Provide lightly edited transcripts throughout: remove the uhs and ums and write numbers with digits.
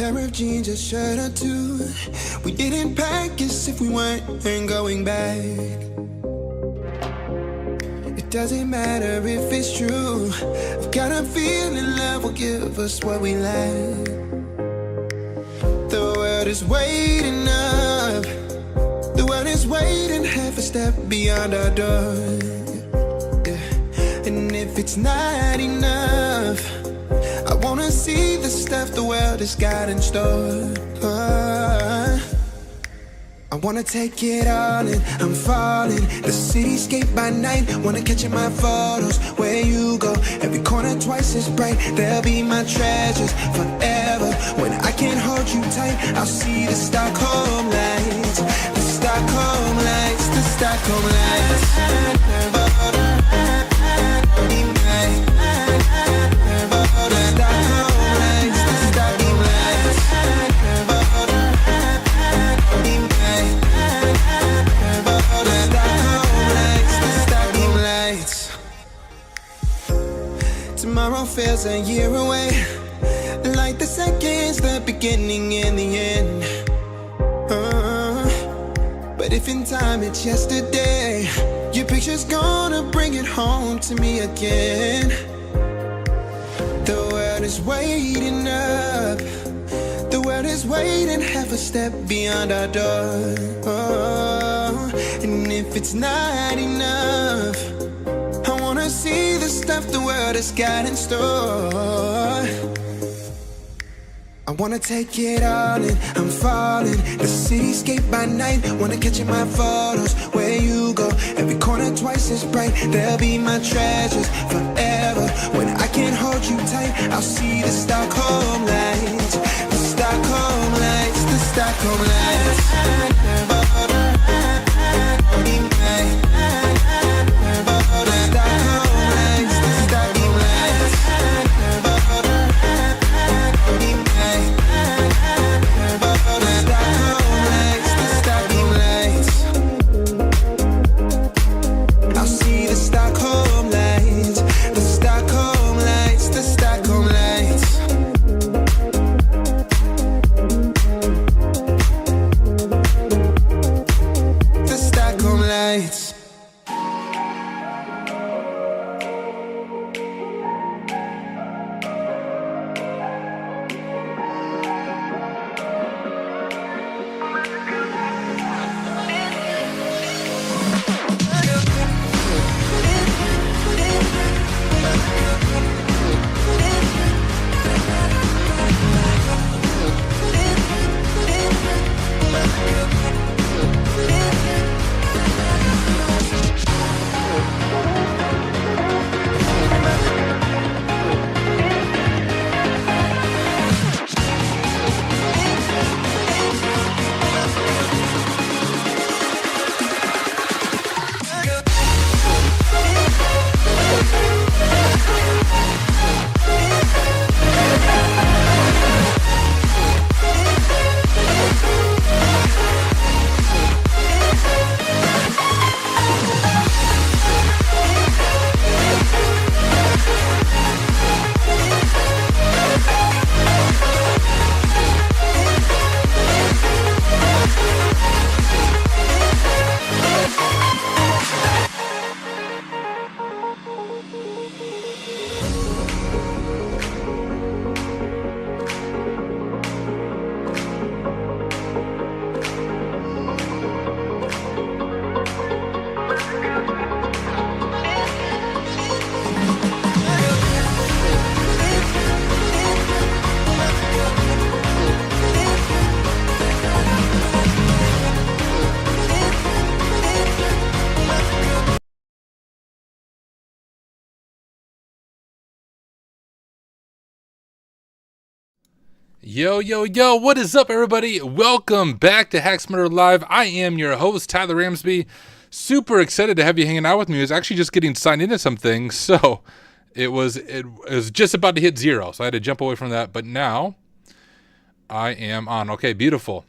pair of jeans, a shirt or two. We didn't pack as if we weren't going back. It doesn't matter if it's true. I've got a feeling love will give us what we lack. The world is waiting up. The world is waiting half a step beyond our door. Yeah. And if it's not enough, I wanna see the stuff the world has got in store. I wanna take it all in, I'm falling. The cityscape by night, wanna catch in my photos. Where you go, every corner twice as bright. They'll be my treasures forever. When I can't hold you tight, I'll see the Stockholm lights. The Stockholm lights, the Stockholm lights. Tomorrow feels a year away, like the seconds, the beginning and the end. But if in time it's yesterday, your picture's gonna bring it home to me again. The world is waiting up. The world is waiting half a step beyond our door. And if it's not enough, I wanna see the stuff the world has got in store. I wanna take it all in, I'm falling. The cityscape by night, wanna catch in my photos. Where you go, every corner twice as bright. They'll be my treasures forever. When I can't hold you tight, I'll see the Stockholm lights. The Stockholm lights, the Stockholm lights. Yo, what is up, everybody? Welcome back to Hack Smarter Live. I am your host, Tyler Ramsby. Super excited to have you hanging out with me. I was actually just getting signed into some things, so it was just about to hit 0, so I had to jump away from that, but now I am on. Okay, beautiful.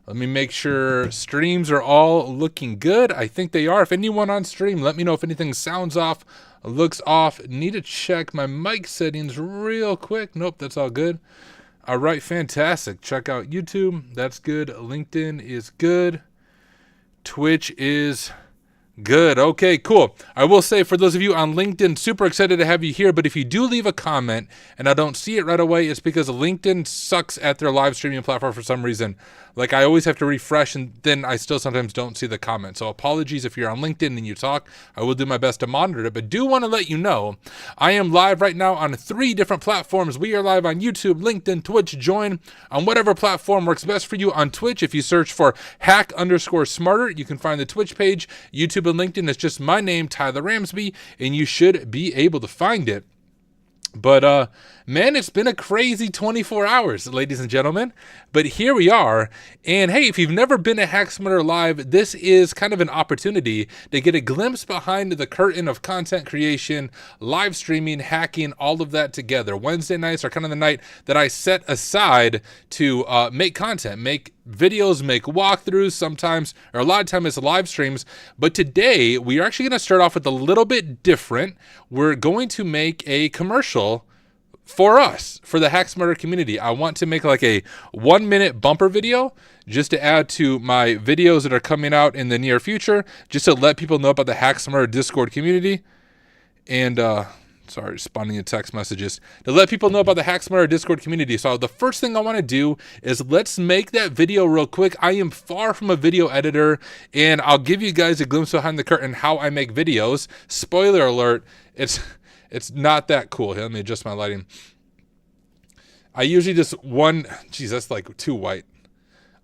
Let me make sure streams are all looking good. I think they are. If anyone on stream, let me know if anything sounds off, looks off. Need to check my mic settings real quick. Nope, that's all good. All right, fantastic. Check out YouTube. That's good. LinkedIn is good. Twitch is good. Okay, cool. I will say for those of you on LinkedIn, super excited to have you here. But if you do leave a comment and I don't see it right away, it's because LinkedIn sucks at their live streaming platform for some reason. Like I always have to refresh and then I still sometimes don't see the comment. So apologies if you're on LinkedIn and you talk. I will do my best to monitor it, but do want to let you know I am live right now on 3 different platforms. We are live on YouTube, LinkedIn, Twitch. Join on whatever platform works best for you. On Twitch, if you search for hack_smarter, you can find the Twitch page. YouTube and LinkedIn, it's just my name, Tyler Ramsby, and you should be able to find it. But, man, it's been a crazy 24 hours, ladies and gentlemen. But here we are. And, hey, if you've never been to HackSmarter Live, this is kind of an opportunity to get a glimpse behind the curtain of content creation, live streaming, hacking, all of that together. Wednesday nights are kind of the night that I set aside to make content, make videos, make walkthroughs sometimes, or a lot of times it's live streams. But today, we are actually going to start off with a little bit different. We're going to make a commercial for us, for the HackSmarter community. I want to make like a 1-minute bumper video just to add to my videos that are coming out in the near future, just to let people know about the HackSmarter Discord community. And, sorry, responding to text messages. To let people know about the HackSmarter Discord community. So the first thing I want to do is let's make that video real quick. I am far from a video editor, and I'll give you guys a glimpse behind the curtain how I make videos. Spoiler alert, it's not that cool. Here, let me adjust my lighting. I usually just that's like too white.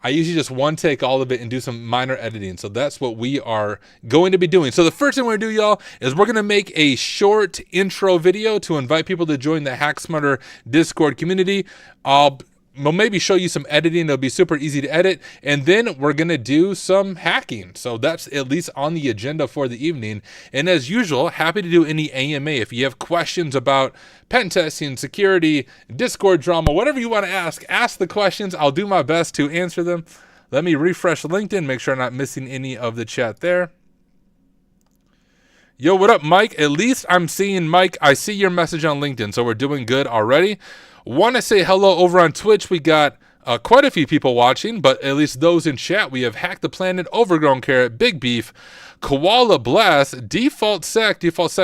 I usually just one take all of it and do some minor editing. So that's what we are going to be doing. So the first thing we're going to do, y'all, is we're going to make a short intro video to invite people to join the HackSmarter Discord community. We'll maybe show you some editing. It'll be super easy to edit. And then we're going to do some hacking. So that's at least on the agenda for the evening. And as usual, happy to do any AMA. If you have questions about pen testing, security, Discord drama, whatever you want to ask the questions. I'll do my best to answer them. Let me refresh LinkedIn, make sure I'm not missing any of the chat there. Yo, what up, Mike? At least I'm seeing Mike. I see your message on LinkedIn, so we're doing good already. Want to say hello over on Twitch. We got quite a few people watching, but at least those in chat. We have Hack the Planet, Overgrown Carrot, Big Beef, Koala Blast, Default Sec.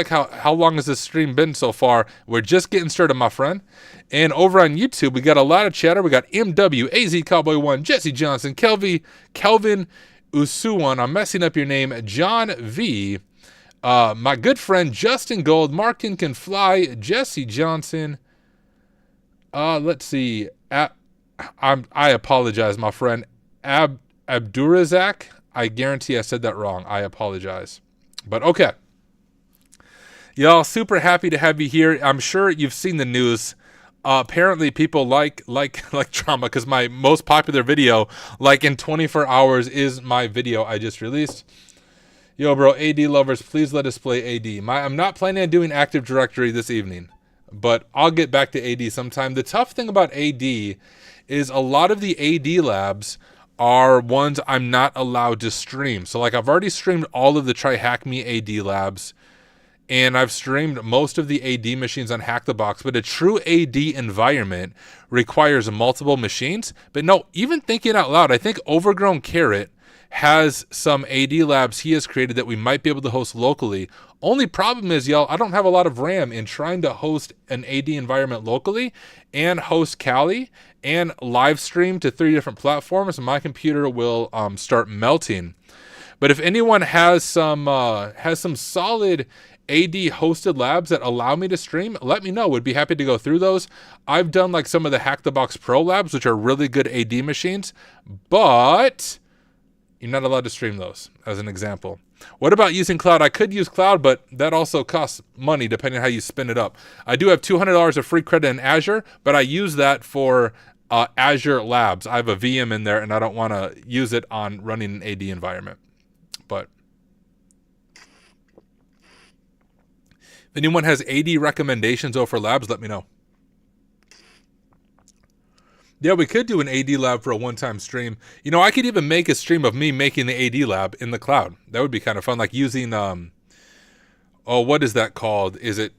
How long has this stream been so far? We're just getting started, my friend. And over on YouTube, we got a lot of chatter. We got MW, AZ Cowboy 1, Jesse Johnson, Kelvin Usuwan. I'm messing up your name. John V. My good friend Justin Gold, Markin Can Fly, Jesse Johnson. Let's see. I apologize, my friend. Abdurazak. I guarantee I said that wrong. I apologize. But okay. Y'all, super happy to have you here. I'm sure you've seen the news. Apparently people like drama because my most popular video, like in 24 hours, is my video I just released. Yo, bro, AD lovers, please let us play AD. I'm not planning on doing Active Directory this evening, but I'll get back to AD sometime. The tough thing about AD is a lot of the AD labs are ones I'm not allowed to stream. So like I've already streamed all of the Try Hack Me AD labs, and I've streamed most of the AD machines on Hack the Box, but a true AD environment requires multiple machines. But no, even thinking out loud, I think Overgrown Carrot has some AD labs he has created that we might be able to host locally. Only problem is, y'all, I don't have a lot of RAM in trying to host an AD environment locally and host Kali and live stream to 3 different platforms. My computer will start melting. But if anyone has some solid AD hosted labs that allow me to stream, let me know. Would be happy to go through those. I've done like some of the Hack the Box Pro labs, which are really good AD machines, but you're not allowed to stream those, as an example. What about using cloud? I could use cloud, but that also costs money depending on how you spin it up. I do have $200 of free credit in Azure, but I use that for Azure Labs. I have a VM in there, and I don't want to use it on running an AD environment. But if anyone has AD recommendations over labs, let me know. Yeah, we could do an AD lab for a one-time stream. You know, I could even make a stream of me making the AD lab in the cloud. That would be kind of fun, like using what is that called? Is it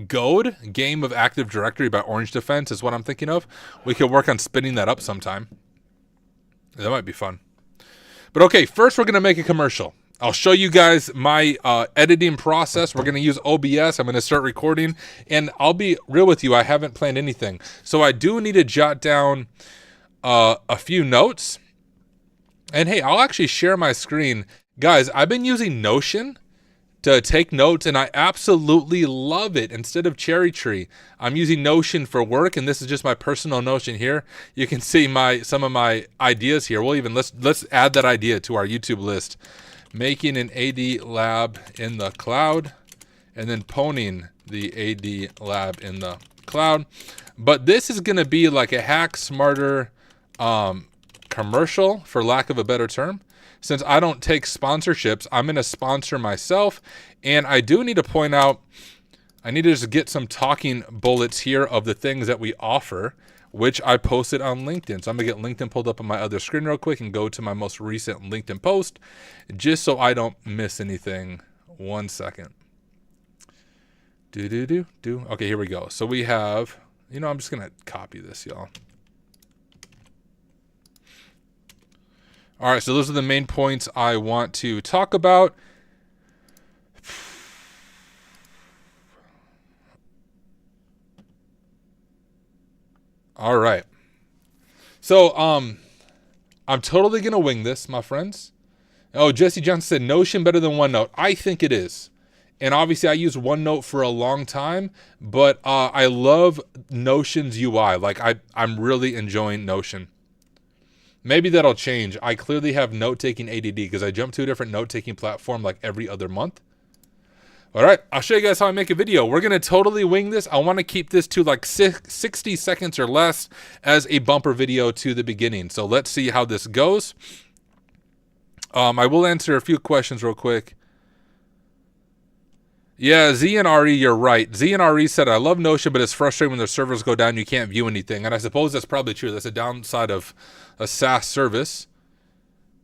Goad, Game of Active Directory by Orange Defense is what I'm thinking of. We could work on spinning that up sometime. That might be fun. But okay, first we're going to make a commercial. I'll show you guys my editing process. We're going to use OBS. I'm going to start recording. And I'll be real with you, I haven't planned anything. So I do need to jot down a few notes. And hey, I'll actually share my screen. Guys, I've been using Notion to take notes, and I absolutely love it. Instead of Cherry Tree, I'm using Notion for work, and this is just my personal Notion here. You can see some of my ideas here. We'll even let's add that idea to our YouTube list. Making an AD lab in the cloud, and then pwning the AD lab in the cloud. But this is going to be like a Hack Smarter commercial, for lack of a better term. Since I don't take sponsorships, I'm going to sponsor myself. And I do need to point out, I need to just get some talking bullets here of the things that we offer, which I posted on LinkedIn. So I'm going to get LinkedIn pulled up on my other screen real quick and go to my most recent LinkedIn post, just so I don't miss anything. 1 second. Okay, here we go. So we have, I'm just going to copy this, y'all. All right, so those are the main points I want to talk about. All right. So, I'm totally going to wing this, my friends. Oh, Jesse Johnson said Notion better than OneNote. I think it is. And obviously I used OneNote for a long time, but I love Notion's UI. Like I'm really enjoying Notion. Maybe that'll change. I clearly have note-taking ADD because I jump to a different note-taking platform like every other month. All right, I'll show you guys how I make a video. We're going to totally wing this. I want to keep this to like 60 seconds or less as a bumper video to the beginning. So let's see how this goes. I will answer a few questions real quick. Yeah, Z and RE, you're right. Z and RE said, I love Notion, but it's frustrating when their servers go down, you can't view anything. And I suppose that's probably true. That's a downside of a SaaS service.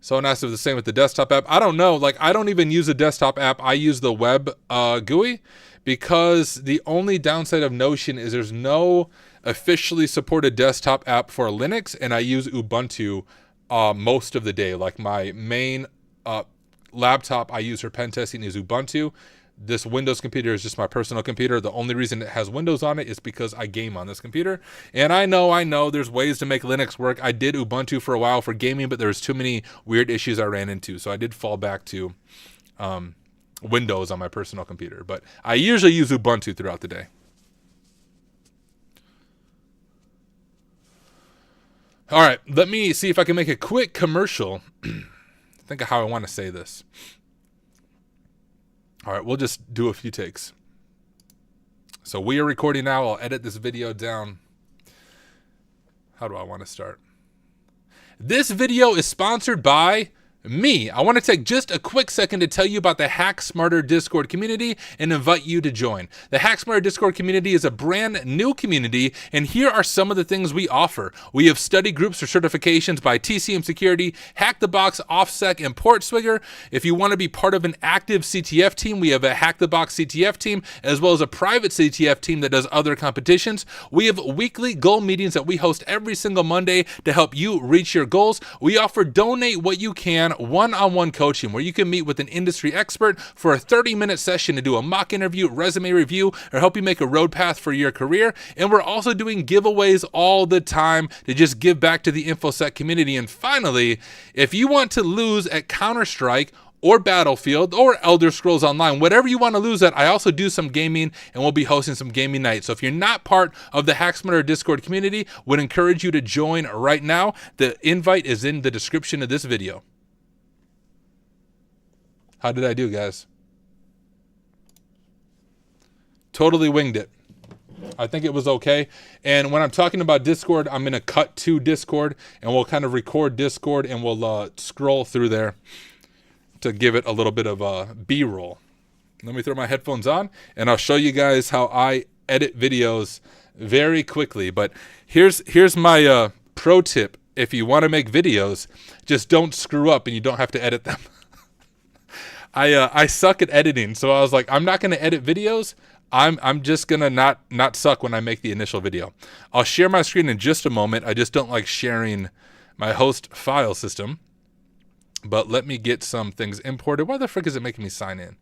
Someone asked if the same with the desktop app. I don't know. Like, I don't even use a desktop app. I use the web GUI because the only downside of Notion is there's no officially supported desktop app for Linux, and I use Ubuntu most of the day. Like, my main laptop I use for pen testing is Ubuntu. This Windows computer is just my personal computer. The only reason it has Windows on it is because I game on this computer. And I know there's ways to make Linux work. I did Ubuntu for a while for gaming, but there was too many weird issues I ran into. So I did fall back to Windows on my personal computer. But I usually use Ubuntu throughout the day. All right, let me see if I can make a quick commercial. Think of how I want to say this. All right, we'll just do a few takes. So we are recording now. I'll edit this video down. How do I want to start? This video is sponsored by me. I want to take just a quick second to tell you about the Hack Smarter Discord community and invite you to join. The Hack Smarter Discord community is a brand new community, and here are some of the things we offer. We have study groups for certifications by TCM Security, Hack the Box, OffSec, and PortSwigger. If you want to be part of an active CTF team, we have a Hack the Box CTF team, as well as a private CTF team that does other competitions. We have weekly goal meetings that we host every single Monday to help you reach your goals. We offer donate what you can one-on-one coaching where you can meet with an industry expert for a 30-minute session to do a mock interview, resume review, or help you make a road path for your career. And we're also doing giveaways all the time to just give back to the InfoSec community. And finally, if you want to lose at Counter-Strike or Battlefield or Elder Scrolls Online, whatever you want to lose at, I also do some gaming and we'll be hosting some gaming nights. So if you're not part of the Hack Smarter Discord community, would encourage you to join right now. The invite is in the description of this video. How did I do, guys? Totally winged it. I think it was okay. And when I'm talking about Discord, I'm going to cut to Discord and we'll kind of record Discord and we'll scroll through there to give it a little bit of B-roll. Let me throw my headphones on and I'll show you guys how I edit videos very quickly. But here's my pro tip. If you want to make videos, just don't screw up and you don't have to edit them. I suck at editing, so I was like, I'm not going to edit videos. I'm just gonna not suck when I make the initial video. I'll share my screen in just a moment. I just don't like sharing my host file system. But let me get some things imported. Why the frick is it making me sign in?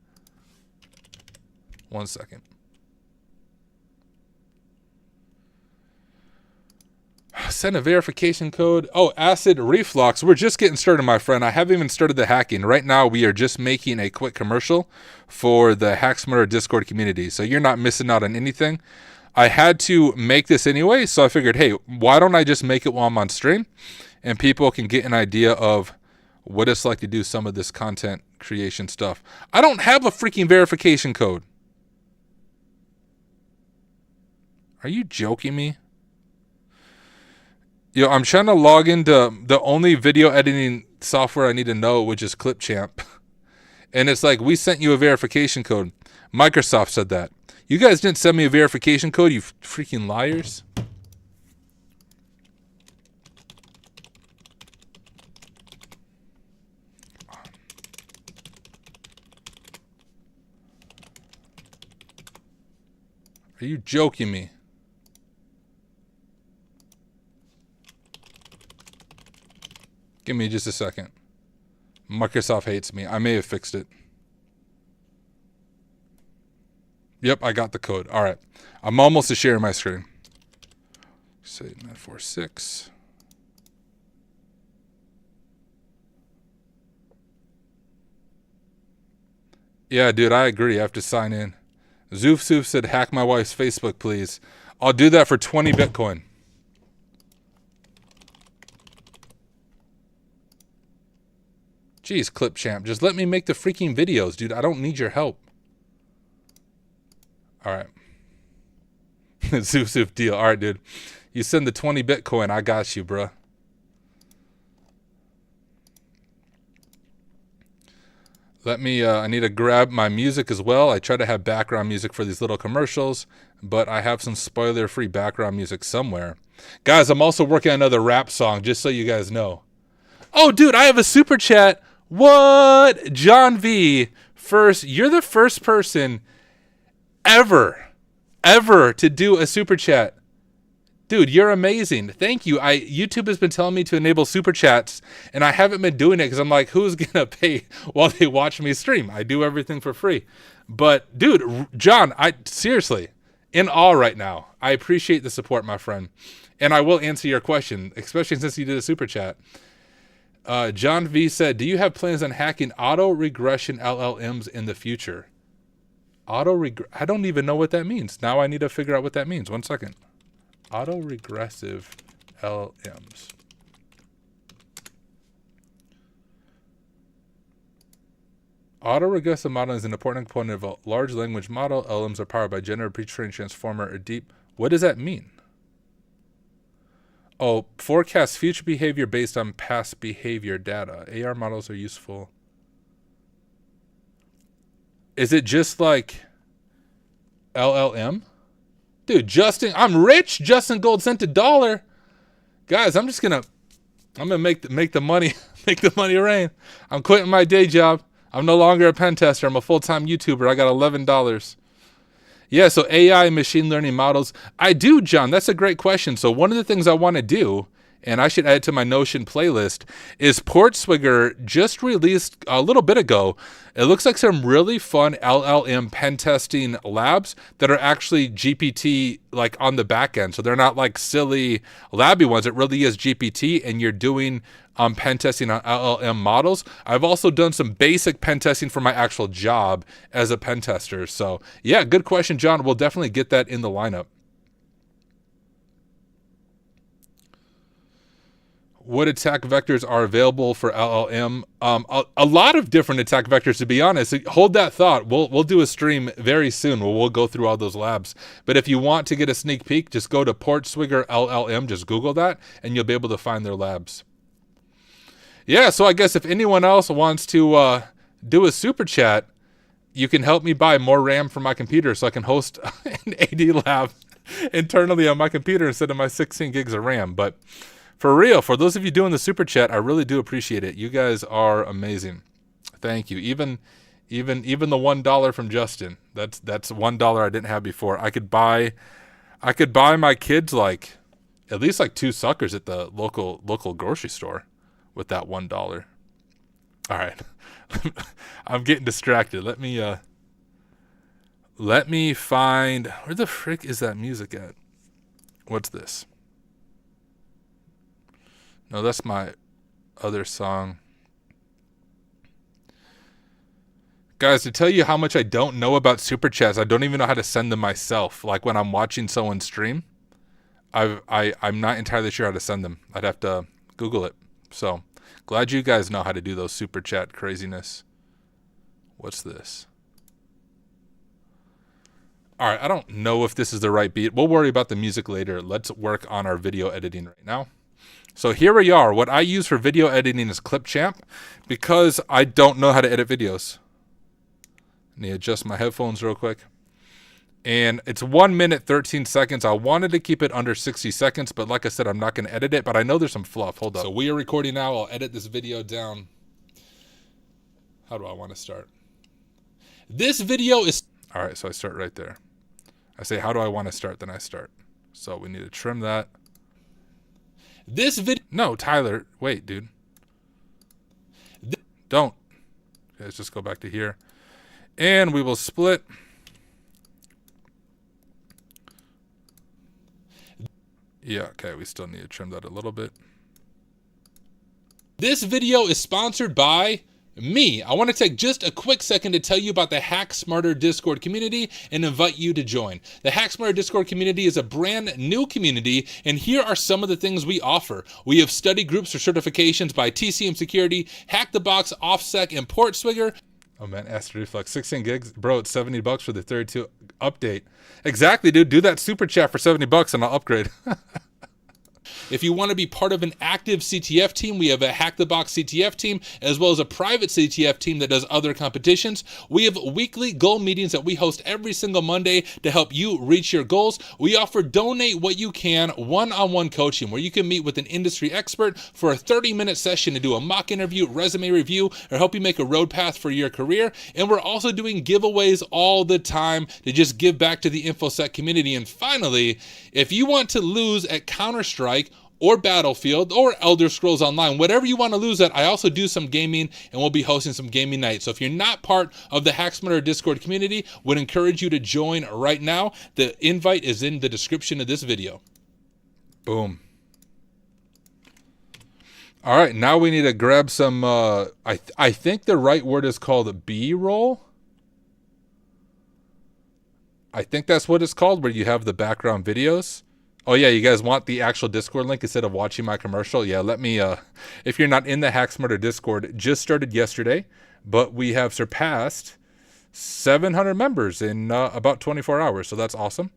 1 second. Send a verification code. Oh, acid reflux. We're just getting started, my friend. I haven't even started the hacking. Right now, we are just making a quick commercial for the HackSmarter Discord community. So you're not missing out on anything. I had to make this anyway, so I figured, hey, why don't I just make it while I'm on stream? And people can get an idea of what it's like to do some of this content creation stuff. I don't have a freaking verification code. Are you joking me? Yo, I'm trying to log into the only video editing software I need to know, which is Clipchamp. And it's like, we sent you a verification code. Microsoft said that. You guys didn't send me a verification code, you freaking liars. Are you joking me? Give me just a second. Microsoft hates me. I may have fixed it. Yep, I got the code. All right. I'm almost to sharing my screen. Say 946. Yeah, dude, I agree. I have to sign in. Zoof said, hack my wife's Facebook, please. I'll do that for 20 Bitcoin. Jeez, Clipchamp, just let me make the freaking videos, dude. I don't need your help. All right. Zoof deal. All right, dude. You send the 20 Bitcoin. I got you, bruh. Let me, I need to grab my music as well. I try to have background music for these little commercials, but I have some spoiler-free background music somewhere. Guys, I'm also working on another rap song, just so you guys know. Oh, dude, I have a super chat. What? John V. First, you're the first person ever to do a super chat. Dude, you're amazing. Thank you. YouTube has been telling me to enable super chats, and I haven't been doing it because I'm like, who's going to pay while they watch me stream? I do everything for free. But, dude, John, seriously, in awe right now. I appreciate the support, my friend. And I will answer your question, especially since you did a super chat. John V said, do you have plans on hacking auto-regression LLMs in the future? I don't even know what that means. Now I need to figure out what that means. 1 second. Auto-regressive LLMs. Auto-regressive modeling is an important component of a large language model. LLMs are powered by generative pre-trained transformer or deep. What does that mean? Oh, forecast future behavior based on past behavior data. AR models are useful. Is it just like LLM? Dude, Justin, I'm rich. Justin Gold sent $1. Guys, I'm gonna make the money, make the money rain. I'm quitting my day job. I'm no longer a pen tester. I'm a full-time YouTuber. I got $11. Yeah, so AI and machine learning models. I do, John. That's a great question. So one of the things I want to do, and I should add it to my Notion playlist, is Portswigger just released a little bit ago. It looks like some really fun LLM pen testing labs that are actually GPT like on the back end. So they're not like silly labby ones. It really is GPT, and you're doing pen testing on LLM models. I've also done some basic pen testing for my actual job as a pen tester. So yeah, good question, John. We'll definitely get that in the lineup. What attack vectors are available for LLM? A lot of different attack vectors, to be honest. Hold that thought. We'll do a stream very soon where we'll go through all those labs. But if you want to get a sneak peek, just go to Portswigger LLM. Just Google that, and you'll be able to find their labs. Yeah, so I guess if anyone else wants to do a super chat, you can help me buy more RAM for my computer so I can host an AD lab internally on my computer instead of my 16 gigs of RAM. But for real, for those of you doing the super chat, I really do appreciate it. You guys are amazing. Thank you. Even the $1 from Justin. That's $1 I didn't have before. I could buy my kids like at least like 2 suckers at the local grocery store with that $1. All right. I'm getting distracted. Let me find, where the frick is that music at? What's this? No, that's my other song. Guys, to tell you how much I don't know about super chats, I don't even know how to send them myself. Like when I'm watching someone stream, I'm not entirely sure how to send them. I'd have to Google it. So glad you guys know how to do those super chat craziness. What's this? All right, I don't know if this is the right beat. We'll worry about the music later. Let's work on our video editing right now. So here we are. What I use for video editing is Clipchamp because I don't know how to edit videos. Let me adjust my headphones real quick. And it's 1 minute, 13 seconds. I wanted to keep it under 60 seconds, but like I said, I'm not going to edit it, but I know there's some fluff. Hold up. So we are recording now. I'll edit this video down. How do I want to start? This video is... All right, so I start right there. I say, how do I want to start? Then I start. So we need to trim that. This video... No, Tyler. Wait, dude. Don't. Okay, let's just go back to here. And we will split. Yeah, okay, we still need to trim that a little bit. This video is sponsored by me. I want to take just a quick second to tell you about the Hack Smarter Discord community and invite you to join. The Hack Smarter Discord community is a brand new community, and here are some of the things we offer. We have study groups for certifications by TCM Security, Hack the Box, OffSec, and PortSwigger. Oh man, Acid Reflex, 16 gigs. Bro, it's $70 for the 32 update. Exactly, dude. Do that super chat for $70 and I'll upgrade. If you want to be part of an active CTF team, we have a Hack the Box CTF team, as well as a private CTF team that does other competitions. We have weekly goal meetings that we host every single Monday to help you reach your goals. We offer donate what you can one-on-one coaching, where you can meet with an industry expert for a 30-minute session to do a mock interview, resume review, or help you make a road path for your career. And we're also doing giveaways all the time to just give back to the InfoSec community. And finally, if you want to lose at Counter-Strike, or Battlefield, or Elder Scrolls Online, whatever you want to lose at, I also do some gaming, and we'll be hosting some gaming nights. So if you're not part of the Hack Smarter Discord community, would encourage you to join right now. The invite is in the description of this video. Boom. All right, now we need to grab some, I think the right word is called B-roll. I think that's what it's called, where you have the background videos. Oh yeah, you guys want the actual Discord link instead of watching my commercial? Yeah, let me, if you're not in the Hack Smarter Discord, it just started yesterday, but we have surpassed 700 members in about 24 hours, so that's awesome.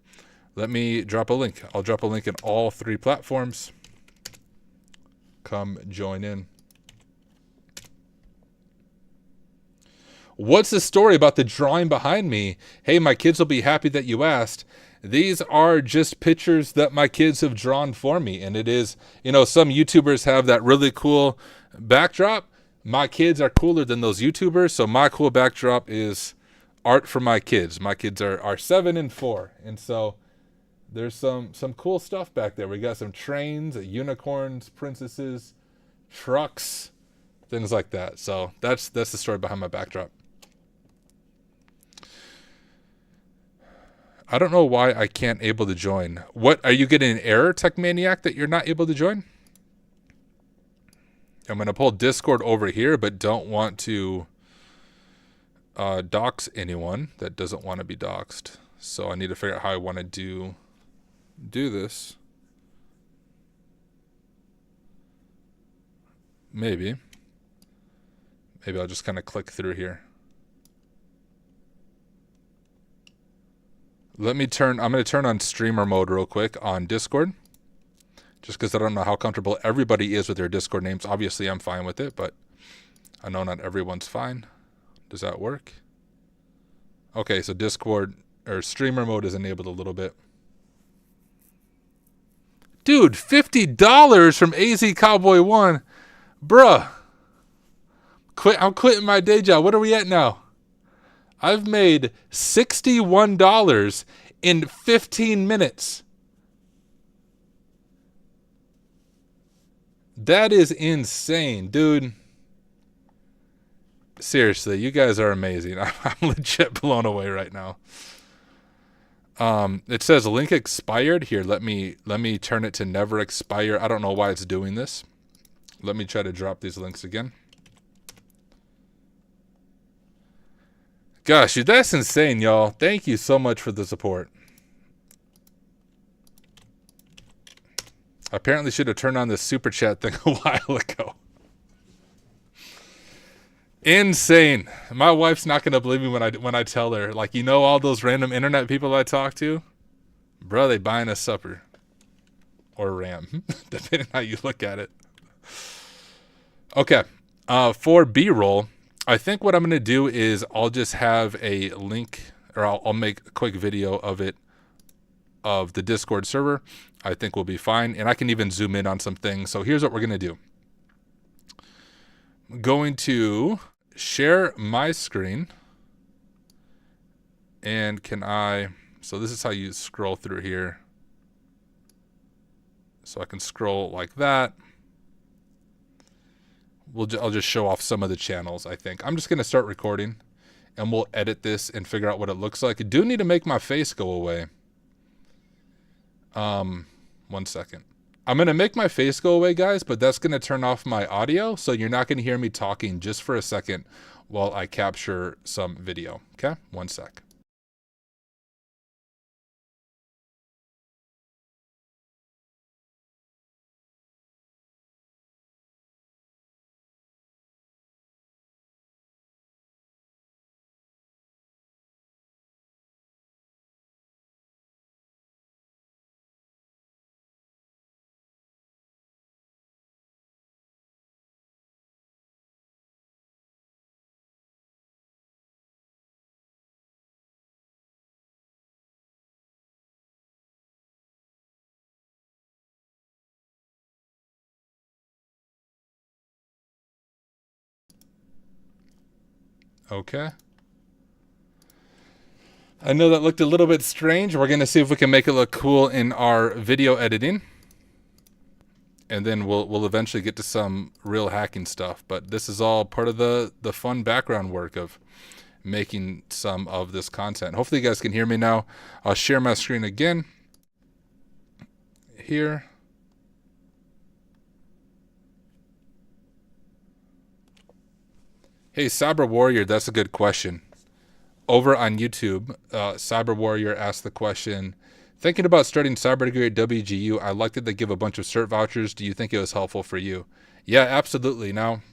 Let me drop a link. I'll drop a link in all 3 platforms. Come join in. What's the story about the drawing behind me? Hey, my kids will be happy that you asked. These are just pictures that my kids have drawn for me. And it is, you know, some YouTubers have that really cool backdrop. My kids are cooler than those YouTubers. So my cool backdrop is art for my kids. My kids are 7 and 4. And so there's some cool stuff back there. We got some trains, unicorns, princesses, trucks, things like that. So that's the story behind my backdrop. I don't know why I can't able to join. What, are you getting an error, Tech Maniac, that you're not able to join? I'm going to pull Discord over here, but don't want to dox anyone that doesn't want to be doxed. So I need to figure out how I want to do this. Maybe I'll just kind of click through here. I'm going to turn on streamer mode real quick on Discord, just because I don't know how comfortable everybody is with their Discord names. Obviously, I'm fine with it, but I know not everyone's fine. Does that work? Okay, so Discord or streamer mode is enabled a little bit. Dude, $50 from AZ Cowboy 1. Bruh. I'm quitting my day job. What are we at now? I've made $61 in 15 minutes. That is insane, dude. Seriously, you guys are amazing. I'm legit blown away right now. It says link expired here. Let me turn it to never expire. I don't know why it's doing this. Let me try to drop these links again. Gosh, that's insane, y'all. Thank you so much for the support. I apparently should have turned on this super chat thing a while ago. Insane. My wife's not gonna believe me when I tell her, like, you know, all those random internet people I talk to, bro, they buying a supper or ram, depending on how you look at it. Okay, for B-roll, I think what I'm gonna do is I'll just have a link, or I'll make a quick video of it, of the Discord server. I think we'll be fine, and I can even zoom in on some things. So here's what we're gonna do. I'm going to share my screen, and so this is how you scroll through here. So I can scroll like that. I'll just show off some of the channels, I think. I'm just gonna start recording, and we'll edit this and figure out what it looks like. I do need to make my face go away. 1 second. I'm going to make my face go away, guys, but that's going to turn off my audio, so you're not going to hear me talking just for a second while I capture some video. Okay? 1 sec. Okay. I know that looked a little bit strange. We're going to see if we can make it look cool in our video editing. And then we'll eventually get to some real hacking stuff. But this is all part of the fun background work of making some of this content. Hopefully you guys can hear me now. I'll share my screen again here. Hey, Cyber Warrior, that's a good question. Over on YouTube, Cyber Warrior asked the question, thinking about starting cyber degree at WGU, I liked that they give a bunch of cert vouchers. Do you think it was helpful for you? Yeah, absolutely. Now,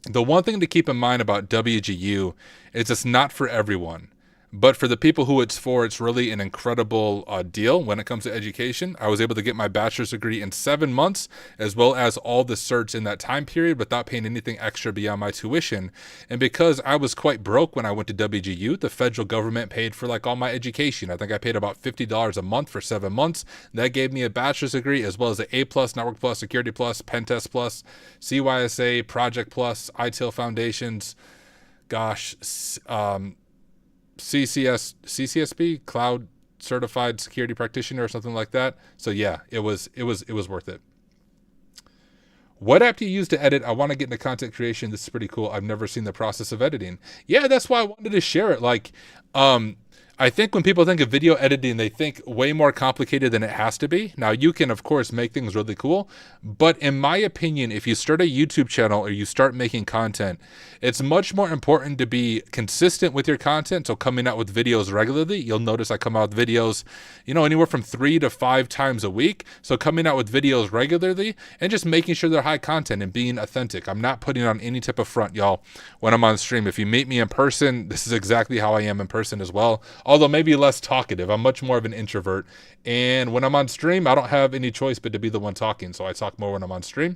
the one thing to keep in mind about WGU is it's not for everyone. But for the people who it's for, it's really an incredible deal when it comes to education. I was able to get my bachelor's degree in 7 months, as well as all the certs in that time period without paying anything extra beyond my tuition. And because I was quite broke when I went to WGU, the federal government paid for like all my education. I think I paid about $50 a month for 7 months. That gave me a bachelor's degree, as well as an A+, Network Plus, Security Plus, Pentest Plus, CYSA, Project Plus, ITIL Foundations, gosh, CCSP, Cloud Certified Security Practitioner, or something like that. So yeah, it was worth it. What app do you use to edit? I want to get into content creation. This is pretty cool. I've never seen the process of editing. Yeah, that's why I wanted to share it. Like, I think when people think of video editing, they think way more complicated than it has to be. Now, you can, of course, make things really cool. But in my opinion, if you start a YouTube channel or you start making content, it's much more important to be consistent with your content. So coming out with videos regularly, you'll notice I come out with videos, anywhere from 3 to 5 times a week. So coming out with videos regularly and just making sure they're high content and being authentic. I'm not putting on any type of front, y'all, when I'm on stream. If you meet me in person, this is exactly how I am in person as well. Although maybe less talkative. I'm much more of an introvert. And when I'm on stream, I don't have any choice but to be the one talking. So I talk more when I'm on stream.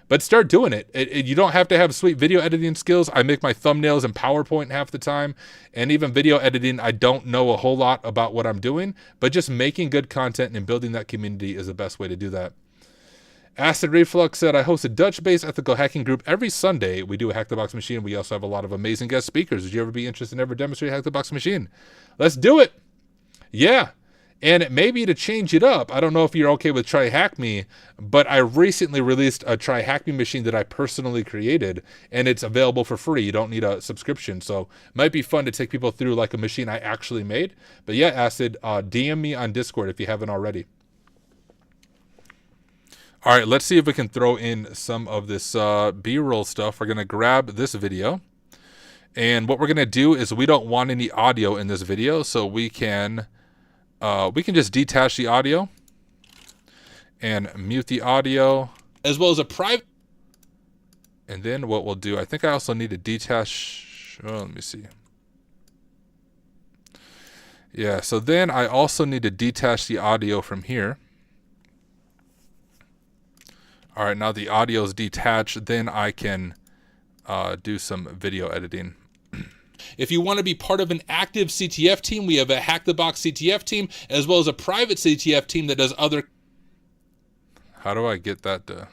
But start doing it. You don't have to have sweet video editing skills. I make my thumbnails in PowerPoint half the time. And even video editing, I don't know a whole lot about what I'm doing. But just making good content and building that community is the best way to do that. Acid Reflux said, I host a Dutch-based ethical hacking group every Sunday. We do a Hack the Box machine. We also have a lot of amazing guest speakers. Would you ever be interested in ever demonstrating Hack the Box machine? Let's do it. Yeah. And maybe to change it up, I don't know if you're okay with Try Hack Me, but I recently released a Try Hack Me machine that I personally created, and it's available for free. You don't need a subscription. So it might be fun to take people through like a machine I actually made. But yeah, Acid, DM me on Discord if you haven't already. All right, let's see if we can throw in some of this B-roll stuff. We're going to grab this video. And what we're going to do is we don't want any audio in this video, so we can just detach the audio and mute the audio, as well as a private. And then what we'll do, I think I also need to detach. Oh, let me see. Yeah, so then I also need to detach the audio from here. All right, now the audio is detached. Then I can do some video editing. If you want to be part of an active CTF team, we have a Hack the Box CTF team, as well as a private CTF team that does other. How do I get that to...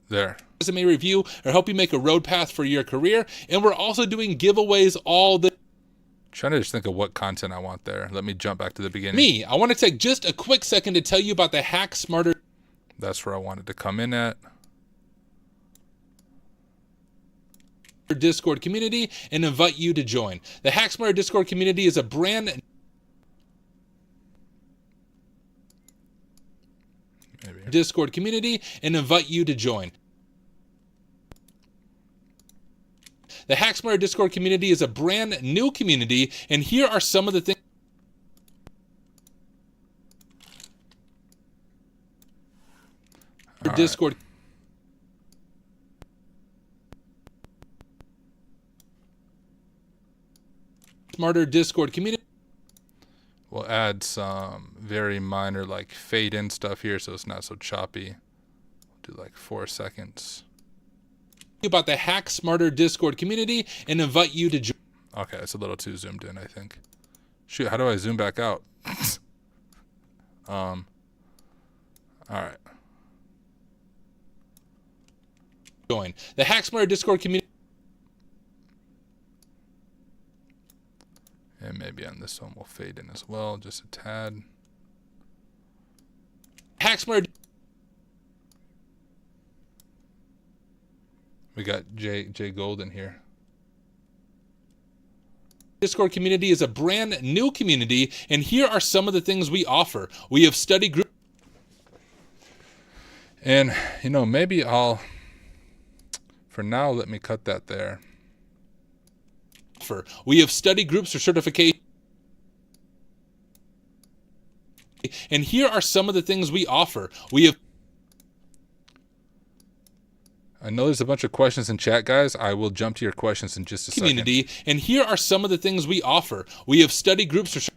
There. Resume review or help you make a road path for your career. And we're also doing giveaways all the... Trying to just think of what content I want there. Let me jump back to the beginning. I want to take just a quick second to tell you about the Hack Smarter. That's where I wanted to come in at. Discord community and invite you to join. The Hack Smarter Discord community is a brand... Discord community and invite you to join. The Hack Smarter Discord community is a brand new community, and here are some of the things. Discord. Smarter Discord community. We'll add some very minor like fade in stuff here so it's not so choppy. We'll do like 4 seconds. About the Hack Smarter Discord community and invite you to join. Okay, it's a little too zoomed in, I think. Shoot, how do I zoom back out? All right. Join the Hack Smarter Discord community. And maybe on this one we'll fade in as well, just a tad. Hack Smarter. We got Jay Golden here. Discord community is a brand new community, and here are some of the things we offer. We have study group. And, you know, maybe I'll, for now, let me cut that there. We have study groups for certification. And here are some of the things we offer. We have... I know there's a bunch of questions in chat, guys. I will jump to your questions in just a second. And here are some of the things we offer. We have study groups for...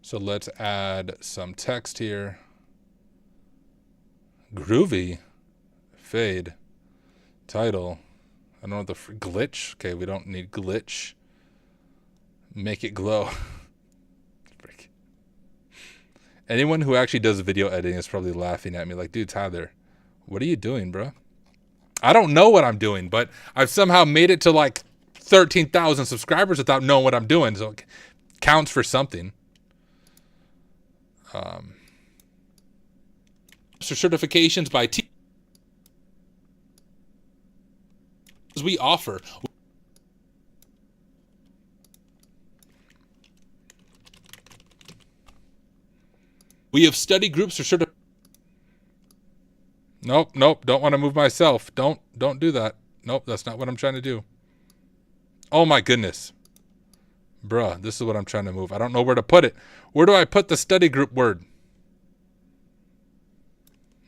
So let's add some text here. Groovy. Fade. Title. I don't know the glitch. Okay, we don't need glitch. Make it glow. Anyone who actually does video editing is probably laughing at me like, dude, Tyler, what are you doing, bro? I don't know what I'm doing, but I've somehow made it to like 13,000 subscribers without knowing what I'm doing. So it counts for something. So certifications by we offer. We have study groups for certifications. Nope, don't want to move myself. Don't do that. Nope, that's not what I'm trying to do. Oh my goodness. Bruh, this is what I'm trying to move. I don't know where to put it. Where do I put the study group word?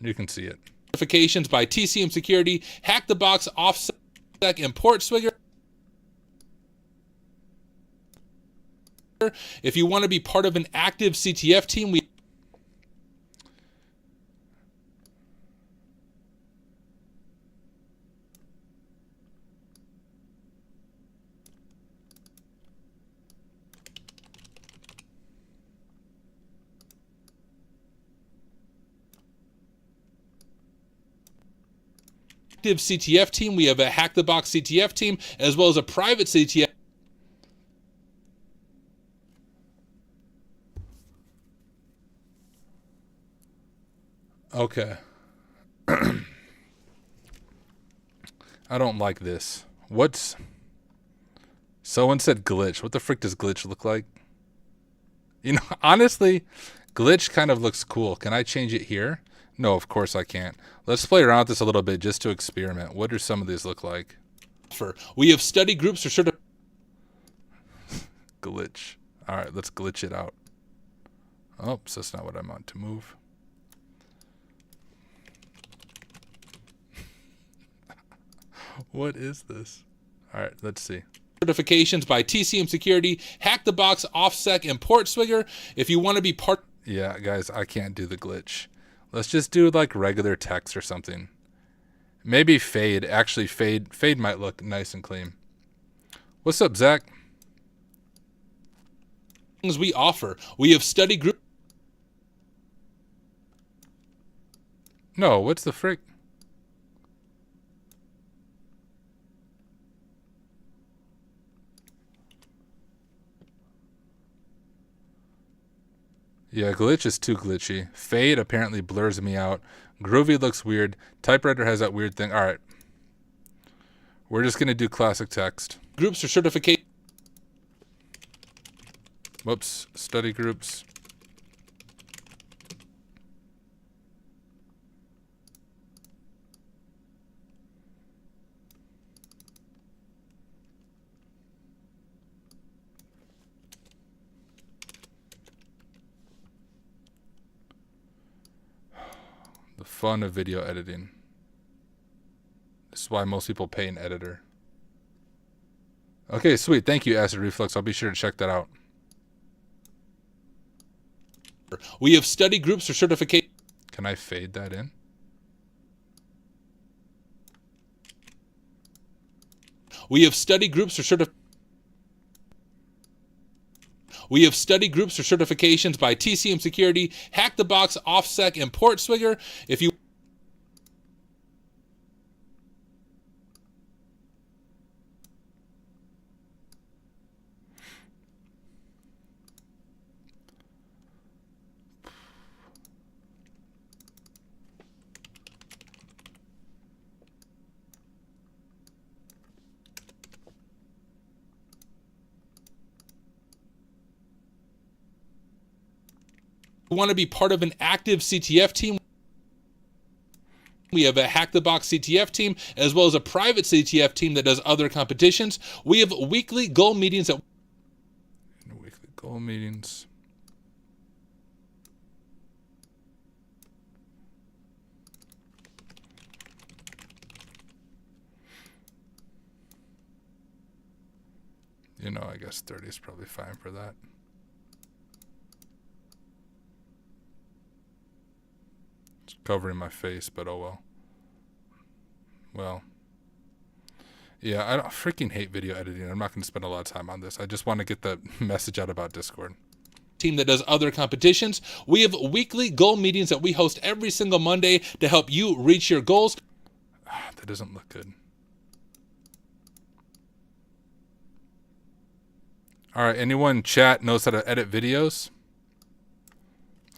You can see it. Certifications by TCM Security, Hack the Box, Offset, and Portswigger. If you want to be part of an active CTF team, we active CTF team. We have a Hack the Box CTF team, as well as a private CTF. Okay. I don't like this. What's... Someone said glitch. What the frick does glitch look like? You know, honestly, glitch kind of looks cool. Can I change it here? No, of course I can't. Let's play around with this a little bit just to experiment. What do some of these look like? We have study groups or sort of... Glitch. All right, let's glitch it out. Oops, that's not what I meant to move. What is this? All right, let's see. Certifications by TCM Security, Hack the Box, OffSec, and PortSwigger. If you want to be part... Yeah, guys, I can't do the glitch. Let's just do like regular text or something. Maybe fade. Actually, fade might look nice and clean. What's up, Zach? Things we offer. We have study group... No, what's the frick? Yeah, glitch is too glitchy. Fade apparently blurs me out. Groovy looks weird. Typewriter has that weird thing. All right. We're just going to do classic text. Groups or certificate. Whoops. Study groups. The fun of video editing. This is why most people pay an editor. Okay, sweet. Thank you, Acid Reflux. I'll be sure to check that out. We have study groups or certificate. Can I fade that in? We have study groups or We have study groups or certifications by TCM Security, Hack the Box, OffSec, and PortSwigger. If you... want to be part of an active CTF team, we have a Hack the Box CTF team, as well as a private CTF team that does other competitions. We have weekly goal meetings at... Weekly goal meetings. You know, I guess 30 is probably fine for that. Covering my face, but oh well. Well, yeah, I freaking hate video editing. I'm not going to spend a lot of time on this. I just want to get the message out about Discord. Team that does other competitions. We have weekly goal meetings that we host every single Monday to help you reach your goals. That doesn't look good. All right, anyone in chat knows how to edit videos?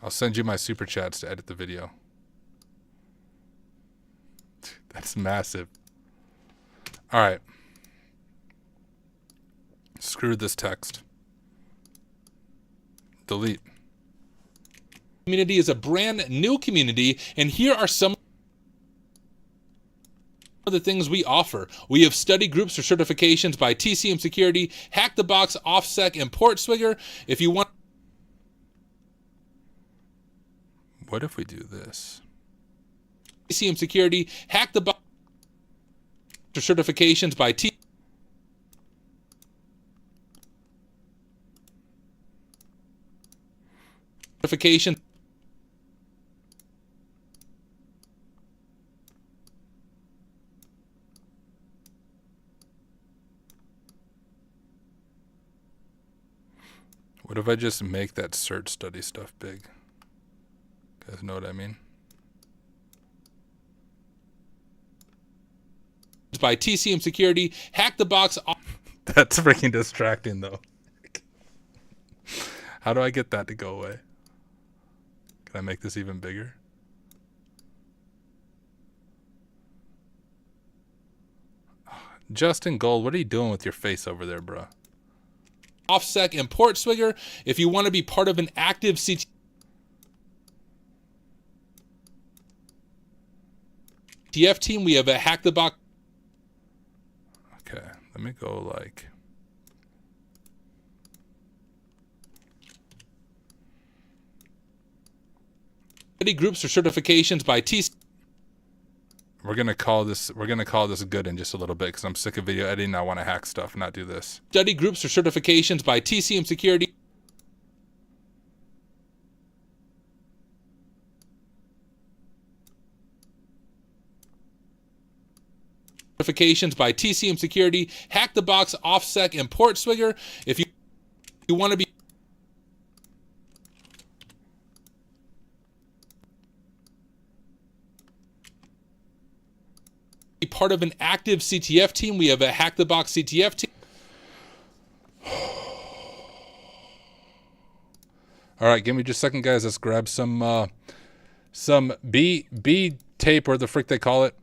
I'll send you my super chats to edit the video. That's massive. All right. Screw this text. Delete. Community is a brand new community, and here are some of the things we offer. We have study groups or certifications by TCM Security, Hack the Box, OffSec, and PortSwigger. If you want... What if we do this? TCM Security, Hack the Box, certifications by certification. What if I just make that search study stuff big? You guys know what I mean? by TCM Security. Hack the Box. That's freaking distracting, though. How do I get that to go away? Can I make this even bigger? Justin Gold, what are you doing with your face over there, bro? OffSec and PortSwigger. If you want to be part of an active CTF team, we have a Hack the Box. Okay, let me go like... groups or certifications by TC. We're gonna call this good in just a little bit because I'm sick of video editing. I want to hack stuff, not do this. Study groups or certifications by TCM Security. Certifications by TCM Security. Hack the Box, OffSec, and PortSwigger. If you want to be part of an active CTF team, we have a Hack the Box CTF team. All right, give me just a second, guys. Let's grab some B tape, or the frick they call it,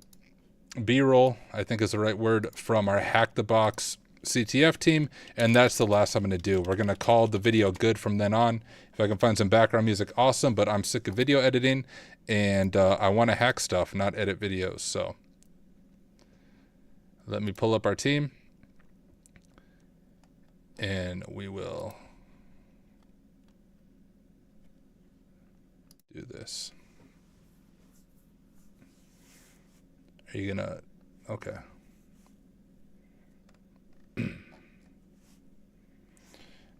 B-roll, I think is the right word, from our Hack the Box CTF team, and that's the last I'm going to do. We're going to call the video good from then on. If I can find some background music, awesome, but I'm sick of video editing, and I want to hack stuff, not edit videos, so... Let me pull up our team, and we will do this. Are you gonna, okay.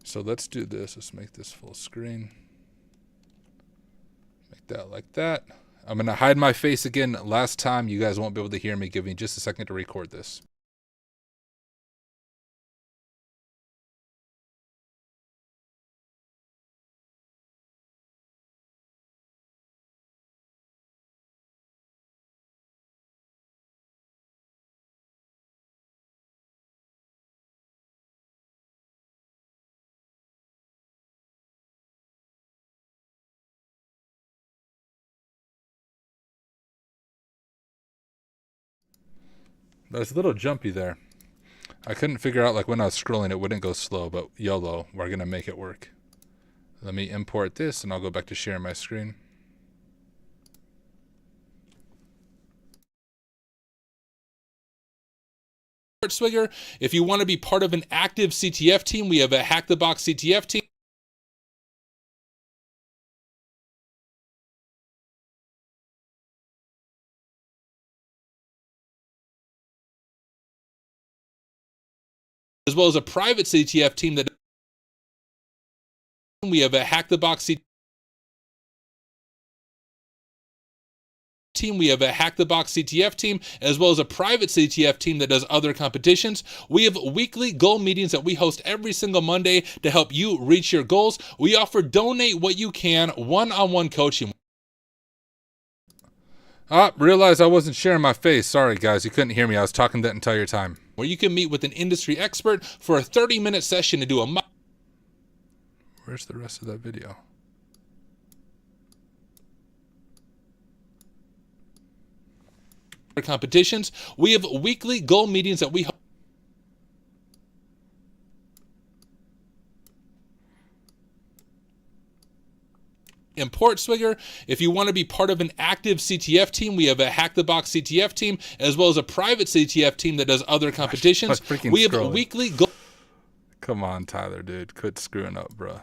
So let's do this. Let's make this full screen. Make that like that. I'm going to hide my face again. Last time, you guys won't be able to hear me. Give me just a second to record this. That's a little jumpy there. I couldn't figure out, like, when I was scrolling, it wouldn't go slow, but YOLO, we're going to make it work. Let me import this, and I'll go back to sharing my screen. PortSwigger, if you want to be part of an active CTF team, we have a Hack the Box CTF team. As well as a private CTF team that we have a Hack the Box CTF team. We have a Hack the Box CTF team, as well as a private CTF team that does other competitions. We have weekly goal meetings that we host every single Monday to help you reach your goals. We offer donate what you can, one-on-one coaching. Realized I wasn't sharing my face. Sorry, guys. You couldn't hear me. I was talking that entire time. Where you can meet with an industry expert for a 30-minute session to do a... Where's the rest of that video? Competitions. We have weekly goal meetings that we... PortSwigger, if you want to be part of an active CTF team, we have a Hack the Box CTF team, as well as a private CTF team that does other competitions. We have scrolling. weekly... Come on, Tyler, dude. Quit screwing up, bro.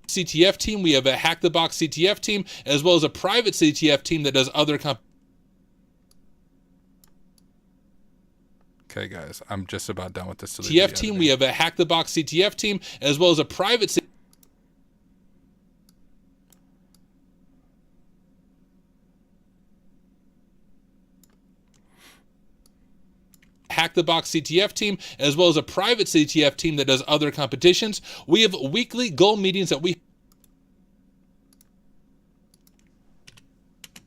CTF team, we have a Hack the Box CTF team, as well as a private CTF team that does other Okay, guys, I'm just about done with this. CTF team, we have a Hack the Box CTF team, as well as a private Hack the Box CTF team, as well as a private CTF team that does other competitions. We have weekly goal meetings that we...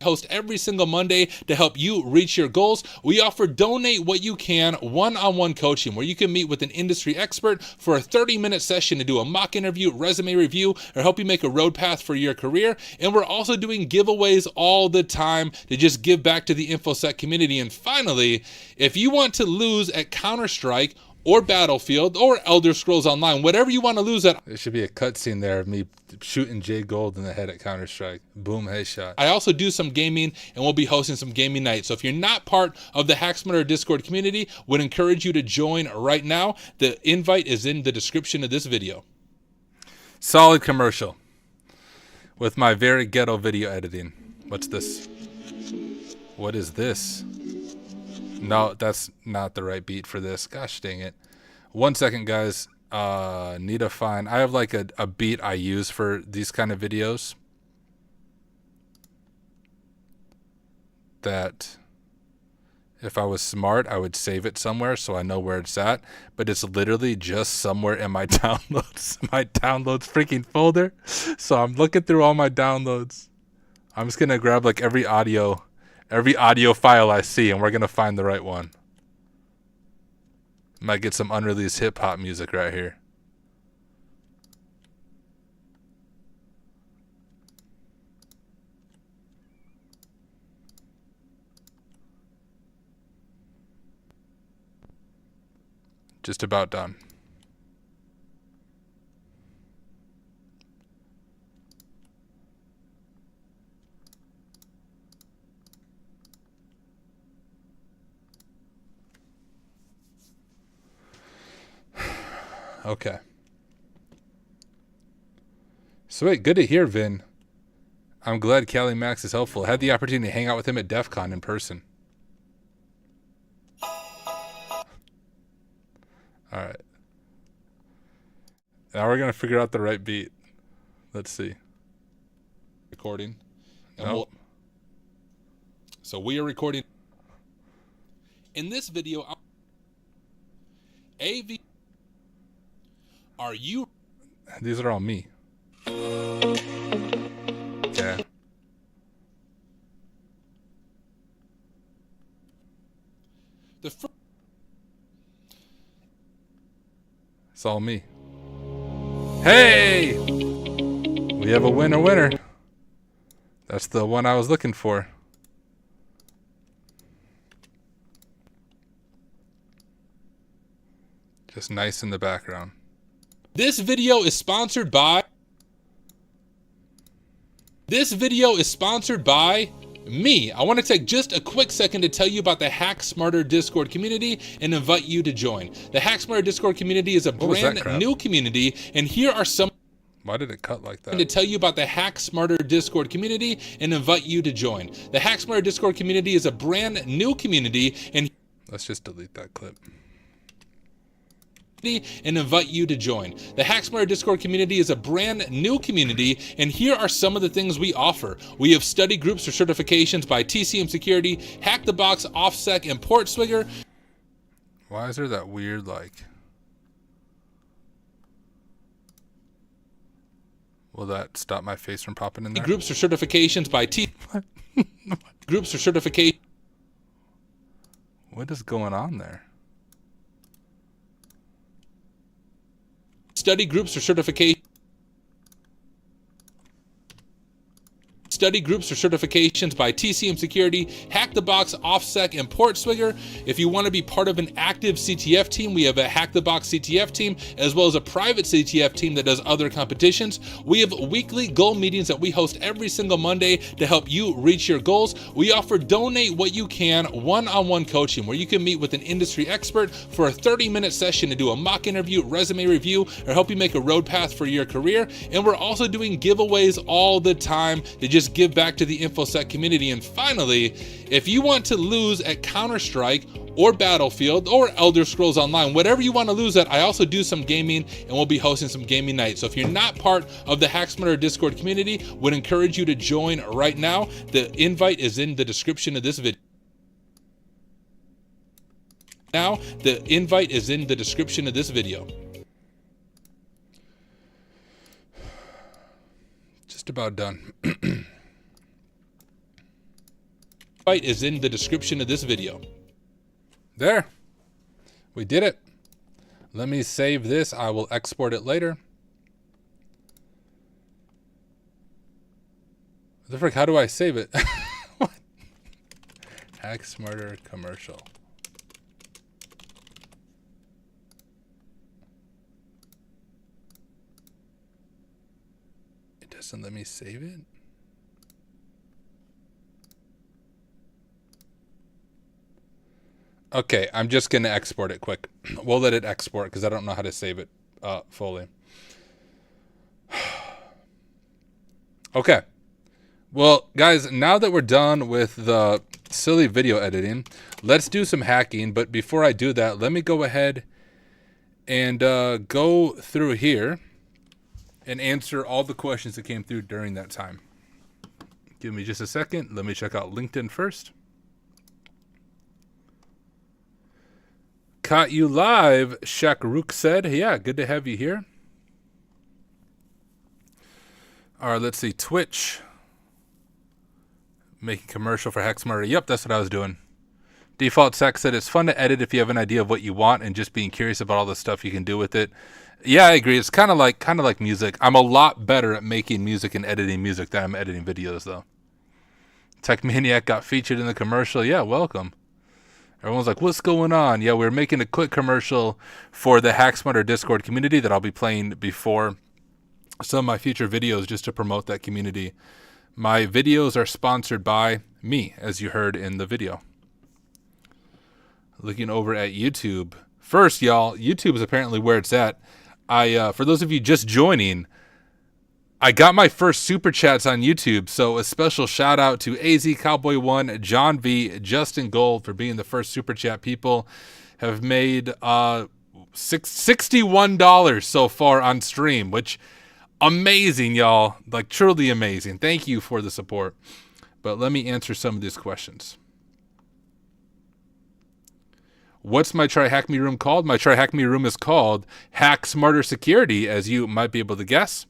host every single Monday to help you reach your goals. We offer donate what you can one-on-one coaching where you can meet with an industry expert for a 30-minute session to do a mock interview, resume review, or help you make a road path for your career. And we're also doing giveaways all the time to just give back to the InfoSec community. And finally, if you want to lose at Counter-Strike or Battlefield or Elder Scrolls Online, whatever you want to lose at. There should be a cutscene there of me shooting Jay Gold in the head at Counter-Strike. Boom, headshot. I also do some gaming, and we'll be hosting some gaming nights. So if you're not part of the HackSmarter Discord community, would encourage you to join right now. The invite is in the description of this video. Solid commercial with my very ghetto video editing. What's this? What is this? No, that's not the right beat for this. Gosh dang it. 1 second, guys. Need to find. I have like a beat I use for these kind of videos that if I was smart, I would save it somewhere so I know where it's at. But it's literally just somewhere in my downloads, freaking folder. So I'm looking through all my downloads. I'm just gonna grab like every audio file I see, and we're gonna find the right one. Might get some unreleased hip hop music right here. Just about done. Okay. Sweet. Good to hear, Vin. I'm glad Cali Max is helpful. Had the opportunity to hang out with him at DEF CON in person. Alright. Now we're going to figure out the right beat. Let's see. Recording. Nope. So we are recording. In this video, AV. Are you? These are all me. Okay. It's all me. Hey! We have a winner. That's the one I was looking for. Just nice in the background. This video is sponsored by me. I want to take just a quick second to tell you about the HackSmarter Discord community and invite you to join. The HackSmarter Discord community is a brand new community, and here are some. Why did it cut like that? To tell you about the HackSmarter Discord community and invite you to join. The HackSmarter Discord community is a brand new community, and let's just delete that clip. And invite you to join. The HackSmarter Discord community is a brand new community, and here are some of the things we offer. We have study groups or certifications by TCM Security, Hack the Box, OffSec, and PortSwigger. Why is there that weird, like... Will that stop my face from popping in there? Groups or certifications by Groups or certification. What is going on there? Study groups or certification. Study groups or certifications by TCM Security, Hack the Box, OffSec, and PortSwigger. If you want to be part of an active CTF team, we have a Hack the Box CTF team, as well as a private CTF team that does other competitions. We have weekly goal meetings that we host every single Monday to help you reach your goals. We offer donate what you can one-on-one coaching where you can meet with an industry expert for a 30-minute session to do a mock interview, resume review, or help you make a road path for your career. And we're also doing giveaways all the time to just give back to the InfoSec community. And finally, if you want to lose at Counter-Strike or Battlefield or Elder Scrolls Online, whatever you want to lose at, I also do some gaming, and we'll be hosting some gaming nights. So if you're not part of the HackSmarter Discord community, would encourage you to join right now. The invite is in the description of this video. The invite is in the description of this video. Just about done. Fight is in the description of this video. There. We did it. Let me save this. I will export it later. The frick, how do I save it? What? Hack Smarter commercial. It doesn't let me save it? Okay, I'm just going to export it quick. We'll let it export because I don't know how to save it fully. Okay. Well, guys, now that we're done with the silly video editing, let's do some hacking. But before I do that, let me go ahead and go through here and answer all the questions that came through during that time. Give me just a second. Let me check out LinkedIn first. Caught you live, Shakruk said. Yeah, good to have you here. All right, let's see. Twitch. Making commercial for HackSmarter. Yep, that's what I was doing. Default Sec said it's fun to edit if you have an idea of what you want and just being curious about all the stuff you can do with it. Yeah, I agree. It's kind of like music. I'm a lot better at making music and editing music than I'm editing videos, though. Tech Maniac got featured in the commercial. Yeah, welcome. Everyone's like, what's going on? Yeah, we're making a quick commercial for the HackSmarter Discord community that I'll be playing before some of my future videos just to promote that community. My videos are sponsored by me, as you heard in the video. Looking over at YouTube. First, y'all, YouTube is apparently where it's at. For those of you just joining, I got my first super chats on YouTube, so a special shout out to AZ Cowboy 1, John V, Justin Gold for being the first super chat. People have made $61 so far on stream, which amazing, y'all. Like truly amazing. Thank you for the support. But let me answer some of these questions. What's my Try Hack Me room called? My Try Hack Me room is called Hack Smarter Security, as you might be able to guess.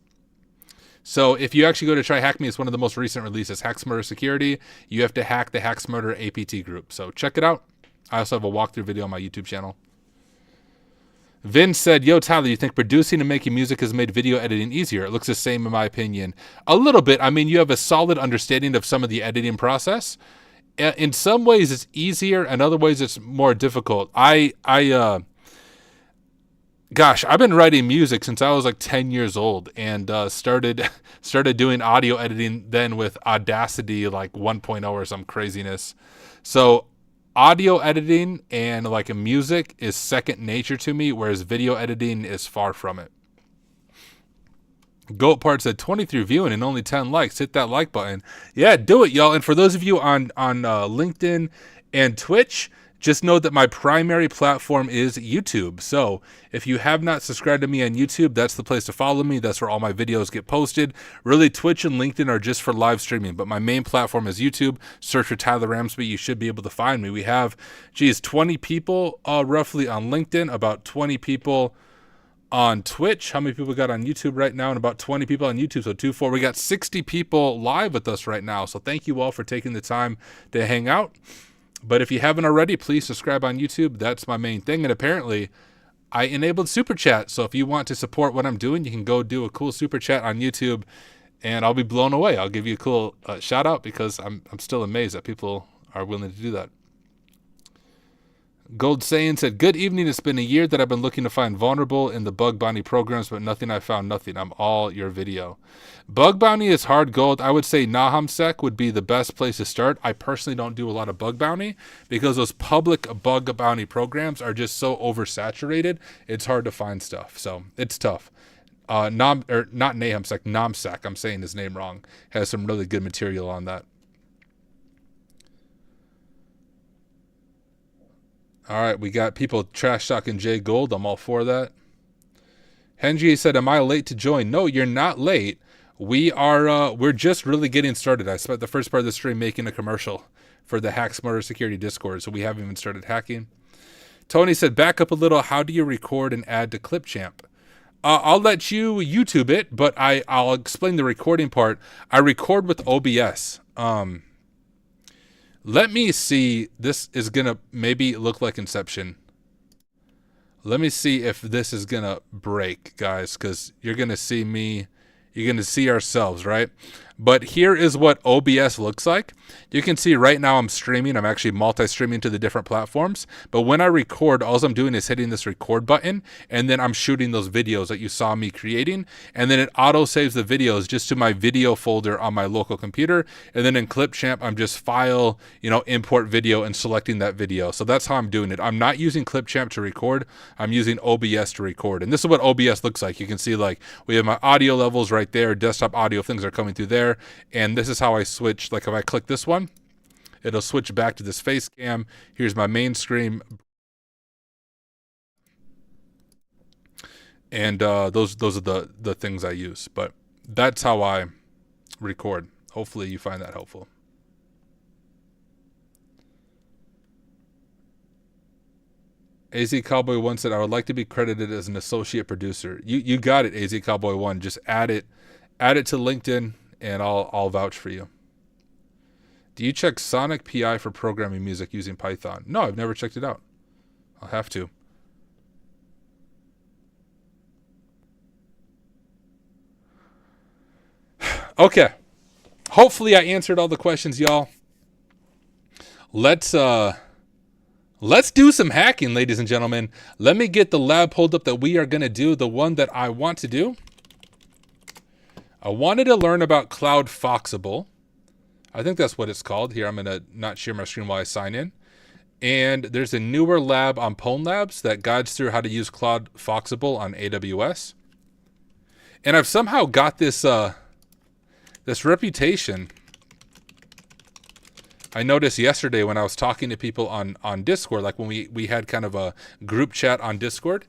So if you actually go to Try Hack Me, it's one of the most recent releases, Hack Smarter Security. You have to hack the Hack Smarter APT group. So check it out. I also have a walkthrough video on my YouTube channel. Vin said, yo, Tyler, you think producing and making music has made video editing easier? It looks the same in my opinion. A little bit. I mean, you have a solid understanding of some of the editing process. In some ways, it's easier. In other ways, it's more difficult. Gosh, I've been writing music since I was like 10 years old and started doing audio editing then with Audacity like 1.0 or some craziness. So audio editing and like music is second nature to me, whereas video editing is far from it. Goat Part said 23 viewing and only 10 likes. Hit that like button. Yeah, do it, y'all. And for those of you on LinkedIn and Twitch, just know that my primary platform is YouTube. So if you have not subscribed to me on YouTube, that's the place to follow me. That's where all my videos get posted. Really, Twitch and LinkedIn are just for live streaming, but my main platform is YouTube. Search for Tyler Ramsby. You should be able to find me. We have, 20 people roughly on LinkedIn, about 20 people on Twitch. How many people got on YouTube right now? And about 20 people on YouTube. So 2-4. We got 60 people live with us right now. So thank you all for taking the time to hang out. But if you haven't already, please subscribe on YouTube. That's my main thing. And apparently, I enabled Super Chat. So if you want to support what I'm doing, you can go do a cool Super Chat on YouTube, and I'll be blown away. I'll give you a cool shout out because I'm still amazed that people are willing to do that. Gold Saiyan said, good evening. It's been a year that I've been looking to find vulnerable in the bug bounty programs, but nothing. I found nothing. I'm all your video. Bug bounty is hard gold. I would say NahamSec would be the best place to start. I personally don't do a lot of bug bounty because those public bug bounty programs are just so oversaturated. It's hard to find stuff. So it's tough. Not NahamSec, NamSec. I'm saying his name wrong. Has some really good material on that. All right, we got people trash talking Jay Gold. I'm all for that. Henry said, am I late to join? No, you're not late. We're just really getting started. I spent the first part of the stream making a commercial for the Hack Smarter Security Discord, so we haven't even started hacking. Tony said, back up a little. How do you record and add to Clipchamp? I'll let you YouTube it, but I'll explain the recording part. I record with OBS. Let Let me see. This is going to maybe look like Inception. Let me see if this is going to break, guys, because you're going to see me. You're going to see ourselves, right? But here is what OBS looks like. You can see right now I'm streaming. I'm actually multi-streaming to the different platforms. But when I record, all I'm doing is hitting this record button, and then I'm shooting those videos that you saw me creating. And then it auto-saves the videos just to my video folder on my local computer. And then in Clipchamp, I'm just file, import video and selecting that video. So that's how I'm doing it. I'm not using Clipchamp to record. I'm using OBS to record. And this is what OBS looks like. You can see like we have my audio levels right there. Desktop audio things are coming through there. And this is how I switch. Like if I click this one, it'll switch back to this face cam. Here's my main screen. And those are the things I use. But that's how I record. Hopefully you find that helpful. AZ Cowboy 1 said, I would like to be credited as an associate producer. You got it, AZ Cowboy 1. Just add it to LinkedIn, and I'll vouch for you. Do you check Sonic PI for programming music using Python? No, I've never checked it out. I'll have to. Okay. Hopefully I answered all the questions, y'all. Let's do some hacking, ladies and gentlemen. Let me get the lab pulled up that we are going to do, the one that I want to do. I wanted to learn about Cloud Foxable. I think that's what it's called. Here, I'm going to not share my screen while I sign in. And there's a newer lab on Pwn Labs that guides through how to use Cloud Foxable on AWS. And I've somehow got this this reputation. I noticed yesterday when I was talking to people on Discord, like when we had kind of a group chat on Discord,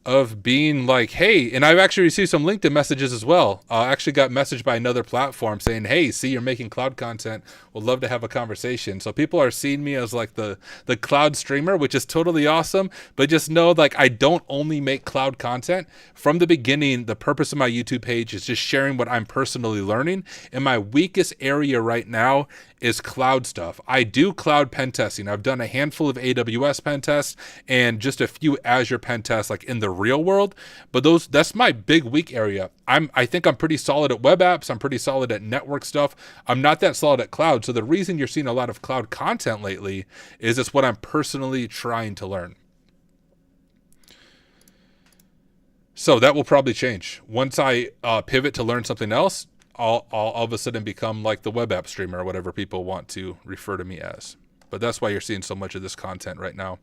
of being like, hey, and I've actually received some LinkedIn messages as well. I actually got messaged by another platform saying, hey, see, you're making cloud content. Would love to have a conversation. So people are seeing me as like the cloud streamer, which is totally awesome. But just know, like, I don't only make cloud content. From the beginning, the purpose of my YouTube page is just sharing what I'm personally learning. And my weakest area right now is cloud stuff. I do cloud pen testing. I've done a handful of AWS pen tests and just a few Azure pen tests, like in the real world. But that's my big weak area. I think I'm pretty solid at web apps. I'm pretty solid at network stuff. I'm not that solid at cloud. So the reason you're seeing a lot of cloud content lately is it's what I'm personally trying to learn. So that will probably change. Once I pivot to learn something else, I'll all of a sudden become like the web app streamer or whatever people want to refer to me as. But that's why you're seeing so much of this content right now.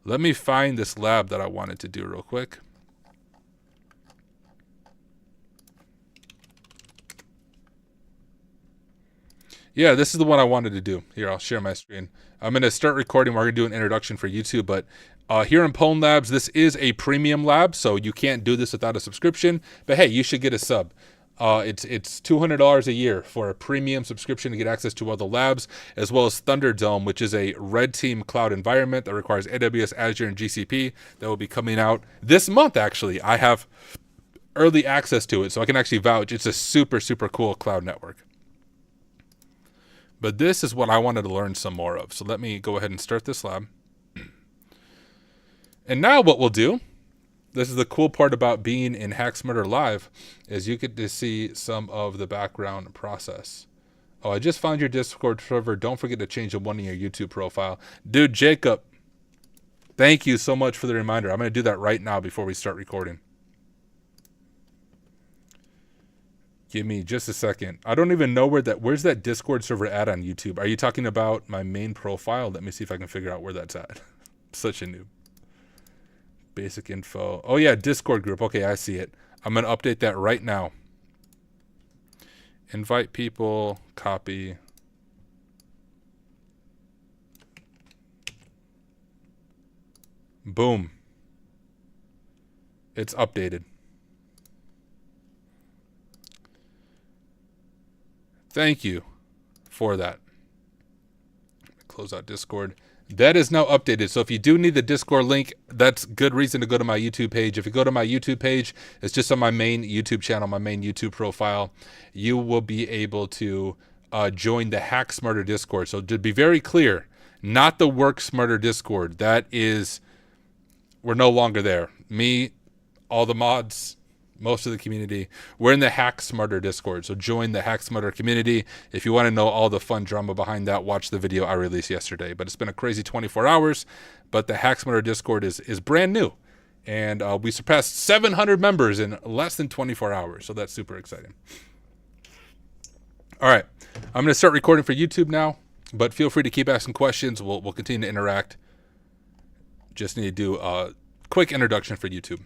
Let me find this lab that I wanted to do real quick. Yeah, this is the one I wanted to do. Here, I'll share my screen. I'm going to start recording. We're going to do an introduction for YouTube, but here in Pwn Labs, this is a premium lab, so you can't do this without a subscription. But hey, you should get a sub. It's $200 a year for a premium subscription to get access to all the labs, as well as Thunderdome, which is a red team cloud environment that requires AWS, Azure, and GCP that will be coming out this month, actually. I have early access to it, so I can actually vouch. It's a super, super cool cloud network. But this is what I wanted to learn some more of. So let me go ahead and start this lab. And now what we'll do, this is the cool part about being in Hack Smarter Live, is you get to see some of the background process. Oh, I just found your Discord server. Don't forget to change the one in your YouTube profile. Dude, Jacob, thank you so much for the reminder. I'm going to do that right now before we start recording. Give me just a second. I don't even know where's that Discord server at on YouTube? Are you talking about my main profile? Let me see if I can figure out where that's at. Such a noob. Basic info. Oh yeah, Discord group. Okay, I see it. I'm going to update that right now. Invite people, copy. Boom. It's updated. Thank you for that. Close out Discord. That is now updated. So if you do need the Discord link, that's good reason to go to my YouTube page. If you go to my YouTube page, it's just on my main YouTube channel, my main YouTube profile. You will be able to join the Hack Smarter Discord. So to be very clear, not the Work Smarter Discord. That is, we're no longer there. Me, all the mods, most of the community, we're in the Hack Smarter Discord. So join the Hack Smarter community. If you want to know all the fun drama behind that, watch the video I released yesterday. But it's been a crazy 24 hours. But the Hack Smarter Discord is brand new. And we surpassed 700 members in less than 24 hours. So that's super exciting. All right. I'm going to start recording for YouTube now. But feel free to keep asking questions. We'll continue to interact. Just need to do a quick introduction for YouTube.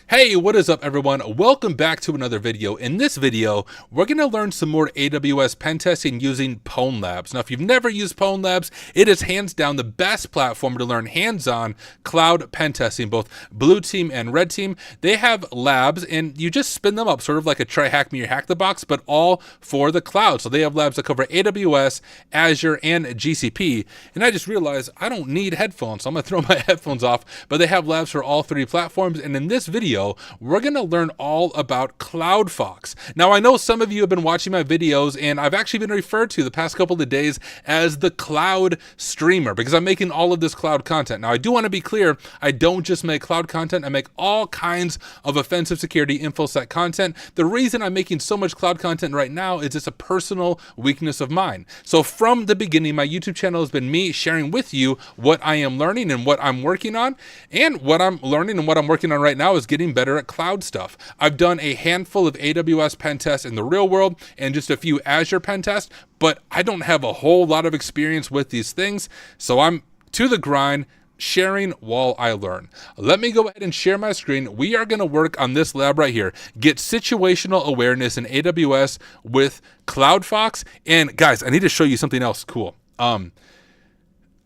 Hey, what is up everyone? Welcome back to another video. In this video, we're going to learn some more AWS pen testing using Pwn Labs. Now, if you've never used Pwn Labs, it is hands down the best platform to learn hands-on cloud pen testing, both blue team and red team. They have labs and you just spin them up, sort of like a try hack me or hack the box, but all for the cloud. So they have labs that cover AWS, Azure, and GCP. And I just realized I don't need headphones, so I'm going to throw my headphones off, but they have labs for all three platforms. And in this video, we're going to learn all about CloudFox. Now, I know some of you have been watching my videos, and I've actually been referred to the past couple of days as the cloud streamer because I'm making all of this cloud content. Now, I do want to be clear, I don't just make cloud content, I make all kinds of offensive security InfoSec content. The reason I'm making so much cloud content right now is it's a personal weakness of mine. So from the beginning, my YouTube channel has been me sharing with you what I am learning and what I'm working on. And what I'm learning and what I'm working on right now is getting better at cloud stuff. I've done a handful of AWS pen tests in the real world and just a few Azure pen tests, but I don't have a whole lot of experience with these things. So I'm to the grind, sharing while I learn. Let me go ahead and share my screen. We are going to work on this lab right here. Get situational awareness in AWS with CloudFox. And guys, I need to show you something else cool.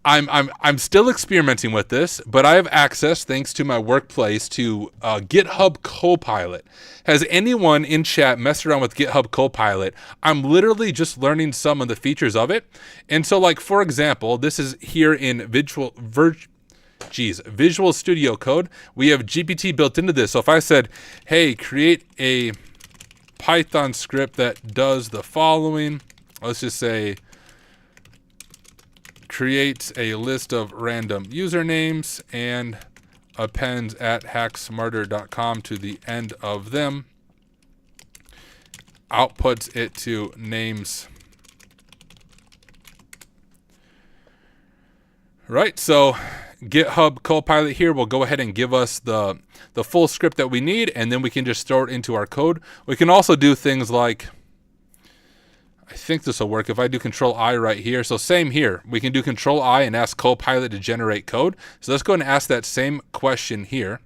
I'm still experimenting with this, but I have access, thanks to my workplace, to GitHub Copilot. Has anyone in chat messed around with GitHub Copilot? I'm literally just learning some of the features of it. And so, like, for example, this is here in Visual Studio Code. We have GPT built into this. So if I said, hey, create a Python script that does the following, let's just say, creates a list of random usernames and appends at hacksmarter.com to the end of them, outputs it to names. Right, so GitHub Copilot here will go ahead and give us the full script that we need, and then we can just store it into our code. We can also do things like, I think this will work if I do Control-I right here. So same here. We can do Control-I and ask Copilot to generate code. So let's go ahead and ask that same question here.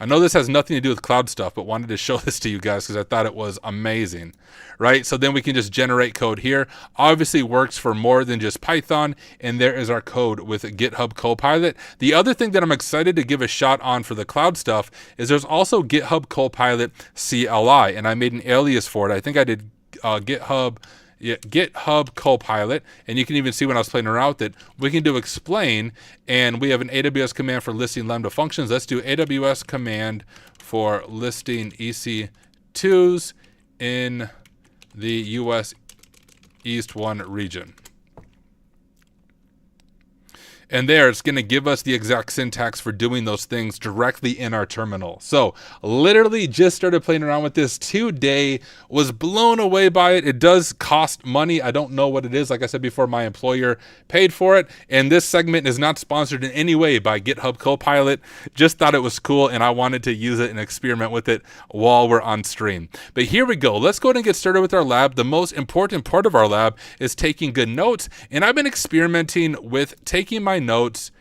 I know this has nothing to do with cloud stuff, but wanted to show this to you guys because I thought it was amazing, right? So then we can just generate code here. Obviously works for more than just Python, and there is our code with GitHub Copilot. The other thing that I'm excited to give a shot on for the cloud stuff is there's also GitHub Copilot CLI, and I made an alias for it. I think I did GitHub Copilot, and you can even see when I was playing around with it, we can do explain, and we have an AWS command for listing Lambda functions. Let's do AWS command for listing EC2s in the US East 1 region. And there, it's going to give us the exact syntax for doing those things directly in our terminal. So literally just started playing around with this today, was blown away by it. It does cost money. I don't know what it is. Like I said before, my employer paid for it. And this segment is not sponsored in any way by GitHub Copilot. Just thought it was cool, and I wanted to use it and experiment with it while we're on stream. But here we go. Let's go ahead and get started with our lab. The most important part of our lab is taking good notes. And I've been experimenting with taking my notes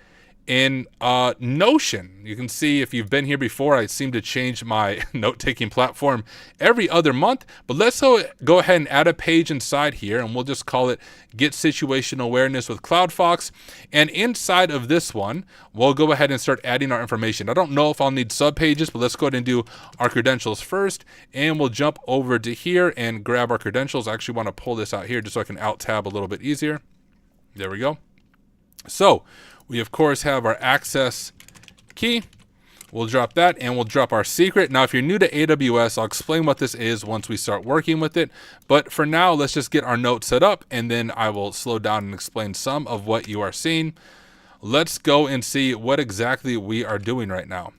in Notion. You can see if you've been here before, I seem to change my note-taking platform every other month, but let's go ahead and add a page inside here, and we'll just call it Get Situational Awareness with CloudFox. And inside of this one, we'll go ahead and start adding our information. I don't know if I'll need subpages, but let's go ahead and do our credentials first, and we'll jump over to here and grab our credentials. I actually want to pull this out here just so I can alt-tab a little bit easier. There we go. So we of course have our access key. We'll drop that, and we'll drop our secret. Now, if you're new to AWS, I'll explain what this is once we start working with it. But for now, let's just get our note set up, and then I will slow down and explain some of what you are seeing. Let's go and see what exactly we are doing right now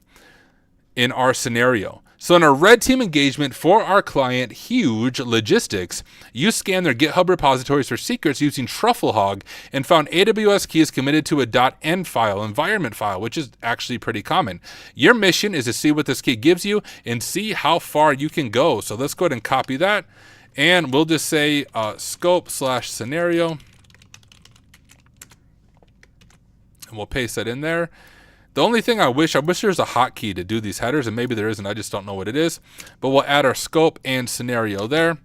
in our scenario. So in a red team engagement for our client, Huge Logistics, you scanned their GitHub repositories for secrets using Trufflehog and found AWS keys committed to a .env file, environment file, which is actually pretty common. Your mission is to see what this key gives you and see how far you can go. So let's go ahead and copy that. And we'll just say scope/scenario. And we'll paste that in there. The only thing I wish there's a hotkey to do these headers, and maybe there isn't, I just don't know what it is. But we'll add our scope and scenario there.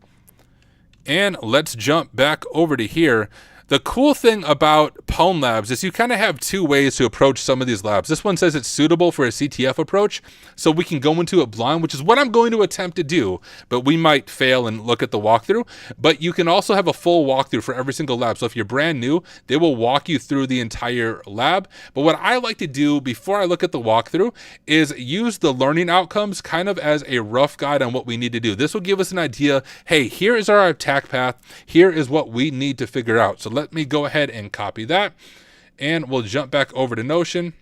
And let's jump back over to here. The cool thing about Pwn Labs is you kind of have two ways to approach some of these labs. This one says it's suitable for a CTF approach, so we can go into it blind, which is what I'm going to attempt to do, but we might fail and look at the walkthrough. But you can also have a full walkthrough for every single lab. So if you're brand new, they will walk you through the entire lab. But what I like to do before I look at the walkthrough is use the learning outcomes kind of as a rough guide on what we need to do. This will give us an idea, hey, here is our attack path. Here is what we need to figure out. So let me go ahead and copy that, and we'll jump back over to Notion,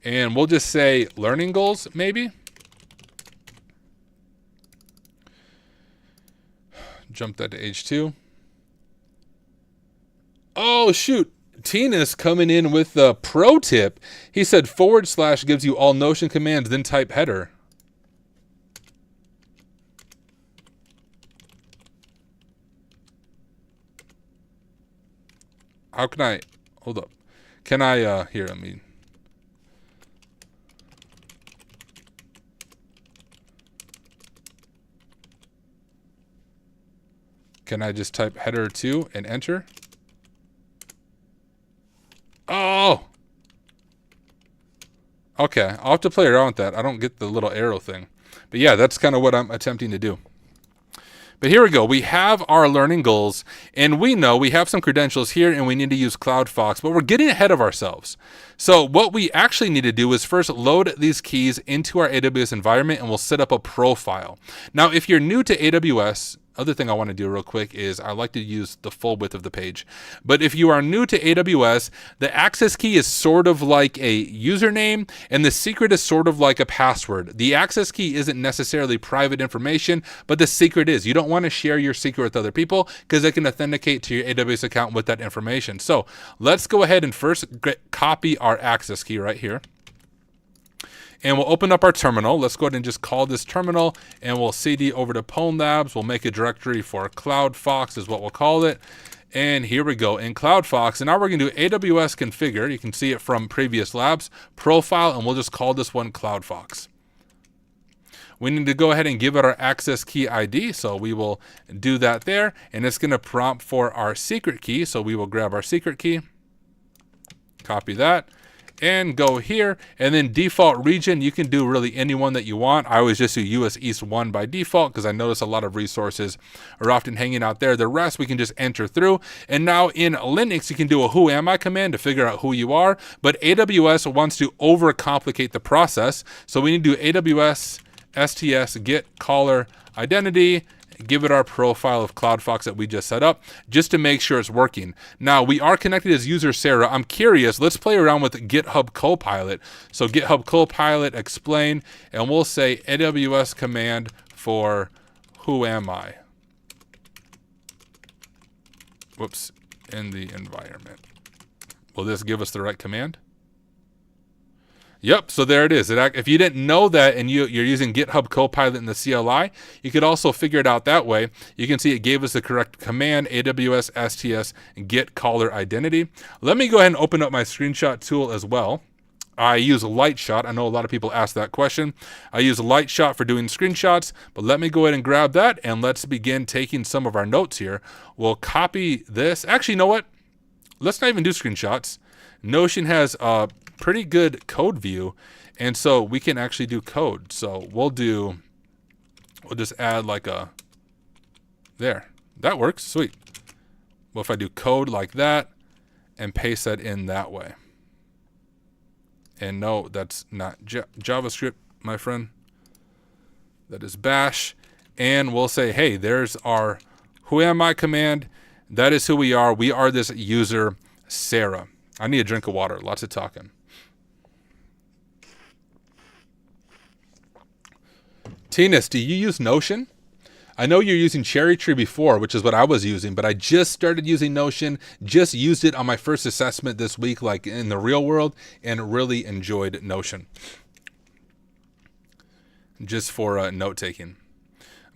and we'll just say learning goals, maybe. Jump that to H2. Oh, shoot. Tina's coming in with the pro tip. He said / gives you all Notion commands, then type header. How can I, hold up. Can I, here, I mean. Can I just type header 2 and enter? Oh! Okay, I'll have to play around with that. I don't get the little arrow thing. But yeah, that's kind of what I'm attempting to do. But here we go. We have our learning goals, and we know we have some credentials here, and we need to use CloudFox, but we're getting ahead of ourselves. So what we actually need to do is first load these keys into our AWS environment, and we'll set up a profile. Now, if you're new to AWS, other thing I want to do real quick is I like to use the full width of the page. But if you are new to AWS, the access key is sort of like a username, and the secret is sort of like a password. The access key isn't necessarily private information, but the secret is. You don't want to share your secret with other people because they can authenticate to your AWS account with that information. So let's go ahead and first copy our access key right here. And we'll open up our terminal. Let's go ahead and just call this terminal, and we'll cd over to Pwn Labs. We'll make a directory for CloudFox is what we'll call it. And here we go in CloudFox. And now we're going to do AWS configure. You can see it from previous labs, profile, and we'll just call this one CloudFox. We need to go ahead and give it our access key ID. So we will do that there. And it's going to prompt for our secret key. So we will grab our secret key, copy that, and go here. And then default region, you can do really any one that you want. I always just do US East 1 by default because I notice a lot of resources are often hanging out there. The rest we can just enter through. And now in Linux, you can do a who am I command to figure out who you are. But AWS wants to overcomplicate the process. So we need to do AWS STS get caller identity, give it our profile of CloudFox that we just set up just to make sure it's working. Now we are connected as user Sarah. I'm curious, let's play around with GitHub Copilot. So GitHub Copilot explain, and we'll say AWS command for who am I? Whoops, in the environment. Will this give us the right command? Yep, so there it is. If you didn't know that and you're using GitHub Copilot in the CLI, you could also figure it out that way. You can see it gave us the correct command, AWS STS get caller identity. Let me go ahead and open up my screenshot tool as well. I use Lightshot. I know a lot of people ask that question. I use Lightshot for doing screenshots, but let me go ahead and grab that, and let's begin taking some of our notes here. We'll copy this. Actually, you know what? Let's not even do screenshots. Notion has a pretty good code view, and so we can actually do code. So we'll just add like a, there, that works, sweet. Well, if I do code like that and paste that in that way. And no, that's not JavaScript, my friend. That is bash. And we'll say, hey, there's our who am I command. That is who we are. We are this user, Sarah. I need a drink of water. Lots of talking. Tinas, do you use Notion? I know you're using Cherry Tree before, which is what I was using, but I just started using Notion, just used it on my first assessment this week, like in the real world, and really enjoyed Notion. Just for note-taking.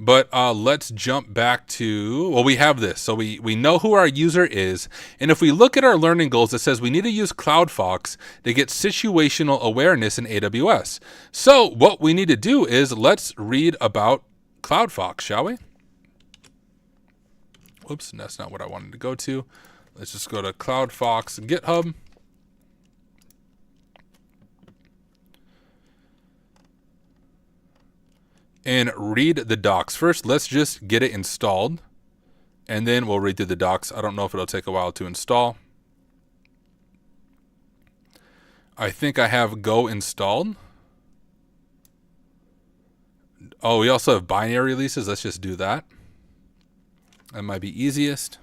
But let's jump back to, well, we have this. So we know who our user is. And if we look at our learning goals, it says we need to use CloudFox to get situational awareness in AWS. So what we need to do is let's read about CloudFox, shall we? Oops, that's not what I wanted to go to. Let's just go to CloudFox GitHub. And read the docs. First, let's just get it installed, and then we'll read through the docs. I don't know if it'll take a while to install. I think I have Go installed. Oh, we also have binary releases. Let's just do that. That might be easiest.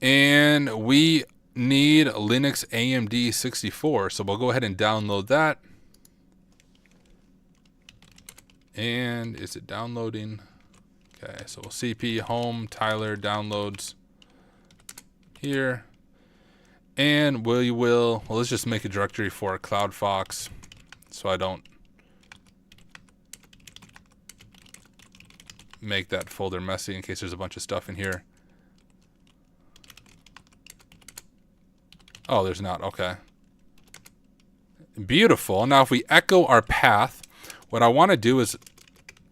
And we need Linux AMD 64, so we'll go ahead and download that. And is it downloading? Okay, so we'll CP home, Tyler downloads here. And well, let's just make a directory for CloudFox so I don't make that folder messy in case there's a bunch of stuff in here. Oh, there's not. Okay. Beautiful. Now, if we echo our path, what I want to do is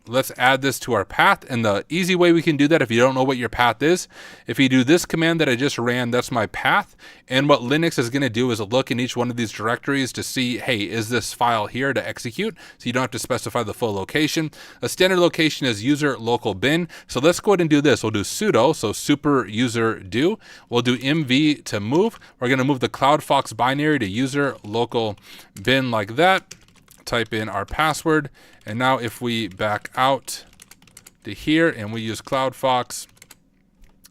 let's add this to our path. And the easy way we can do that, if you don't know what your path is, if you do this command that I just ran, that's my path. And what Linux is going to do is look in each one of these directories to see, hey, is this file here to execute? So you don't have to specify the full location. A standard location is user local bin. So let's go ahead and do this. We'll do sudo, so super user do. We'll do mv to move. We're going to move the CloudFox binary to user local bin like that. Type in our password, and now if we back out to here and we use CloudFox,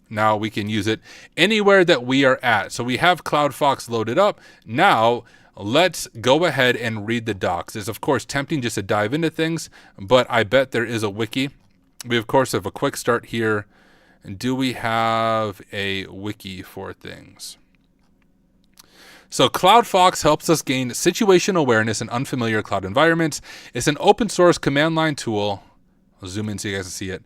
now we can use it anywhere that we are at. So we have CloudFox loaded up. Now let's go ahead and read the docs. It's of course tempting just to dive into things, but I bet there is a wiki. We of course have a quick start here. And do we have a wiki for things? So CloudFox helps us gain situational awareness in unfamiliar cloud environments. It's an open source command line tool. I'll zoom in so you guys can see it.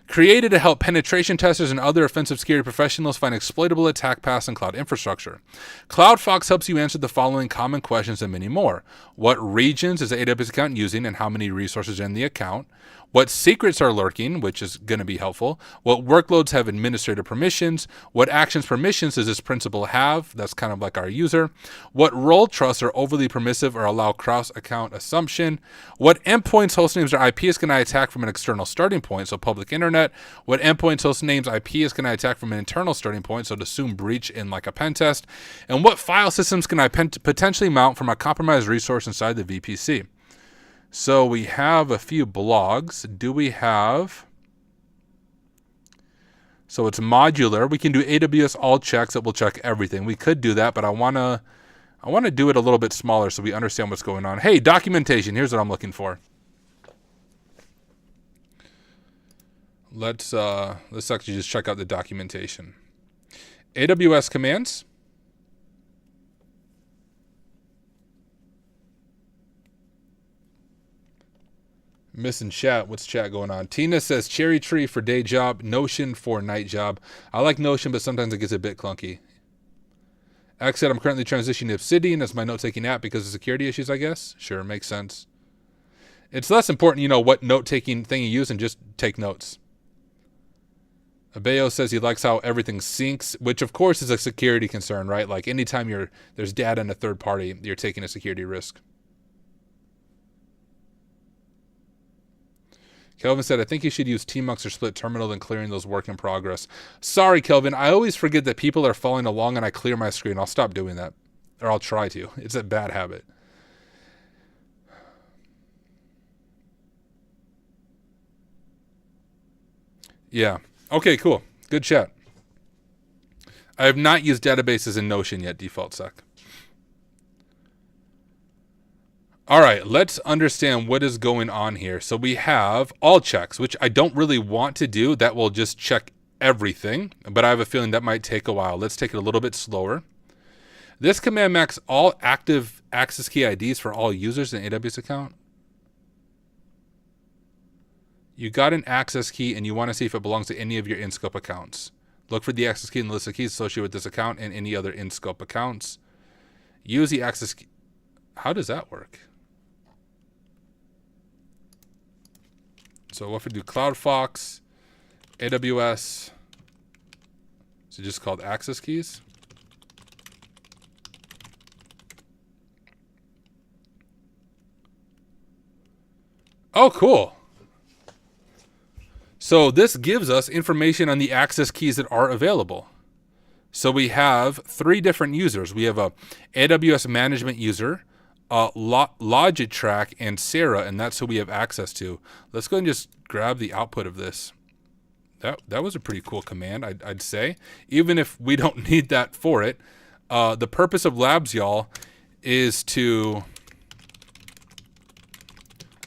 Created to help penetration testers and other offensive security professionals find exploitable attack paths in cloud infrastructure. CloudFox helps you answer the following common questions and many more. What regions is the AWS account using and how many resources are in the account? What secrets are lurking, which is going to be helpful. What workloads have administrator permissions? What actions permissions does this principal have? That's kind of like our user. What role trusts are overly permissive or allow cross-account assumption? What endpoints, hostnames, or IPs can I attack from an external starting point, so public internet? What endpoints, hostnames, IPs can I attack from an internal starting point, so to assume breach in like a pen test? And what file systems can I potentially mount from a compromised resource inside the VPC? So we have a few blogs. Do we have? So it's modular. We can do AWS all checks that will check everything. We could do that, but I want to do it a little bit smaller so we understand what's going on. Hey, documentation. Here's what I'm looking for. Let's actually just check out the documentation. AWS commands. Missing chat. What's chat going on? Tina says Cherry Tree for day job, Notion for night job. I like Notion, but sometimes it gets a bit clunky. X said I'm currently transitioning to Obsidian as my note-taking app because of security issues, I guess. Sure, makes sense. It's less important, you know, what note-taking thing you use and just take notes. Abeo says he likes how everything syncs, which of course is a security concern, right? Like anytime there's data in a third party, you're taking a security risk. Kelvin said, I think you should use tmux or split terminal than clearing those work in progress. Sorry, Kelvin. I always forget that people are following along and I clear my screen. I'll stop doing that. or I'll try to. It's a bad habit. Yeah. Okay, cool. Good chat. I have not used databases in Notion yet, default sec. All right, let's understand what is going on here. So we have all checks, which I don't really want to do. That will just check everything, but I have a feeling that might take a while. Let's take it a little bit slower. This command max all active access key IDs for all users in AWS account. You got an access key and you want to see if it belongs to any of your in-scope accounts. Look for the access key in the list of keys associated with this account and any other in-scope accounts. Use the access key. How does that work? So what if we do CloudFox, AWS, so just called access keys. Oh, cool. So this gives us information on the access keys that are available. So we have 3 different users. We have a AWS management user, Logitrak, and Sarah, and that's who we have access to. Let's go and just grab the output of this. That was a pretty cool command, I'd say. Even if we don't need that for it, the purpose of labs, y'all, is to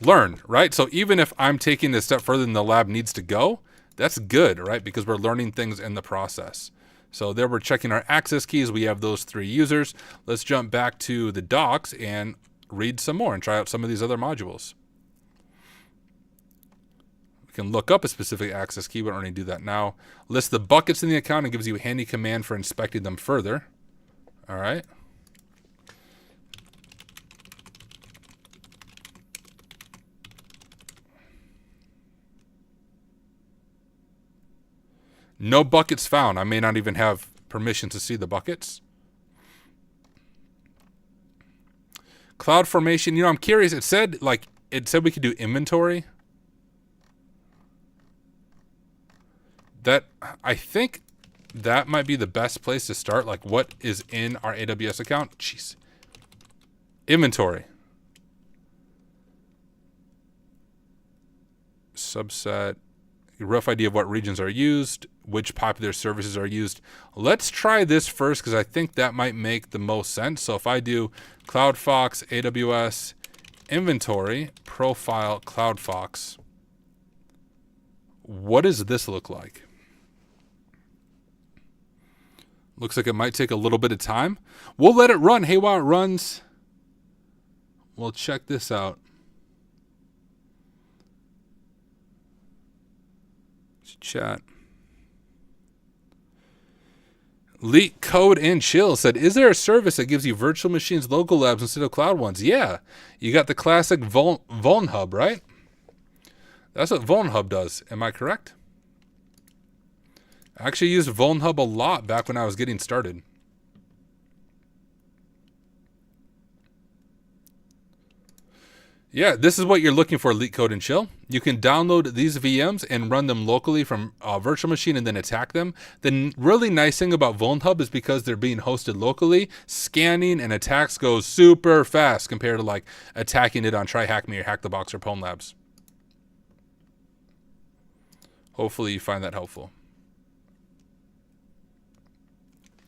learn, right? So even if I'm taking this step further than the lab needs to go, that's good, right? Because we're learning things in the process. So there we're checking our access keys. We have those 3 users. Let's jump back to the docs and read some more and try out some of these other modules. We can look up a specific access key. We don't need to do that now. List the buckets in the account and gives you a handy command for inspecting them further. All right. No buckets found. I may not even have permission to see the buckets. CloudFormation, I'm curious. It said we could do inventory. I think that might be the best place to start. Like, what is in our AWS account? Jeez. Inventory. Subset. A rough idea of what regions are used, which popular services are used. Let's try this first because I think that might make the most sense. So if I do CloudFox, AWS, inventory, profile, CloudFox, what does this look like? Looks like it might take a little bit of time. We'll let it run. Hey, while it runs, we'll check this out. Chat. Leak Code and Chill said, is there a service that gives you virtual machines, local labs instead of cloud ones? Yeah. You got the classic VulnHub, right? That's what VulnHub does. Am I correct? I actually used VulnHub a lot back when I was getting started. Yeah, this is what you're looking for, Leak Code and Chill. You can download these VMs and run them locally from a virtual machine and then attack them. The really nice thing about VulnHub is because they're being hosted locally, scanning and attacks go super fast compared to like attacking it on TryHackMe or Hack the Box or Pwn Labs. Hopefully you find that helpful.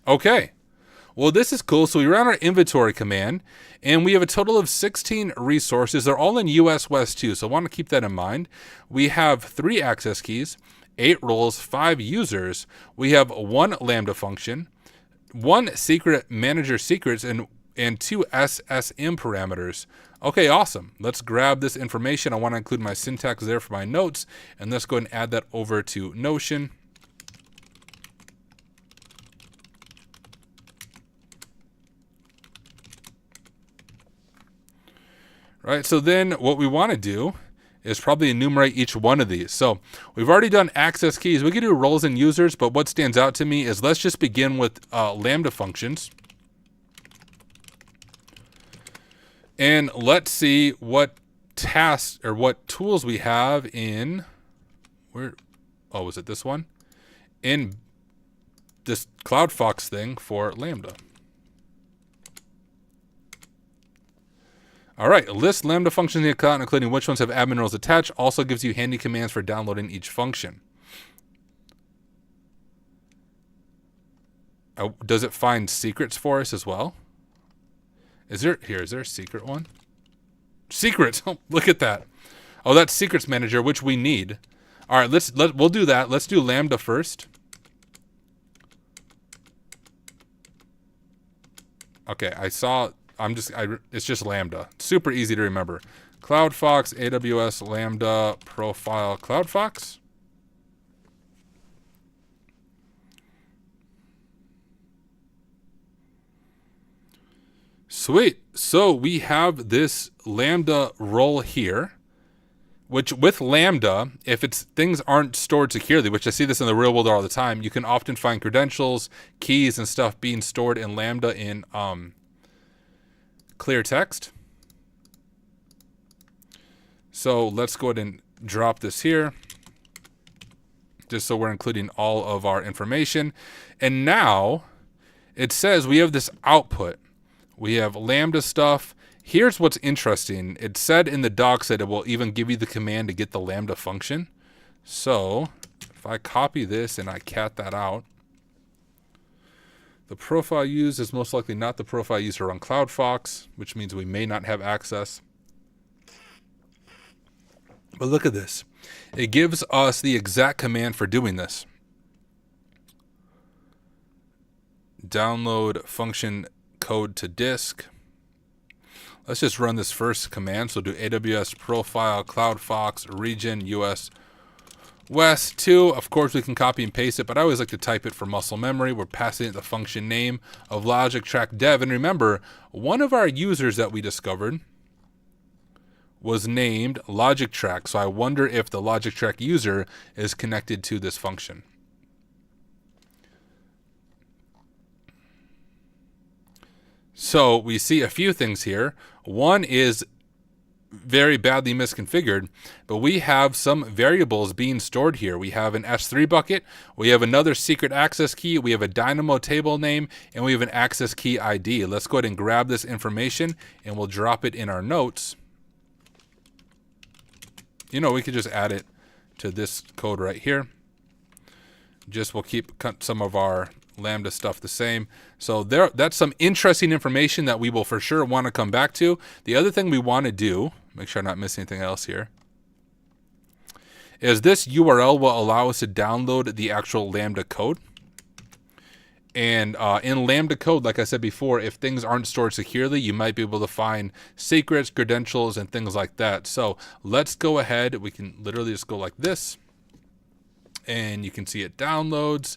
Okay. Well, this is cool. So we ran our inventory command, and we have a total of 16 resources. They're all in US West 2, so I want to keep that in mind. We have 3 access keys, 8 roles, 5 users. We have 1 Lambda function, 1 secret manager secrets, and 2 SSM parameters. Okay, awesome. Let's grab this information. I want to include my syntax there for my notes, and let's go ahead and add that over to Notion. Right, so then what we want to do is probably enumerate each one of these. So we've already done access keys. We can do roles and users, but what stands out to me is let's just begin with Lambda functions. And let's see what tasks or what tools we have in, was it this one? In this CloudFox thing for Lambda. All right, list Lambda functions in the account, including which ones have admin roles attached. Also gives you handy commands for downloading each function. Does it find secrets for us as well? Is there a secret one? Secrets. Oh, look at that. Oh, that's secrets manager, which we need. All right, we'll do that. Let's do Lambda first. Okay, it's just Lambda. Super easy to remember. CloudFox, AWS, Lambda, profile, CloudFox. Sweet. So we have this Lambda role here, which with Lambda, if things aren't stored securely, which I see this in the real world all the time, you can often find credentials, keys, and stuff being stored in Lambda in clear text. So let's go ahead and drop this here, just so we're including all of our information. And now it says we have this output. We have Lambda stuff. Here's what's interesting. It said in the docs that it will even give you the command to get the Lambda function. So if I copy this and I cat that out, the profile used is most likely not the profile used to run CloudFox, which means we may not have access. But look at this. It gives us the exact command for doing this. Download function code to disk. Let's just run this first command. So do AWS profile, CloudFox, region, US West 2. Of course, we can copy and paste it, but I always like to type it for muscle memory. We're passing it the function name of Logic Track Dev. And remember, one of our users that we discovered was named Logic Track. So I wonder if the Logic Track user is connected to this function. So we see a few things here. One is very badly misconfigured, but we have some variables being stored here. We have an S3 bucket, we have another secret access key, we have a Dynamo table name, and we have an access key ID. Let's go ahead and grab this information and we'll drop it in our notes. You know, we could just add it to this code right here. We'll keep some of our Lambda stuff the same. So that's some interesting information that we will for sure want to come back to. The other thing we want to do, make sure I'm not missing anything else here, is this URL will allow us to download the actual Lambda code. And in Lambda code, like I said before, if things aren't stored securely, you might be able to find secrets, credentials, and things like that. So let's go ahead. We can literally just go like this, and you can see it downloads.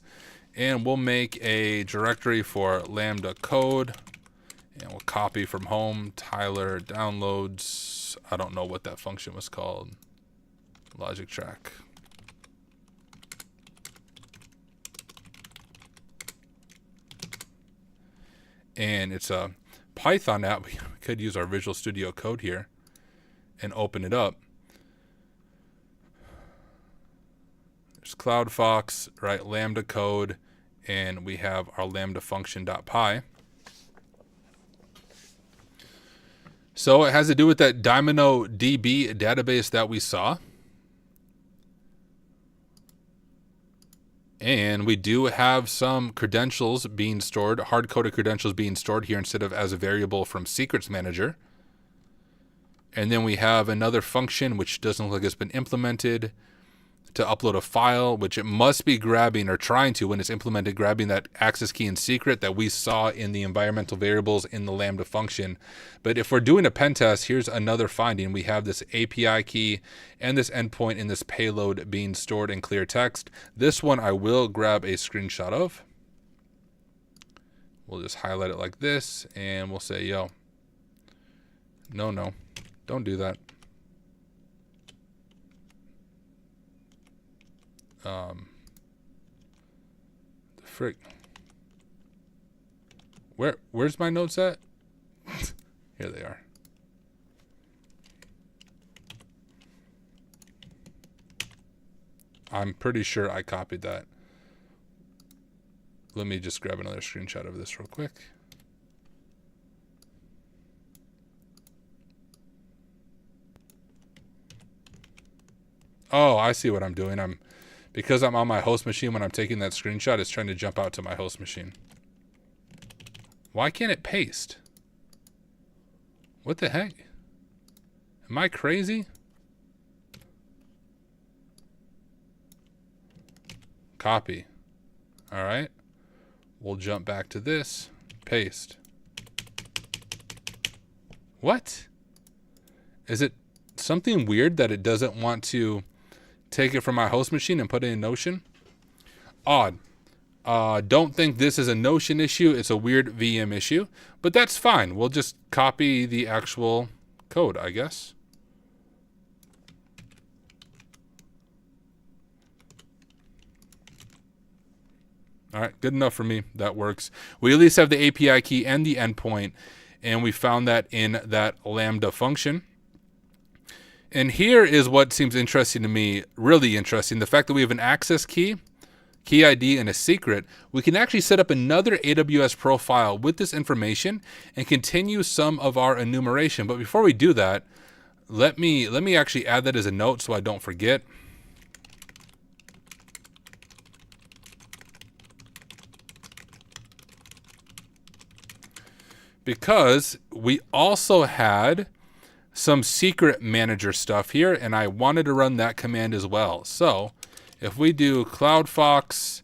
And we'll make a directory for Lambda code, and we'll copy from home, Tyler downloads. I don't know what that function was called. Logic Track. And it's a Python app. We could use our Visual Studio Code here and open it up. There's CloudFox, right? Lambda code. And we have our lambda function.py. So it has to do with that DynamoDB database that we saw. And we do have some credentials being stored, hard-coded credentials being stored here instead of as a variable from Secrets Manager. And then we have another function which doesn't look like it's been implemented to upload a file, which it must be grabbing or trying to, when it's implemented, grabbing that access key and secret that we saw in the environmental variables in the Lambda function. But if we're doing a pen test, here's another finding. We have this API key and this endpoint in this payload being stored in clear text. This one I will grab a screenshot of. We'll just highlight it like this and we'll say, yo, no, don't do that. The frick. Where's my notes at? Here they are. I'm pretty sure I copied that. Let me just grab another screenshot of this real quick. Oh, I see what I'm doing. Because I'm on my host machine when I'm taking that screenshot, it's trying to jump out to my host machine. Why can't it paste? What the heck? Am I crazy? Copy. All right. We'll jump back to this. Paste. What? Is it something weird that it doesn't want to take it from my host machine and put it in Notion? Odd. Don't think this is a Notion issue. It's a weird VM issue, but that's fine. We'll just copy the actual code, I guess. All right, good enough for me. That works. We at least have the API key and the endpoint, and we found that in that Lambda function. And here is what seems interesting to me, really interesting. The fact that we have an access key, key ID, and a secret. We can actually set up another AWS profile with this information and continue some of our enumeration. But before we do that, let me actually add that as a note so I don't forget. Because we also had some secret manager stuff here, and I wanted to run that command as well. So if we do CloudFox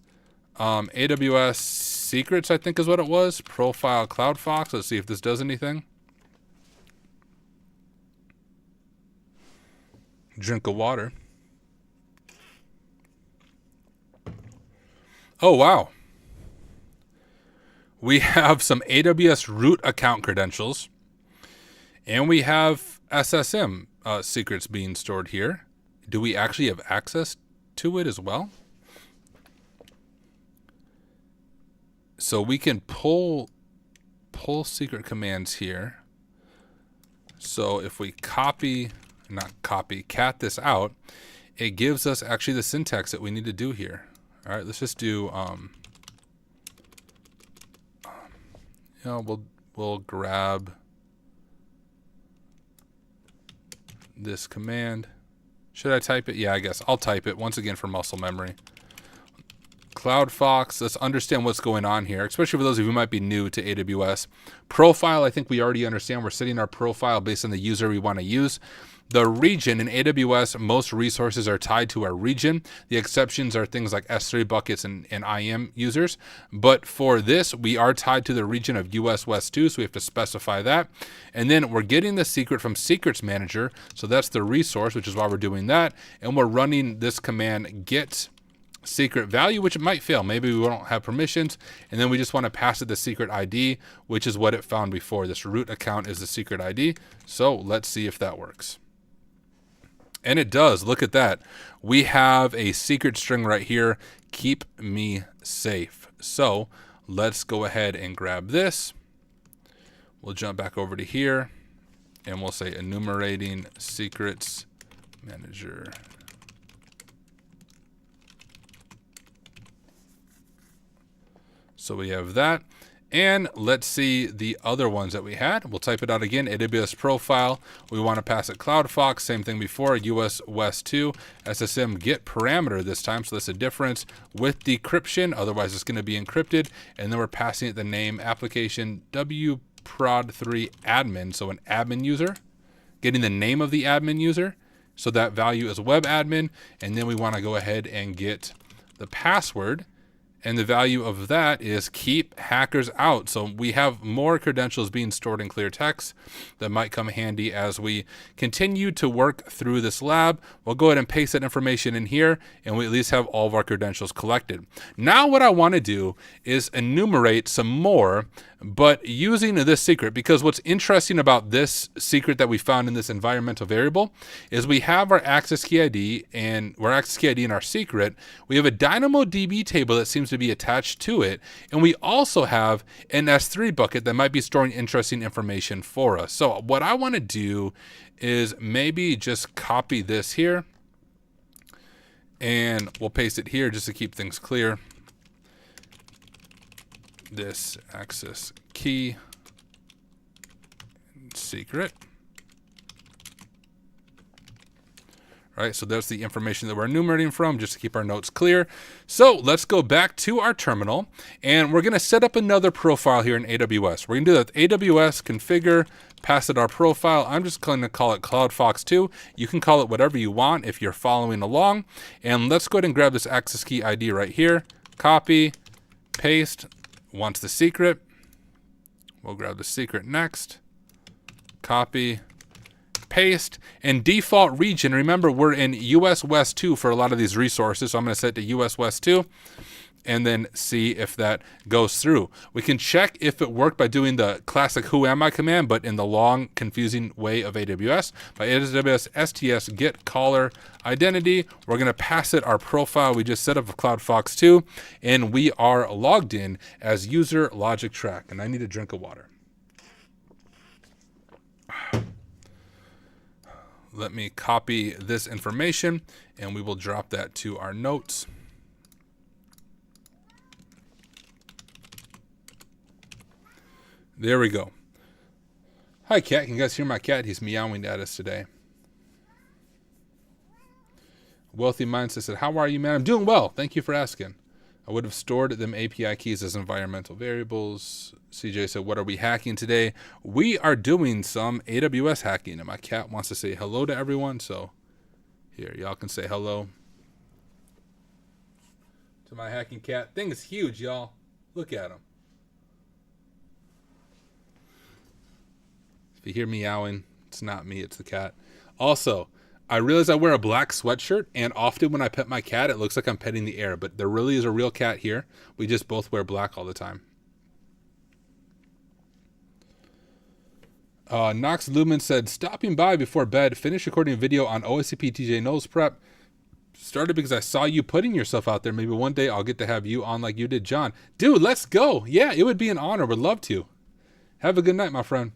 AWS secrets, I think is what it was, profile CloudFox. Let's see if this does anything. Drink of water. Oh, wow. We have some AWS root account credentials, and we have SSM secrets being stored here. Do we actually have access to it as well? So we can pull secret commands here. So if we cat this out, it gives us actually the syntax that we need to do here. All right, let's just do we'll grab this command. Should I type it? Yeah, I guess I'll type it once again for muscle memory. CloudFox, let's understand what's going on here, especially for those of you who might be new to AWS. Profile, I think we already understand. We're setting our profile based on the user we want to use. The region in AWS, most resources are tied to our region. The exceptions are things like S3 buckets and IAM users. But for this, we are tied to the region of US West 2, so we have to specify that. And then we're getting the secret from Secrets Manager. So that's the resource, which is why we're doing that. And we're running this command get secret value, which it might fail. Maybe we don't have permissions. And then we just want to pass it the secret ID, which is what it found before. This root account is the secret ID. So let's see if that works. And it does. Look at that. We have a secret string right here. Keep me safe. So let's go ahead and grab this. We'll jump back over to here and we'll say enumerating secrets manager. So we have that. And let's see the other ones that we had. We'll type it out again, AWS profile. We want to pass it CloudFox, same thing before, US West 2, SSM get parameter this time. So that's a difference with decryption. Otherwise, it's going to be encrypted. And then we're passing it the name application wprod3 admin. So an admin user, getting the name of the admin user. So that value is web admin. And then we want to go ahead and get the password. And the value of that is keep hackers out. So we have more credentials being stored in clear text that might come handy as we continue to work through this lab. We'll go ahead and paste that information in here, and we at least have all of our credentials collected. Now what I want to do is enumerate some more, but using this secret, because what's interesting about this secret that we found in this environmental variable is we have our access key ID and our access key ID in our secret. We have a DynamoDB table that seems to be attached to it. And we also have an S3 bucket that might be storing interesting information for us. So what I want to do is maybe just copy this here and we'll paste it here just to keep things clear. This access key secret. All right, so that's the information that we're enumerating from, just to keep our notes clear. So let's go back to our terminal, and we're going to set up another profile here in AWS. We're going to do that with AWS configure, pass it our profile. I'm just going to call it CloudFox2. You can call it whatever you want if you're following along. And let's go ahead and grab this access key ID right here. Copy, paste, wants the secret. We'll grab the secret next. Copy, paste, and default region. Remember, we're in US West 2 for a lot of these resources, so I'm going to set it to US West 2 and then see if that goes through. We can check if it worked by doing the classic who am I command, but in the long, confusing way of AWS. By AWS STS get caller identity, we're going to pass it our profile we just set up with CloudFox 2, and we are logged in as user logic track. And I need a drink of water. Let me copy this information, and we will drop that to our notes. There we go. Hi, cat. Can you guys hear my cat? He's meowing at us today. Wealthy Mindset said, how are you, man? I'm doing well. Thank you for asking. I would have stored them API keys as environmental variables. CJ said, what are we hacking today? We are doing some AWS hacking, and my cat wants to say hello to everyone. So here, y'all can say hello to my hacking cat. Thing is huge, y'all. Look at him. If you hear meowing, it's not me, it's the cat. Also, I realize I wear a black sweatshirt, and often when I pet my cat, it looks like I'm petting the air, but there really is a real cat here. We just both wear black all the time. Nox Lumen said, stopping by before bed, finish recording a video on OSCP TJ nose prep. Started because I saw you putting yourself out there. Maybe one day I'll get to have you on like you did, John. Dude, let's go. Yeah, it would be an honor. Would love to. Have a good night, my friend.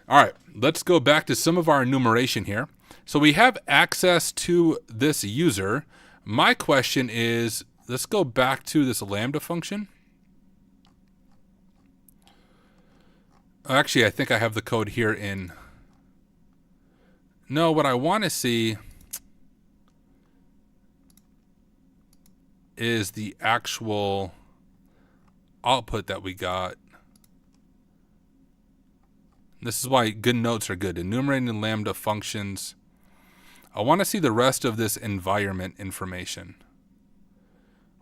All right, let's go back to some of our enumeration here. So we have access to this user. My question is, let's go back to this Lambda function. Actually, I think I have the code here in. No, what I want to see is the actual output that we got. This is why good notes are good. Enumerating Lambda functions. I want to see the rest of this environment information.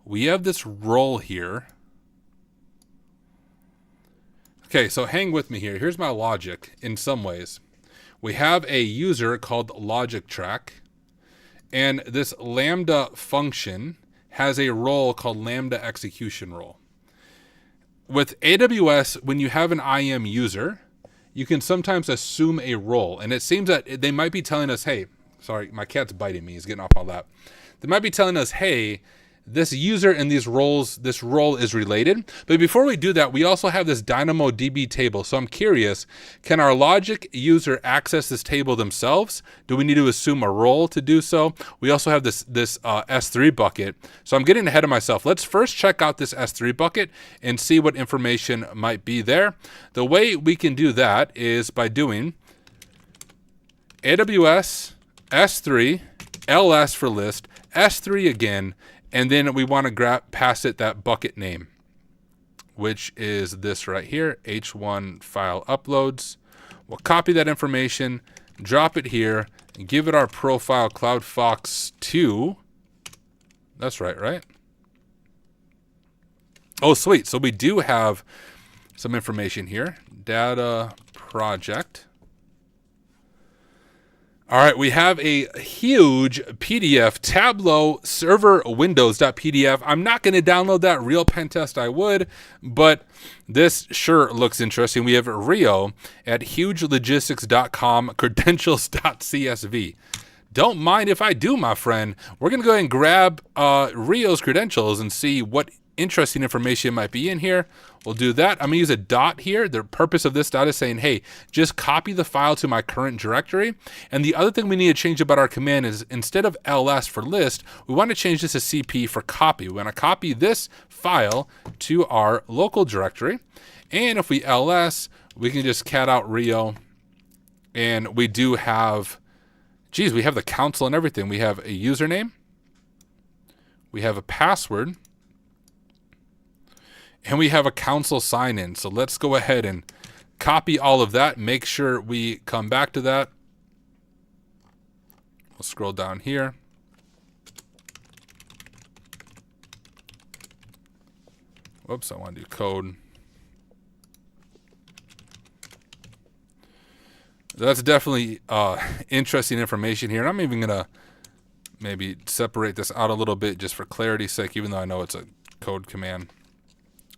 We have this role here. Okay, so hang with me here. Here's my logic in some ways. We have a user called logic track, and this Lambda function has a role called Lambda execution role. With AWS, when you have an IAM user, you can sometimes assume a role, and it seems that they might be telling us, hey, sorry, my cat's biting me. He's getting off my lap. They might be telling us, hey, this user and these roles, this role is related. But before we do that, we also have this DynamoDB table. So I'm curious, can our logic user access this table themselves? Do we need to assume a role to do so? We also have this S3 bucket. So I'm getting ahead of myself. Let's first check out this S3 bucket and see what information might be there. The way we can do that is by doing AWS S3, LS for list, S3 again, and then we want to pass it that bucket name, which is this right here, H1 file uploads. We'll copy that information, drop it here, and give it our profile CloudFox2. That's right? Oh, sweet. So we do have some information here. Data project. All right, we have a huge PDF, Tableau server windows.pdf. I'm not going to download that. Real pen test I would, but this sure looks interesting. We have Rio at hugelogistics.com, credentials.csv. Don't mind if I do, my friend. We're going to go ahead and grab Rio's credentials and see what interesting information might be in here. We'll do that. I'm gonna use a dot here. The purpose of this dot is saying, hey, just copy the file to my current directory. And the other thing we need to change about our command is instead of ls for list, we want to change this to cp for copy. We want to copy this file to our local directory. And if we ls, we can just cat out Rio. And we do have Geez, we have the console and everything. We have a username. We have a password. And we have a console sign-in. So let's go ahead and copy all of that. Make sure we come back to that. We'll scroll down here. Whoops, I want to do code. That's definitely interesting information here. And I'm even going to maybe separate this out a little bit just for clarity's sake, even though I know it's a code command.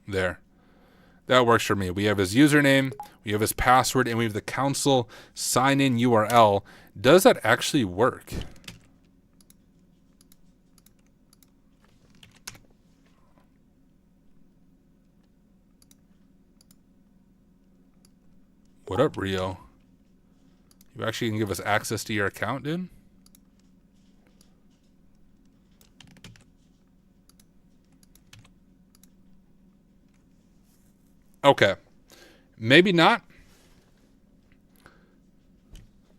There. That works for me. We have his username, we have his password, and we have the console sign-in URL. Does that actually work? What up, Rio? You actually can give us access to your account, dude? Okay. Maybe not.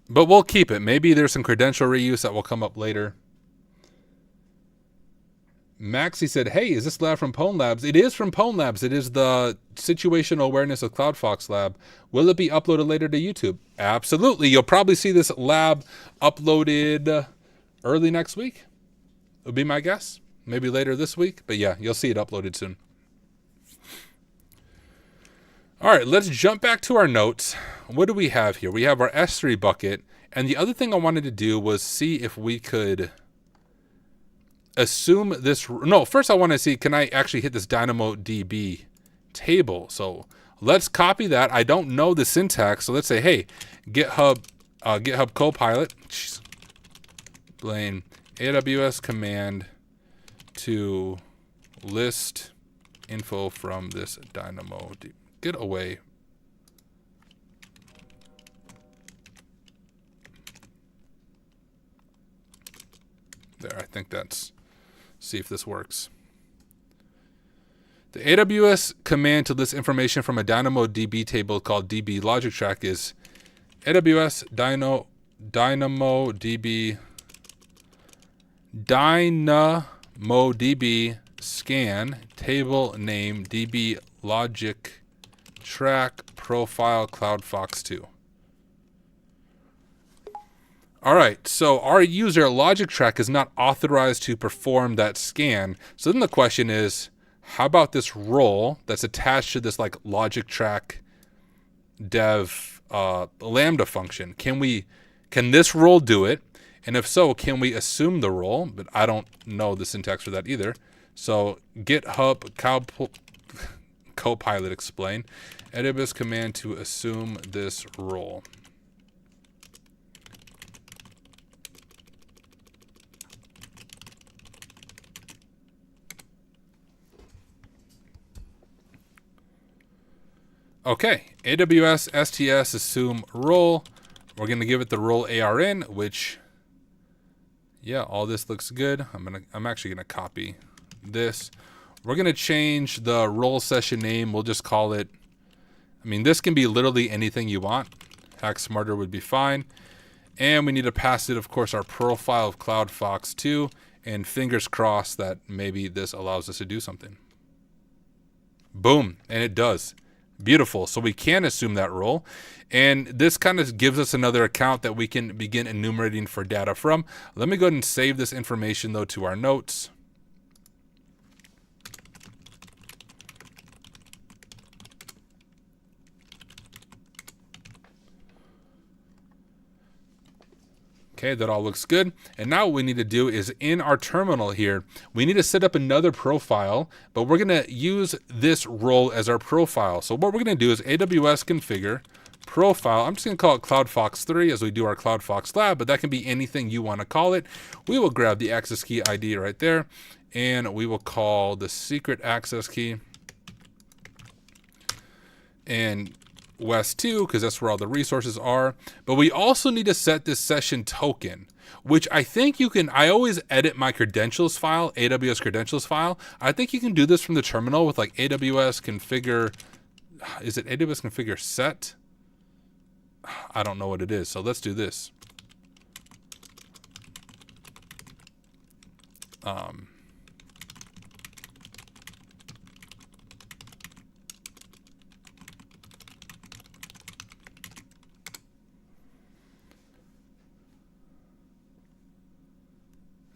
But we'll keep it. Maybe there's some credential reuse that will come up later. Maxie said, hey, is this lab from Pwn Labs? It is from Pwn Labs. It is the Situational Awareness of CloudFox lab. Will it be uploaded later to YouTube? Absolutely. You'll probably see this lab uploaded early next week. Would be my guess. Maybe later this week. But yeah, you'll see it uploaded soon. All right, let's jump back to our notes. What do we have here? We have our S3 bucket. And the other thing I wanted to do was see if we could assume this. No, first I want to see, can I actually hit this DynamoDB table? So let's copy that. I don't know the syntax. So let's say, hey, GitHub Copilot, Blaine, AWS command to list info from this DynamoDB. Get away. There, I think that's, see if this works. The AWS command to list information from a DynamoDB table called DB Logic Track is AWS DynamoDB scan table name DB Logic Track profile CloudFox 2. All right, so our user Logic Track is not authorized to perform that scan. So then the question is, how about this role that's attached to this like Logic Track dev Lambda function? Can this role do it? And if so, can we assume the role? But I don't know the syntax for that either. So GitHub Copilot explain AWS command to assume this role. Okay, AWS STS assume role. We're going to give it the role ARN, which, yeah, all this looks good. I'm actually going to copy this. We're going to change the role session name. We'll just call it, I mean, this can be literally anything you want. Hack Smarter would be fine. And we need to pass it, of course, our profile of CloudFox 2. And fingers crossed that maybe this allows us to do something. Boom, and it does. Beautiful. So we can assume that role. And this kind of gives us another account that we can begin enumerating for data from. Let me go ahead and save this information, though, to our notes. Okay, that all looks good. And now what we need to do is in our terminal here, we need to set up another profile, but we're going to use this role as our profile. So what we're going to do is AWS configure profile. I'm just going to call it CloudFox 3 as we do our CloudFox lab, but that can be anything you want to call it. We will grab the access key ID right there, and we will call the secret access key and West 2, because that's where all the resources are. But we also need to set this session token, which I think you can, I always edit my credentials file, AWS credentials file. I think you can do this from the terminal with like AWS configure, is it AWS configure set? I don't know what it is. So let's do this.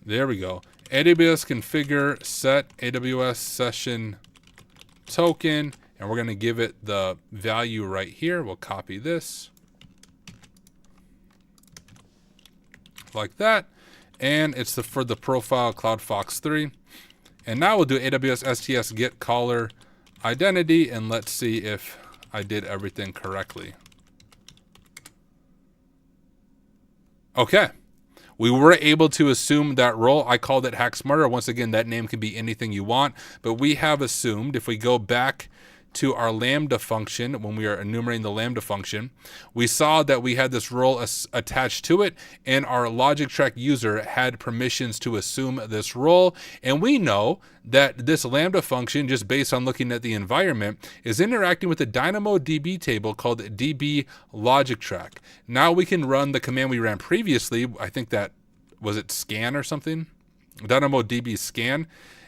There we go. AWS configure set AWS session token, and we're going to give it the value right here. We'll copy this like that, and it's for the profile CloudFox 3. And now we'll do AWS STS get caller identity, and let's see if I did everything correctly. Okay. We were able to assume that role. I called it Hack Smarter. Once again, that name can be anything you want, but we have assumed, if we go back to our Lambda function, when we are enumerating the Lambda function, we saw that we had this role attached to it, and our logic track user had permissions to assume this role. And we know that this Lambda function, just based on looking at the environment, is interacting with a DynamoDB table called DB logic track. Now we can run the command we ran previously. I think that was it scan or something? DynamoDB scan.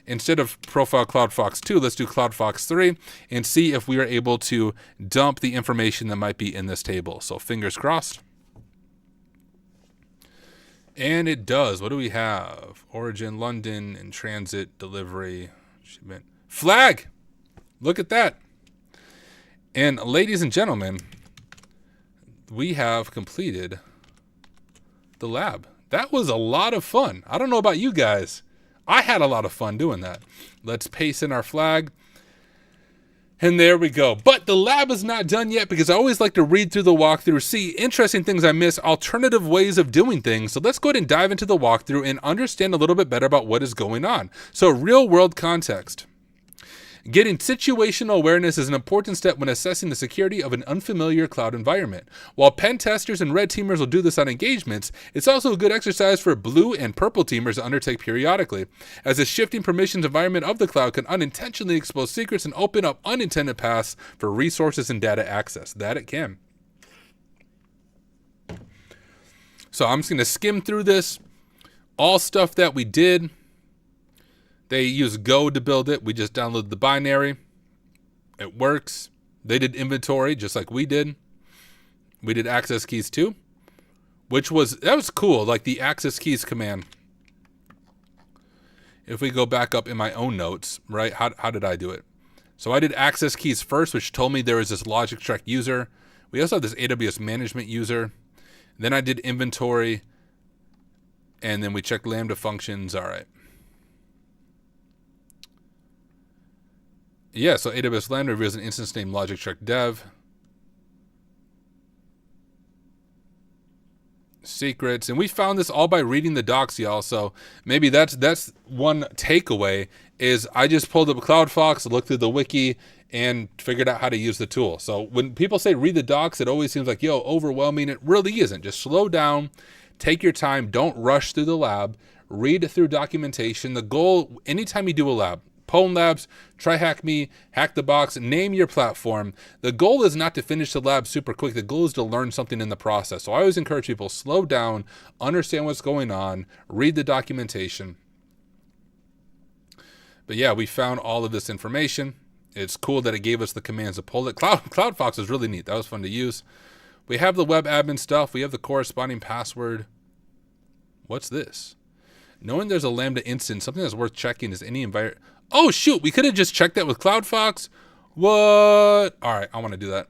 Instead of profile CloudFox 2, let's do CloudFox 3 and see if we are able to dump the information that might be in this table. So fingers crossed. And it does. What do we have? Origin, London, in transit, delivery, shipment. Flag! Look at that. And ladies and gentlemen, we have completed the lab. That was a lot of fun. I don't know about you guys. I had a lot of fun doing that. Let's paste in our flag. And there we go. But the lab is not done yet because I always like to read through the walkthrough, see interesting things I miss, alternative ways of doing things. So let's go ahead and dive into the walkthrough and understand a little bit better about what is going on. So real world context. Getting situational awareness is an important step when assessing the security of an unfamiliar cloud environment. While pen testers and red teamers will do this on engagements, it's also a good exercise for blue and purple teamers to undertake periodically, as the shifting permissions environment of the cloud can unintentionally expose secrets and open up unintended paths for resources and data access. That it can. So I'm just going to skim through this. All stuff that we did. They use Go to build it. We just downloaded the binary. It works. They did inventory just like we did. We did access keys too, that was cool. Like the access keys command. If we go back up in my own notes, right? How did I do it? So I did access keys first, which told me there was this logic track user. We also have this AWS management user. Then I did inventory, and then we checked Lambda functions. All right. Yeah, so AWS Lambda reveals an instance named logic track dev. Secrets. And we found this all by reading the docs, y'all. So maybe that's one takeaway is I just pulled up CloudFox, looked through the wiki, and figured out how to use the tool. So when people say read the docs, it always seems like, yo, overwhelming. It really isn't. Just slow down, take your time, don't rush through the lab, read through documentation. The goal, anytime you do a lab, Pwn Labs, try Hack Me, Hack the Box, name your platform. The goal is not to finish the lab super quick. The goal is to learn something in the process. So I always encourage people, slow down, understand what's going on, read the documentation. But yeah, we found all of this information. It's cool that it gave us the commands to pull it. CloudFox is really neat. That was fun to use. We have the web admin stuff. We have the corresponding password. What's this? Knowing there's a Lambda instance, something that's worth checking is any environment. Oh, shoot. We could have just checked that with CloudFox. What? All right. I want to do that.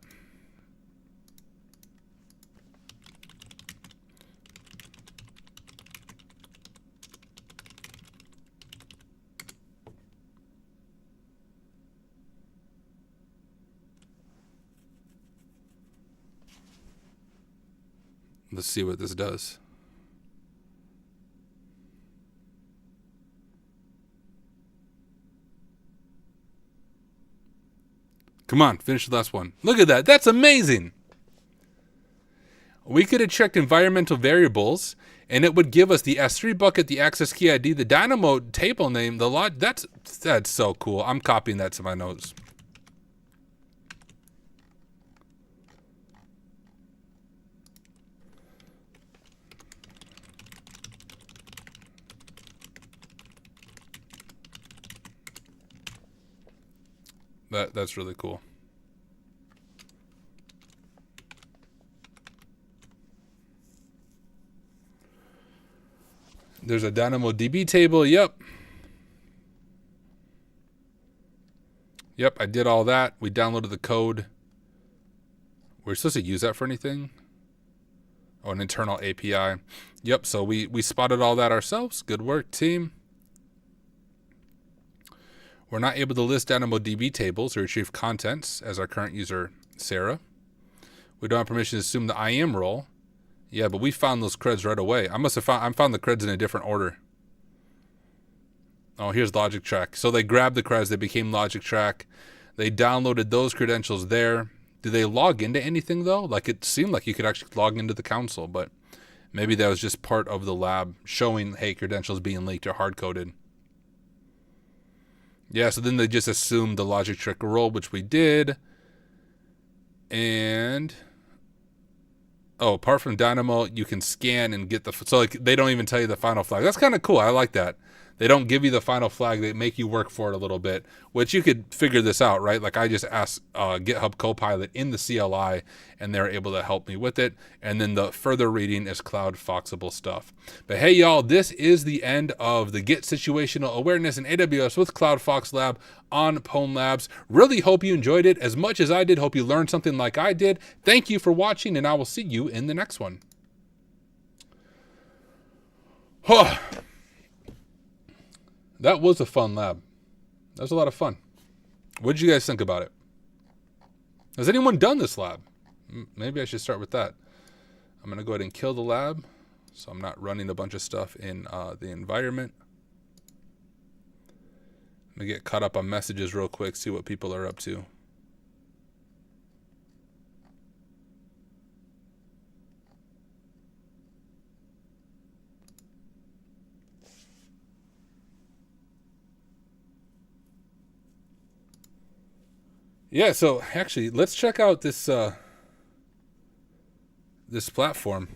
Let's see what this does. Come on, finish the last one. Look at that. That's amazing. We could have checked environmental variables, and it would give us the S3 bucket, the access key ID, the Dynamo table name, the log. That's so cool. I'm copying that to my notes. That's really cool. There's a DynamoDB table. Yep. Yep, I did all that. We downloaded the code. We're supposed to use that for anything? Oh, an internal API. Yep, so we spotted all that ourselves. Good work, team. We're not able to list DynamoDB tables or retrieve contents as our current user, Sarah. We don't have permission to assume the IAM role. Yeah, but we found those creds right away. I found the creds in a different order. Oh, here's Logic Track. So they grabbed the creds, they became Logic Track. They downloaded those credentials there. Do they log into anything though? Like it seemed like you could actually log into the console, but maybe that was just part of the lab showing, hey, credentials being leaked or hard-coded. Yeah, so then they just assumed the Logic Track role, which we did. And oh, apart from Dynamo, you can scan and get so like they don't even tell you the final flag. That's kind of cool. I like that. They don't give you the final flag. They make you work for it a little bit, which you could figure this out, right? Like I just asked GitHub Copilot in the CLI, and they're able to help me with it. And then the further reading is Cloud Foxable stuff. But hey, y'all, this is the end of the Git Situational Awareness in AWS with Cloud Fox Lab on Pwn Labs. Really hope you enjoyed it as much as I did. Hope you learned something like I did. Thank you for watching, and I will see you in the next one. That was a fun lab. That was a lot of fun. What did you guys think about it? Has anyone done this lab? Maybe I should start with that. I'm going to go ahead and kill the lab so I'm not running a bunch of stuff in the environment. I'm going to get caught up on messages real quick, see what people are up to. Yeah, so actually, let's check out this this platform.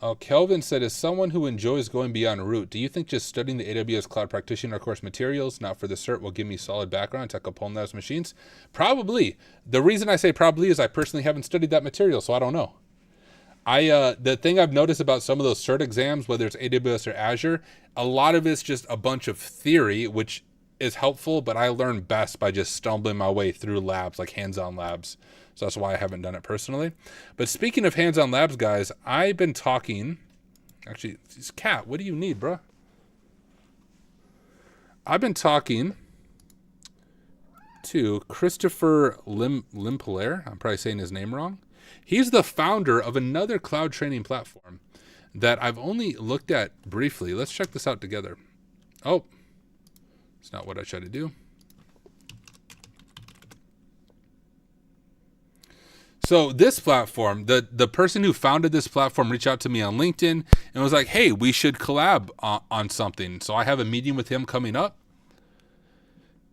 Oh, Kelvin said, as someone who enjoys going beyond root, do you think just studying the AWS Cloud Practitioner course materials, not for the cert, will give me solid background to Pwn Labs machines? Probably. The reason I say probably is I personally haven't studied that material, so I don't know. The thing I've noticed about some of those cert exams, whether it's AWS or Azure, a lot of it's just a bunch of theory, which is helpful, but I learn best by just stumbling my way through labs, like hands-on labs. So that's why I haven't done it personally. But speaking of hands-on labs, guys, I've been talking, actually, Cat, what do you need, bro? I've been talking to Christopher Limpeler. I'm probably saying his name wrong. He's the founder of another cloud training platform that I've only looked at briefly. Let's check this out together. Oh, it's not what I tried to do. So this platform, the person who founded this platform reached out to me on LinkedIn and was like, hey, we should collab on something. So I have a meeting with him coming up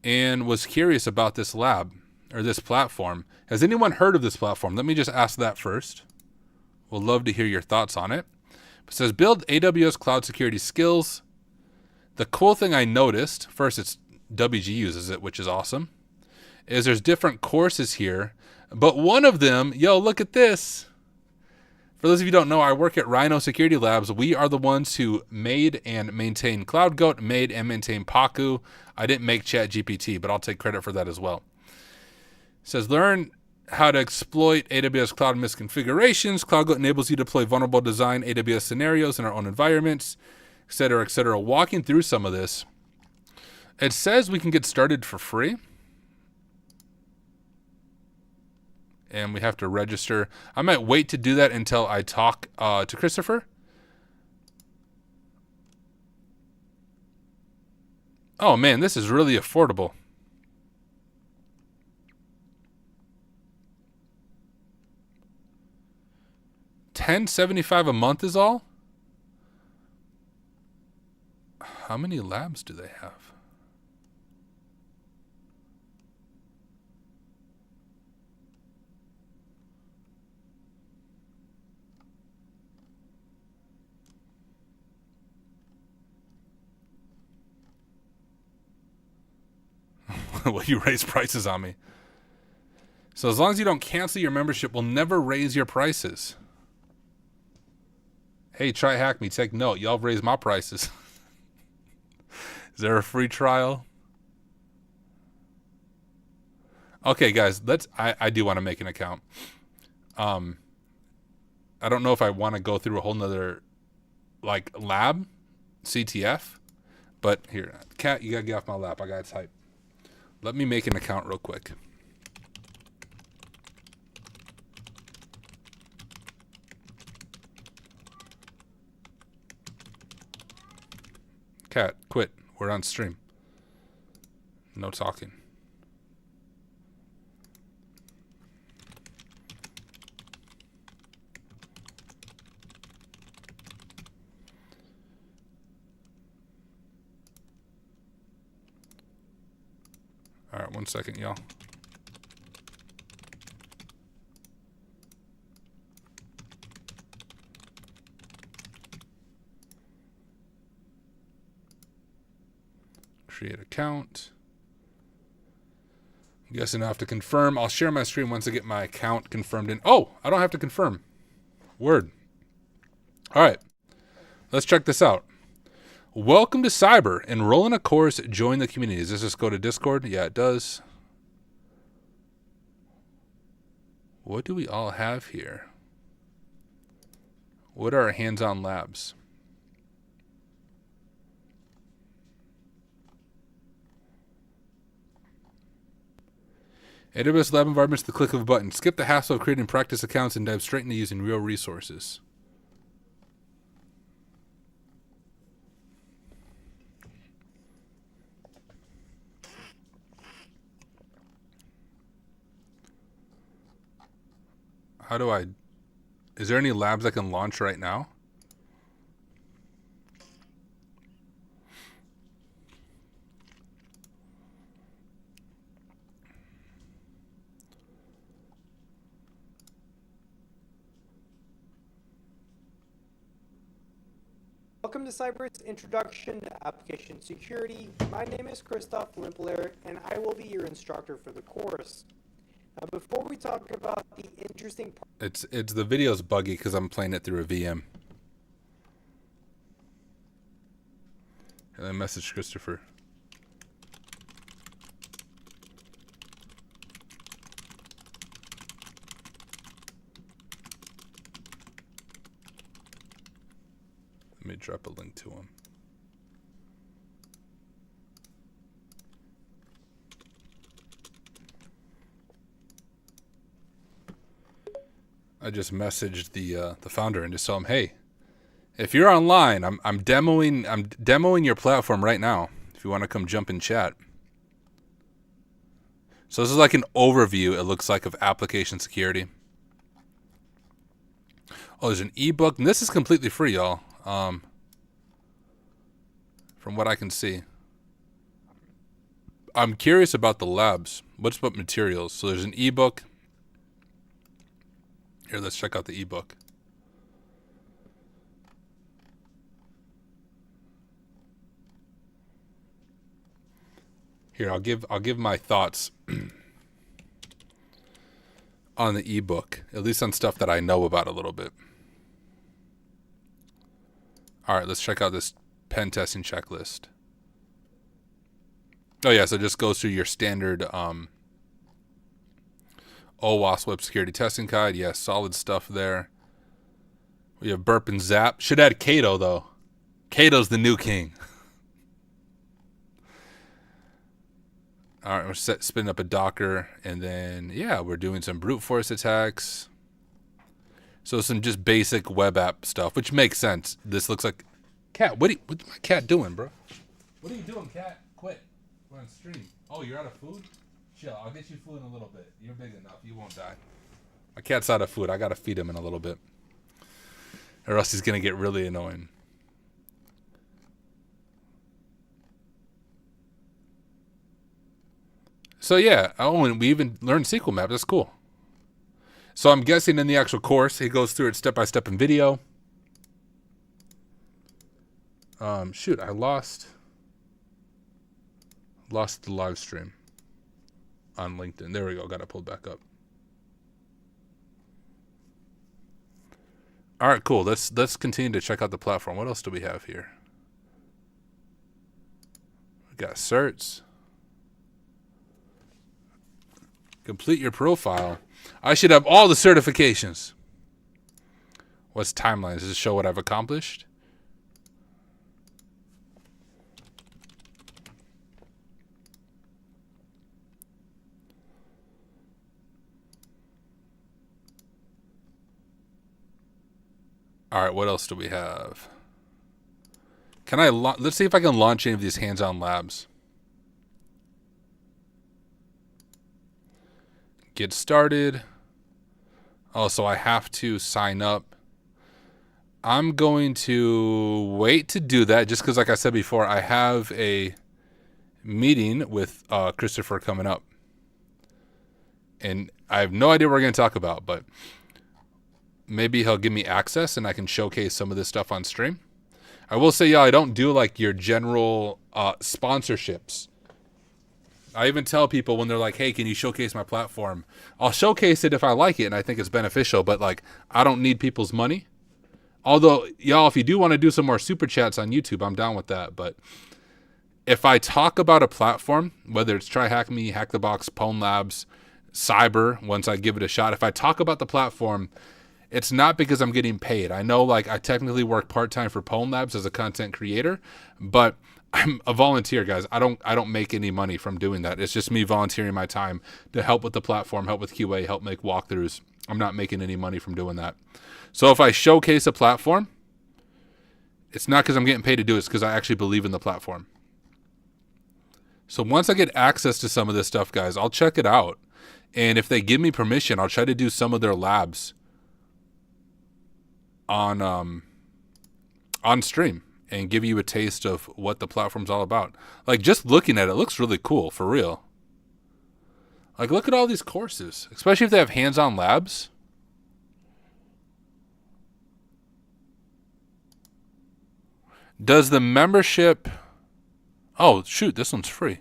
and was curious about this lab or this platform. Has anyone heard of this platform? Let me just ask that first. We'll love to hear your thoughts on it. It says build AWS cloud security skills. The cool thing I noticed, first it's WG uses it, which is awesome, is there's different courses here, but one of them, yo, look at this. For those of you who don't know, I work at Rhino Security Labs. We are the ones who made and maintain CloudGoat, made and maintain Paku. I didn't make ChatGPT, but I'll take credit for that as well. It says learn how to exploit AWS cloud misconfigurations. CloudGoat enables you to deploy vulnerable design AWS scenarios in our own environments, et cetera, et cetera. Walking through some of this, it says we can get started for free. And we have to register. I might wait to do that until I talk to Christopher. Oh man, this is really affordable. $10.75 a month is all? How many labs do they have? Will you raise prices on me? So as long as you don't cancel your membership, we'll never raise your prices. Hey, try hack me. Take note. Y'all raise my prices. Is there a free trial? Okay, guys, I do want to make an account. I don't know if I want to go through a whole nother like lab CTF, but here, Cat, you gotta get off my lap. I gotta type. Let me make an account real quick. Cat, quit. We're on stream. No talking. All right, 1 second, y'all. Create account. I'm guessing I have to confirm. I'll share my screen once I get my account confirmed in. Oh, I don't have to confirm. Word. All right, let's check this out. Welcome to Cyber. Enroll in a course. Join the community. Does this just go to Discord? Yeah, it does. What do we all have here? What are our hands-on labs? AWS lab environments, the click of a button. Skip the hassle of creating practice accounts and dive straight into using real resources. How do I... Is there any labs I can launch right now? Welcome to Cyber's Introduction to Application Security. My name is Christoph Limpler, and I will be your instructor for the course. Now, before we talk about the interesting part... It's the video's buggy because I'm playing it through a VM. And I messaged Christopher. Let me drop a link to him. I just messaged the founder and just told him, hey, if you're online, I'm demoing your platform right now. If you want to come jump in chat. So this is like an overview, it looks like, of application security. Oh, there's an ebook, and this is completely free, y'all. From what I can see. I'm curious about the labs. What's about materials? So there's an ebook. Here, let's check out the ebook. Here, I'll give my thoughts on the ebook, at least on stuff that I know about a little bit. All right, let's check out this pen testing checklist. Oh yeah, so it just goes through your standard OWASP web security testing guide. Yeah, solid stuff there. We have Burp and Zap. Should add Kato though. Kato's the new king. All right, we're spinning up a Docker, and then yeah, we're doing some brute force attacks. So some just basic web app stuff, which makes sense. This looks like... Cat, what's my cat doing, bro? What are you doing, cat? Quit. We're on stream. Oh, you're out of food? Chill, I'll get you food in a little bit. You're big enough. You won't die. My cat's out of food. I got to feed him in a little bit. Or else he's going to get really annoying. So yeah, oh, and we even learned SQL map. That's cool. So I'm guessing in the actual course, he goes through it step by step in video. Shoot, I lost the live stream. on LinkedIn. There we go. Got it pulled back up. All right, cool. Let's continue to check out the platform. What else do we have here? We got certs. Complete your profile. I should have all the certifications. What's timelines? Does it show what I've accomplished? All right, what else do we have? Can I let's see if I can launch any of these hands-on labs. Get started. Oh, so I have to sign up. I'm going to wait to do that just because, like I said before, I have a meeting with Christopher coming up. And I have no idea what we're going to talk about, but maybe he'll give me access and I can showcase some of this stuff on stream. I will say, I don't do like your general sponsorships. I even tell people when they're like, hey, can you showcase my platform? I'll showcase it if I like it and I think it's beneficial, but like, I don't need people's money. Although, y'all, if you do want to do some more super chats on YouTube, I'm down with that. But if I talk about a platform, whether it's Try Hack Me, Hack the Box, Pwn Labs, Cyber, once I give it a shot, if I talk about the platform, it's not because I'm getting paid. I know, like, I technically work part-time for Pwn Labs as a content creator, but I'm a volunteer, guys. I don't make any money from doing that. It's just me volunteering my time to help with the platform, help with QA, help make walkthroughs. I'm not making any money from doing that. So if I showcase a platform, it's not because I'm getting paid to do it. It's because I actually believe in the platform. So once I get access to some of this stuff, guys, I'll check it out. And if they give me permission, I'll try to do some of their labs on stream and give you a taste of what the platform's all about. Like, just looking at it looks really cool, for real. Like, look at all these courses, especially if they have hands-on labs. Does the membership... Oh, shoot, this one's free.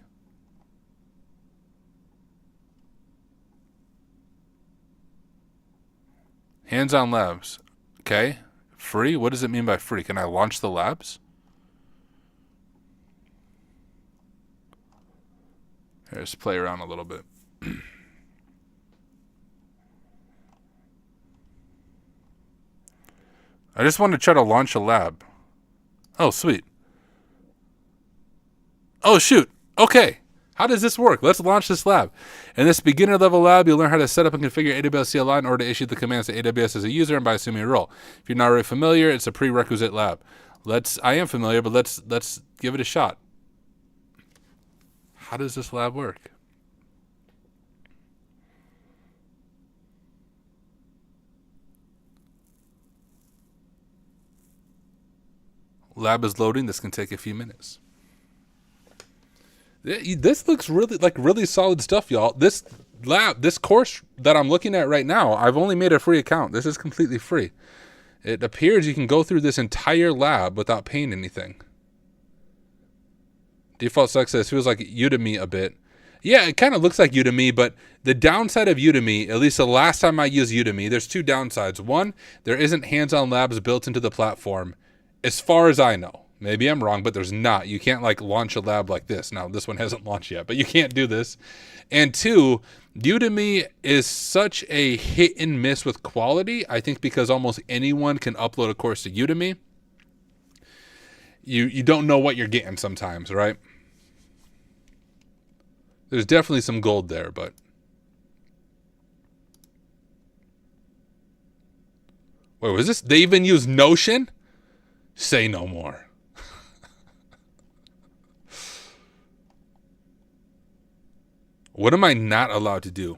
Hands-on labs. Okay. Free? What does it mean by free? Can I launch the labs? Here, let's play around a little bit. I just want to try to launch a lab. Oh, sweet. Oh, shoot. Okay. How does this work? Let's launch this lab. In this beginner level lab, you'll learn how to set up and configure AWS CLI in order to issue the commands to AWS as a user and by assuming a role. If you're not already familiar, it's a prerequisite lab. I am familiar, but let's give it a shot. How does this lab work? Lab is loading. This can take a few minutes. This looks really solid stuff, y'all. This course that I'm looking at right now, I've only made a free account. This is completely free. It appears you can go through this entire lab without paying anything. Default success feels like Udemy a bit. Yeah, it kind of looks like Udemy, but the downside of Udemy, at least the last time I used Udemy, there's two downsides. One, there isn't hands-on labs built into the platform, as far as I know. Maybe I'm wrong, but there's not. You can't like launch a lab like this. Now, this one hasn't launched yet, but you can't do this. And two, Udemy is such a hit and miss with quality. I think because almost anyone can upload a course to Udemy. You don't know what you're getting sometimes, right? There's definitely some gold there, but wait, was this? They even use Notion? Say no more. What am I not allowed to do?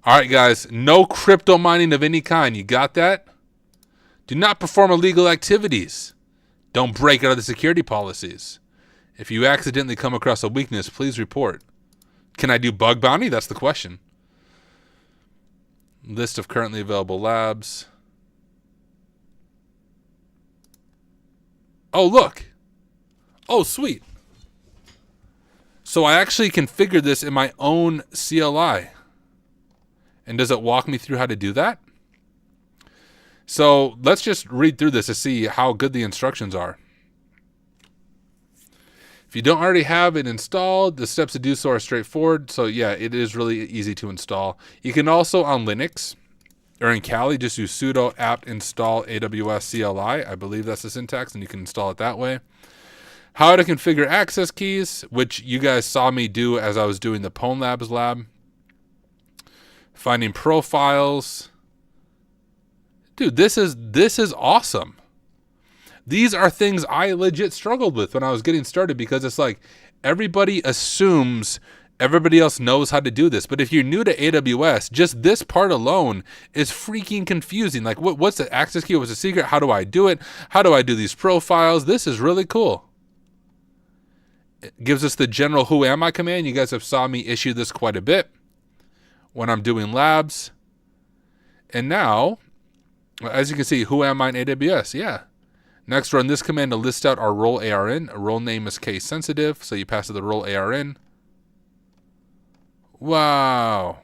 All right, guys, no crypto mining of any kind. You got that? Do not perform illegal activities. Don't break out of the security policies. If you accidentally come across a weakness, please report. Can I do bug bounty? That's the question. List of currently available labs. Oh, look. Oh, sweet. So I actually configured this in my own CLI. And does it walk me through how to do that? So let's just read through this to see how good the instructions are. If you don't already have it installed, the steps to do so are straightforward. So yeah, it is really easy to install. You can also on Linux or in Kali just do sudo apt install AWS CLI. I believe that's the syntax, and you can install it that way. How to configure access keys, which you guys saw me do as I was doing the Pwn Labs lab. Finding profiles. Dude, this is awesome. These are things I legit struggled with when I was getting started, because it's like everybody assumes everybody else knows how to do this. But if you're new to AWS, just this part alone is freaking confusing. Like, what's the access key? What's the secret? How do I do it? How do I do these profiles? This is really cool. It gives us the general who am I command. You guys have saw me issue this quite a bit when I'm doing labs. And now, as you can see, who am I in AWS? Yeah. Next, run this command to list out our role ARN. A role name is case sensitive, so you pass it the role ARN. Wow.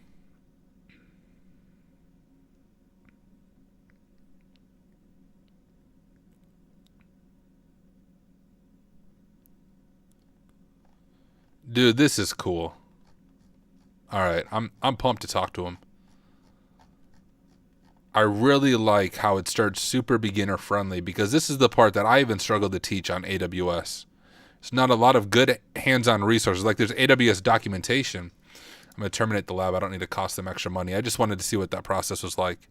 Dude, this is cool. All right, I'm pumped to talk to him. I really like how it starts super beginner friendly, because this is the part that I even struggled to teach on AWS. It's not a lot of good hands-on resources. Like, there's AWS documentation. I'm going to terminate the lab. I don't need to cost them extra money. I just wanted to see what that process was like.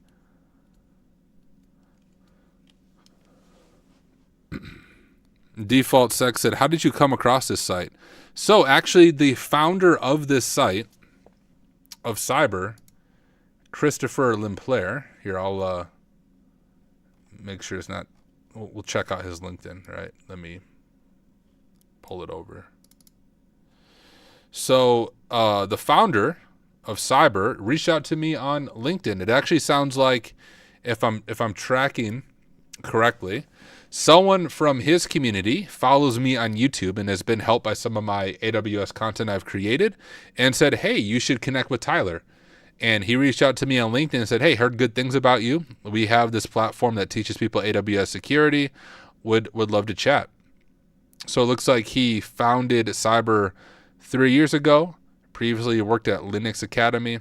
Default Sec said, how did you come across this site? So actually, the founder of this site, of Cyber, Christopher Lemplaire. Here, I'll make sure it's not. We'll check out his LinkedIn, right? Let me pull it over. So the founder of Cyber reached out to me on LinkedIn. It actually sounds like, if I'm tracking correctly, someone from his community follows me on YouTube and has been helped by some of my AWS content I've created, and said, hey, you should connect with Tyler. And he reached out to me on LinkedIn and said, hey, heard good things about you. We have this platform that teaches people AWS security. Would love to chat. So it looks like he founded Cyber 3 years ago. Previously worked at Linux Academy.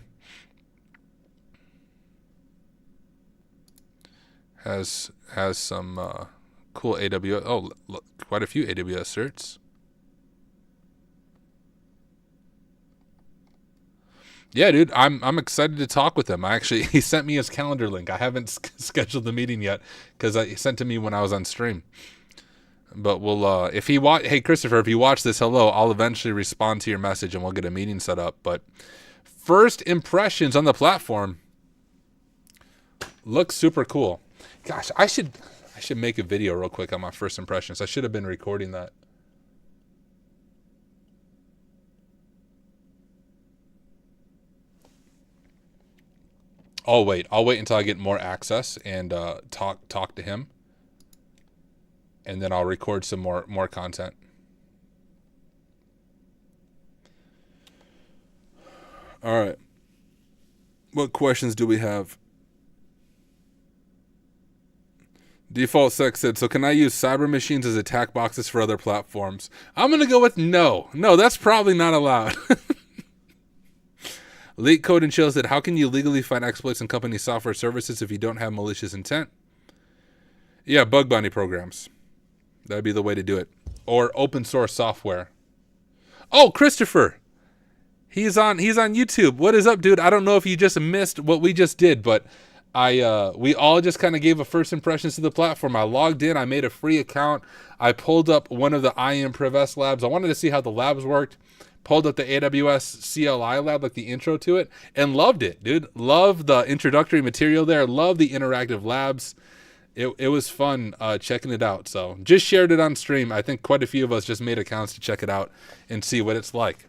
Has some cool AWS. Oh, look, quite a few AWS certs. Yeah, dude, I'm excited to talk with him. He sent me his calendar link. I haven't scheduled the meeting yet, because he sent to me when I was on stream. But we'll hey Christopher, if you watch this, hello. I'll eventually respond to your message and we'll get a meeting set up. But first impressions on the platform look super cool. Gosh, I should make a video real quick on my first impressions. I should have been recording that. I'll wait until I get more access and talk to him, and then I'll record some more content. All right. What questions do we have? Default Sec said, so can I use Cyber machines as attack boxes for other platforms? I'm going to go with no. No, that's probably not allowed. Leak Code and Chill said, how can you legally find exploits in company software services if you don't have malicious intent? Yeah, bug bounty programs. That'd be the way to do it. Or open source software. Oh, Christopher. He's on YouTube. What is up, dude? I don't know if you just missed what we just did, but we all just kind of gave a first impressions to the platform. I logged in. I made a free account. I pulled up one of the IAM Prevest labs. I wanted to see how the labs worked. Pulled up the AWS CLI lab, like the intro to it, and loved it, dude. Love the introductory material there. Love the interactive labs. It was fun checking it out. So just shared it on stream. I think quite a few of us just made accounts to check it out and see what it's like.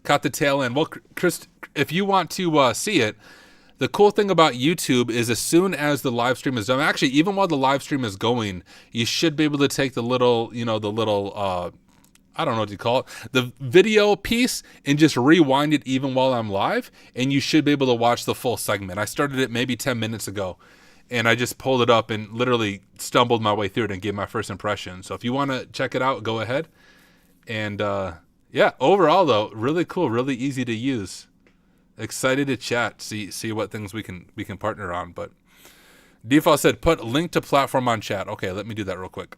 Caught the tail end. Well, Chris, if you want to see it, the cool thing about YouTube is as soon as the live stream is done, actually, even while the live stream is going, you should be able to take the little, I don't know what you call it, the video piece, and just rewind it even while I'm live, and you should be able to watch the full segment. I started it maybe 10 minutes ago, and I just pulled it up and literally stumbled my way through it and gave my first impression. So if you want to check it out, go ahead. And yeah, overall though, really cool, really easy to use. Excited to chat, see what things we can partner on. But Default said put link to platform on chat. Okay, let me do that real quick.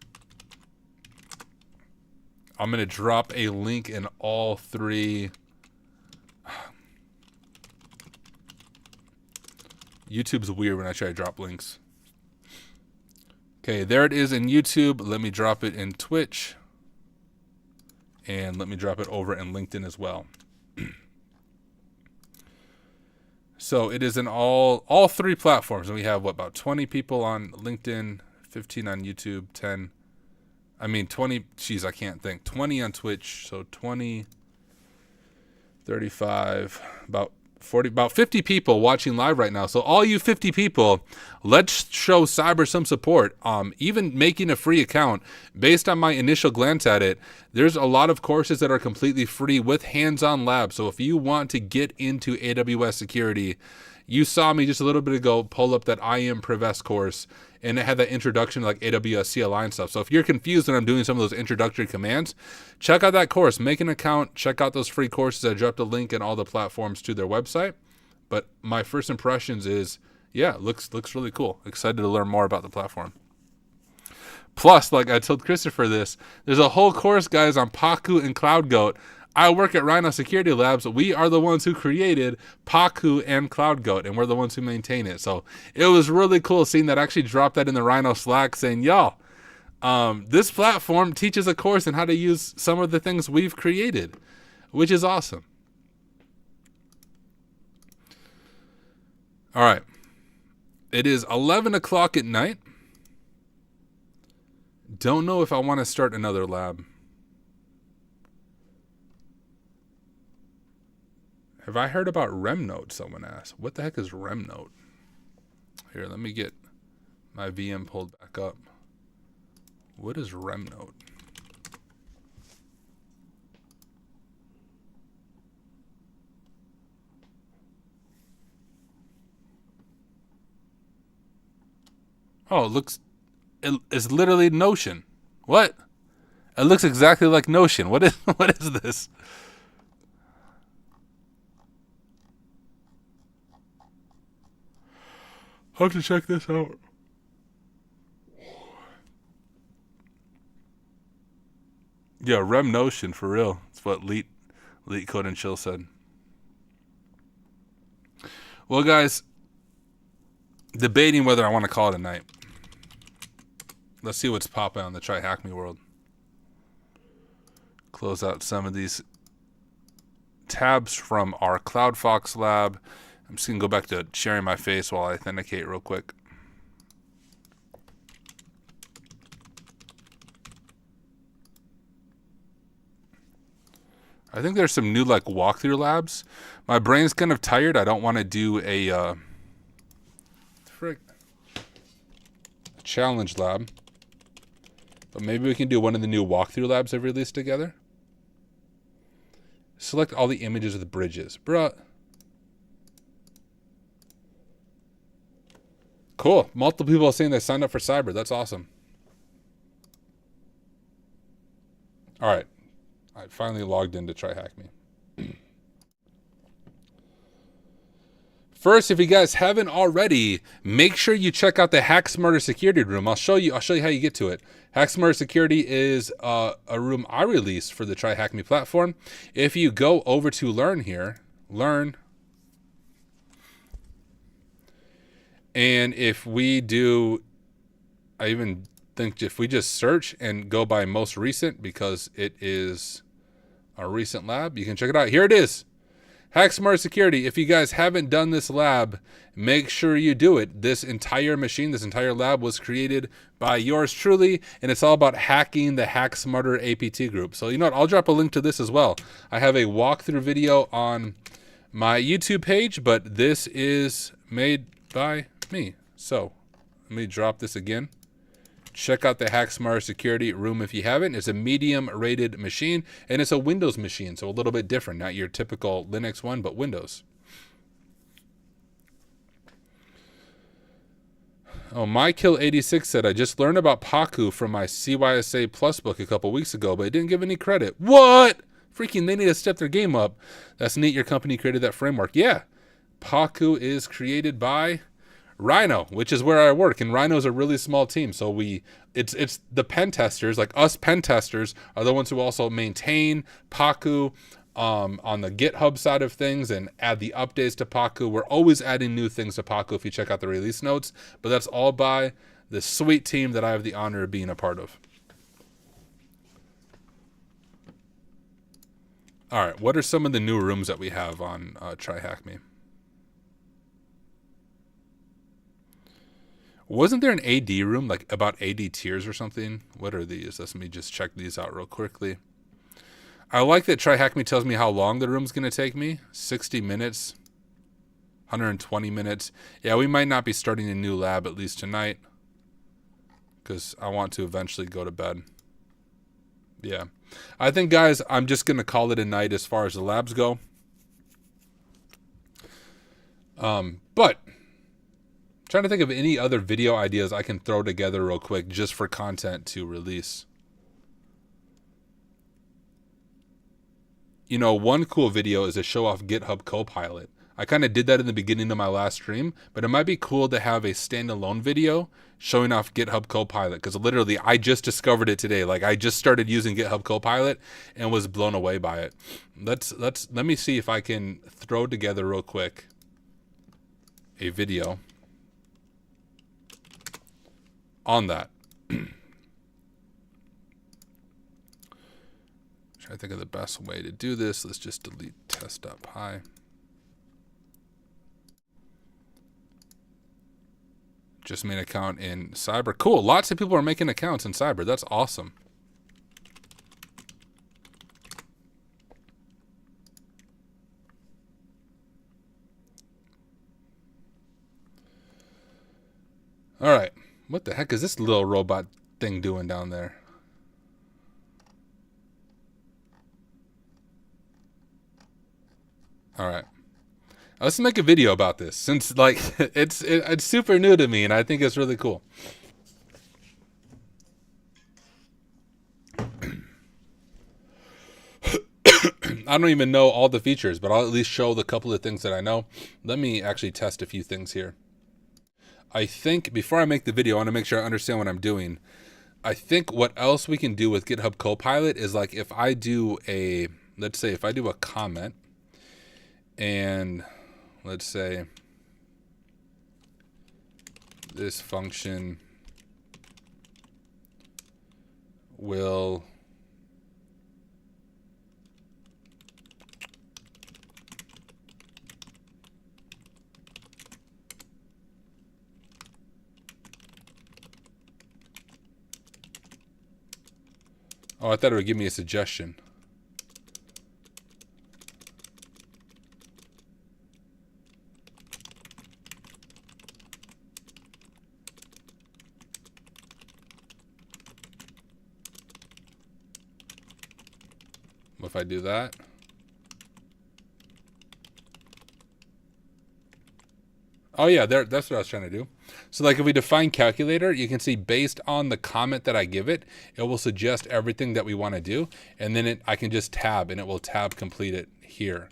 I'm going to drop a link in all three. YouTube's weird when I try to drop links. Okay, there it is in YouTube. Let me drop it in Twitch. And let me drop it over in LinkedIn as well. So it is in all three platforms. And we have, what, about 20 people on LinkedIn, 15 on YouTube, 10. I mean, 20, geez, I can't think. 20 on Twitch, so 20, 35, about 40, about 50 people watching live right now. So all you 50 people, let's show Cyber some support. Even making a free account, based on my initial glance at it, there's a lot of courses that are completely free with hands-on labs. So if you want to get into AWS security, you saw me just a little bit ago pull up that IAM Prevest course, and it had that introduction to like AWS CLI and stuff. So if you're confused when I'm doing some of those introductory commands, check out that course, make an account, check out those free courses. I dropped a link in all the platforms to their website. But my first impressions is, yeah, looks really cool. Excited to learn more about the platform. Plus, like I told Christopher this, there's a whole course, guys, on Paku and CloudGoat. I work at Rhino Security Labs. We are the ones who created Paku and CloudGoat, and we're the ones who maintain it. So it was really cool seeing that. I actually dropped that in the Rhino Slack saying, yo, this platform teaches a course on how to use some of the things we've created, which is awesome. All right. It is 11 o'clock at night. Don't know if I want to start another lab. Have I heard about Remnode? Someone asked. What the heck is Remnode? Here, let me get my VM pulled back up. What is Remnode? Oh, it's literally Notion. What? It looks exactly like Notion. What is this? I'll have to check this out. Yeah, Rem Notion for real. That's what Leet Code and Chill said. Well, guys, debating whether I want to call it a night. Let's see what's popping on the Try Hack Me world. Close out some of these tabs from our CloudFox lab. I'm just going to go back to sharing my face while I authenticate real quick. I think there's some new like walkthrough labs. My brain's kind of tired. I don't want to do a challenge lab. But maybe we can do one of the new walkthrough labs I've released together. Select all the images of the bridges. Bruh. Cool. Multiple people are saying they signed up for Cyber. That's awesome. All right. I finally logged in to Try Hack Me. First, if you guys haven't already, make sure you check out the Hack Smarter Security room. I'll show you how you get to it. Hack Smarter Security is a room I released for the Try Hack Me platform. If you go over to Learn here, Learn. And if we do, I even think if we just search and go by most recent, because it is a recent lab, you can check it out. Here it is. Hack Smart Security. If you guys haven't done this lab, make sure you do it. This entire machine, this entire lab was created by yours truly, and it's all about hacking the Hack Smarter APT group. So you know what? I'll drop a link to this as well. I have a walkthrough video on my YouTube page, but this is made by me. So let me drop this again. check out the HackSmart Security Room if you haven't. It's a medium rated machine, and it's a Windows machine, so a little bit different. Not your typical Linux one, but Windows. Oh, MyKill86 said, I just learned about Paku from my CYSA Plus book a couple weeks ago, but it didn't give any credit. What? Freaking, they need to step their game up. That's neat. Your company created that framework. Yeah. Paku is created by Rhino, which is where I work. And Rhino is a really small team. So it's the pen testers, like us pen testers, are the ones who also maintain Paku on the GitHub side of things and add the updates to Paku. We're always adding new things to Paku if you check out the release notes, but that's all by the sweet team that I have the honor of being a part of. All right, what are some of the new rooms that we have on Try Hack Me? Wasn't there an AD room, like about AD tiers or something? What are these? Let me just check these out real quickly. I like that Try Hack Me tells me how long the room's going to take me. 60 minutes, 120 minutes. Yeah, we might not be starting a new lab, at least tonight, because I want to eventually go to bed. Yeah. I think, guys, I'm just going to call it a night as far as the labs go. But trying to think of any other video ideas I can throw together real quick just for content to release. You know, one cool video is to show off GitHub Copilot. I kind of did that in the beginning of my last stream, but it might be cool to have a standalone video showing off GitHub Copilot, because literally I just discovered it today. Like, I just started using GitHub Copilot and was blown away by it. Let me see if I can throw together real quick a video on that. I think of the best way to do this. Let's just delete test.py. Just made an account in Cyber. Cool. Lots of people are making accounts in Cyber. That's awesome. All right. What the heck is this little robot thing doing down there? All right, let's make a video about this, since like it's super new to me and I think it's really cool. I don't even know all the features, but I'll at least show the couple of things that I know. Let me actually test a few things here. I think before I make the video, I want to make sure I understand what I'm doing. I think what else we can do with GitHub Copilot is, like, if I do a, let's say if I do a comment, and let's say this function will I thought it would give me a suggestion. If I do that, oh yeah, that's what I was trying to do. So like if we define calculator, you can see based on the comment that I give it, it will suggest everything that we want to do, and then I can just tab and it will tab complete it here.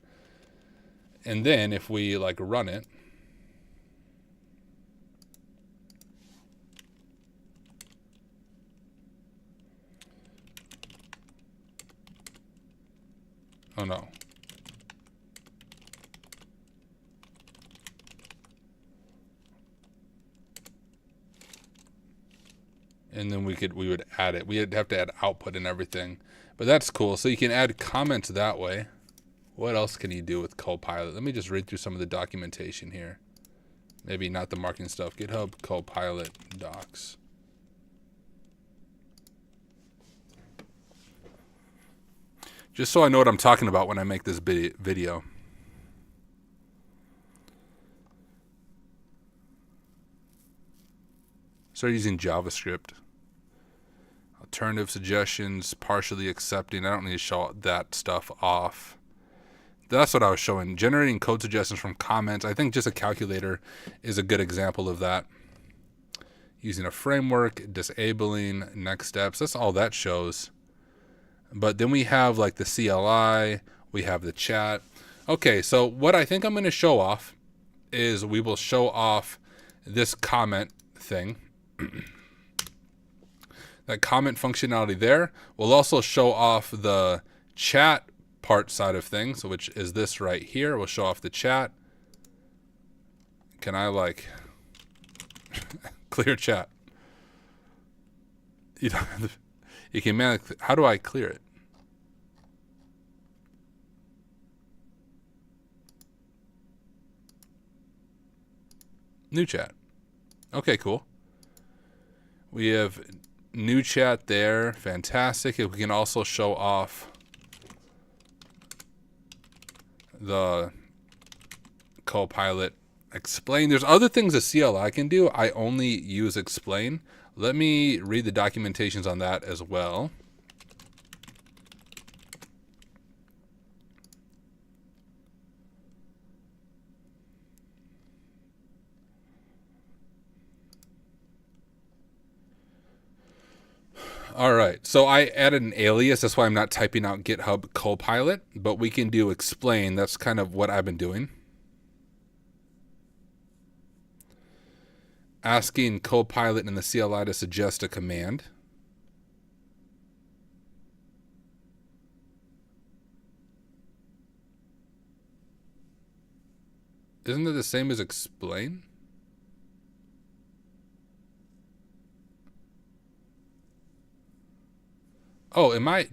And then if we like run it, oh no. And then we would add it. We'd have to add output and everything, but that's cool. So you can add comments that way. What else can you do with Copilot? Let me just read through some of the documentation here. Maybe not the marketing stuff. GitHub Copilot docs. Just so I know what I'm talking about when I make this video. Start using JavaScript. alternative suggestions, partially accepting. I don't need to show that stuff off. That's what I was showing. Generating code suggestions from comments. I think just a calculator is a good example of that. Using a framework, disabling, next steps. That's all that shows. But then we have like the CLI. We have the chat. Okay, so what I think I'm going to show off is we will show off this comment thing. That comment functionality there. We'll also show off the chat part side of things, which is this right here. We'll show off the chat. Can I like clear chat? You know, you can man. How do I clear it? New chat. Okay, cool. We have new chat there. Fantastic. We can also show off the Copilot explain. There's other things a CLI can do. I only use explain. Let me read the documentations on that as well. All right, so I added an alias. That's why I'm not typing out GitHub Copilot, but we can do explain. That's kind of what I've been doing. Asking Copilot in the CLI to suggest a command. Isn't it the same as explain? Oh, am I?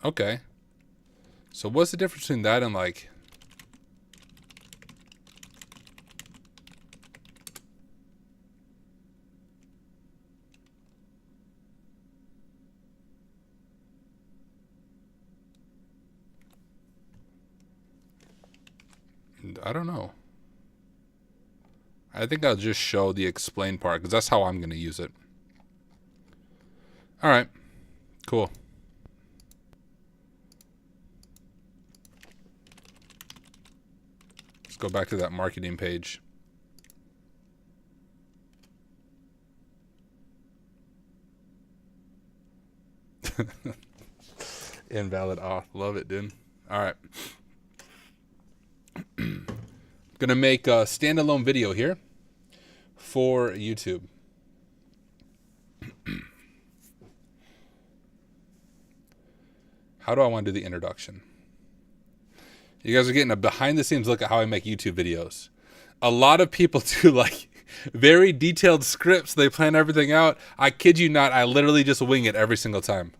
Okay. So what's the difference between that and like... I don't know. I think I'll just show the explain part because that's how I'm going to use it. All right. Cool. Let's go back to that marketing page. Invalid auth. Love it, dude. All right. Gonna make a standalone video here for YouTube. How do I want to do the introduction? You guys are getting a behind the scenes look at how I make YouTube videos. A lot of people do like very detailed scripts. They plan everything out. I kid you not, I literally just wing it every single time.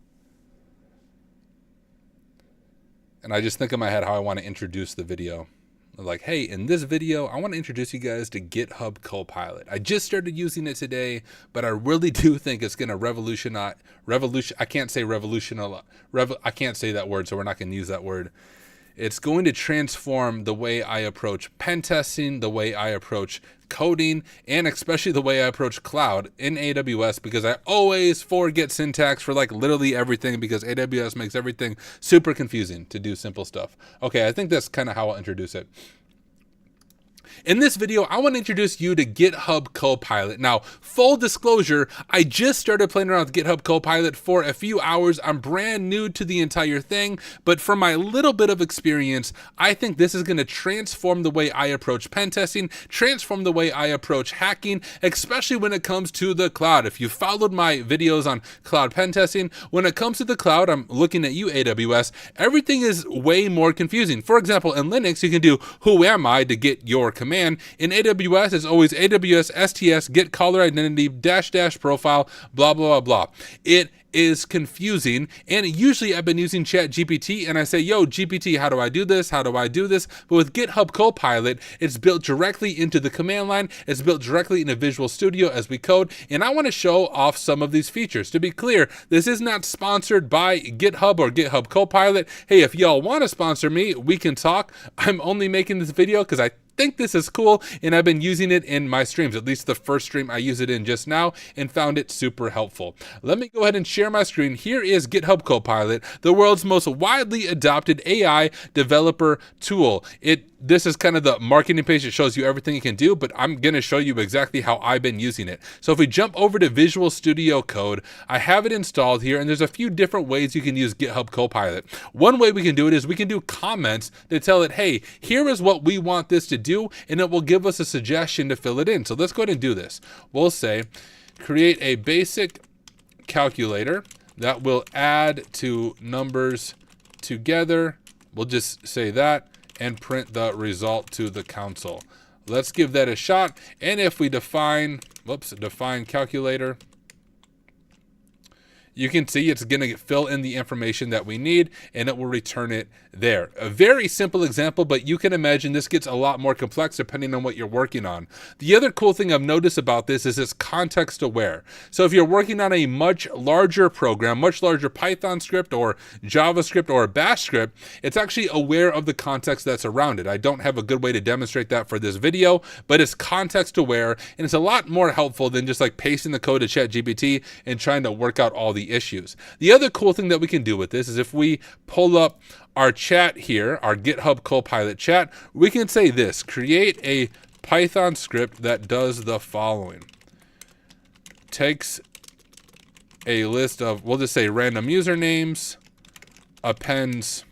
And I just think in my head how I want to introduce the video. Like, hey, in this video, I want to introduce you guys to GitHub Copilot. I just started using it today, but I really do think it's going to revolutionize. I can't say revolutionize. I can't say that word, so we're not going to use that word. It's going to transform the way I approach pen testing, the way I approach coding, and especially the way I approach cloud in AWS, because I always forget syntax for like literally everything because AWS makes everything super confusing to do simple stuff. Okay, I think that's kind of how I'll introduce it. In this video, I want to introduce you to GitHub Copilot. Now, full disclosure, I just started playing around with GitHub Copilot for a few hours. I'm brand new to the entire thing, but from my little bit of experience, I think this is going to transform the way I approach pen testing, transform the way I approach hacking, especially when it comes to the cloud. If you followed my videos on cloud pen testing, when it comes to the cloud, I'm looking at you, AWS, everything is way more confusing. For example, in Linux, you can do who am I to get your command. In AWS, it's always AWS STS get caller identity -- profile, blah, blah, blah, blah. It is confusing. And usually I've been using ChatGPT and I say, yo, GPT, how do I do this? How do I do this? But with GitHub Copilot, it's built directly into the command line. It's built directly into Visual Studio as we code. And I want to show off some of these features. To be clear, this is not sponsored by GitHub or GitHub Copilot. Hey, if y'all want to sponsor me, we can talk. I'm only making this video because I think this is cool and I've been using it in my streams. At least the first stream I used it in just now and found it super helpful. Let me go ahead and share my screen. Here is GitHub Copilot, the world's most widely adopted AI developer tool. This is kind of the marketing page that shows you everything you can do, but I'm going to show you exactly how I've been using it. So if we jump over to Visual Studio Code, I have it installed here, and there's a few different ways you can use GitHub Copilot. One way we can do it is we can do comments to tell it, hey, here is what we want this to do, and it will give us a suggestion to fill it in. So let's go ahead and do this. We'll say, create a basic calculator that will add two numbers together. We'll just say that, and print the result to the console. Let's give that a shot. And if we define calculator, you can see it's going to fill in the information that we need and it will return it there. A very simple example, but you can imagine this gets a lot more complex depending on what you're working on. The other cool thing I've noticed about this is it's context aware. So if you're working on a much larger program, much larger Python script or JavaScript or a Bash script, it's actually aware of the context that's around it. I don't have a good way to demonstrate that for this video, but it's context aware and it's a lot more helpful than just like pasting the code to ChatGPT and trying to work out all the issues. The other cool thing that we can do with this is if we pull up our chat here, our GitHub Copilot chat, we can say this, create a Python script that does the following. Takes a list of, we'll just say random usernames, appends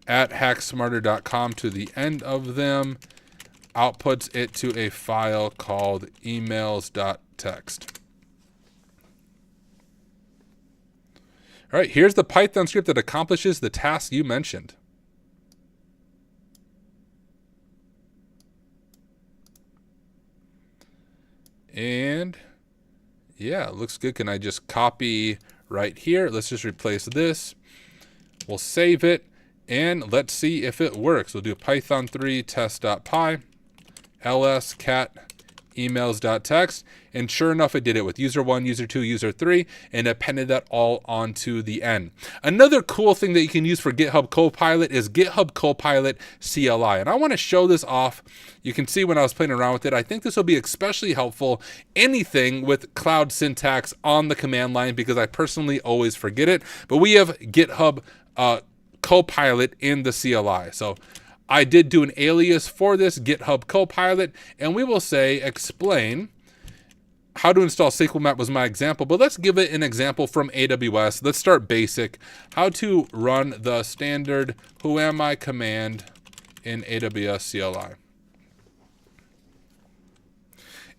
@hacksmarter.com to the end of them, outputs it to a file called emails.txt. All right, here's the Python script that accomplishes the task you mentioned. And yeah, it looks good. Can I just copy right here? Let's just replace this. We'll save it and let's see if it works. We'll do python3 test.py ls cat emails.txt, and sure enough it did it with user 1, user 2, user 3, and appended that all onto the end. Another cool thing that you can use for GitHub Copilot is GitHub Copilot CLI, and I want to show this off. You can see when I was playing around with it, I think this will be especially helpful anything with cloud syntax on the command line because I personally always forget it, but we have GitHub Copilot in the CLI. So I did do an alias for this GitHub Copilot, and we will say explain how to install SQL Map was my example, but let's give it an example from AWS. Let's start basic. How to run the standard whoami command in AWS CLI.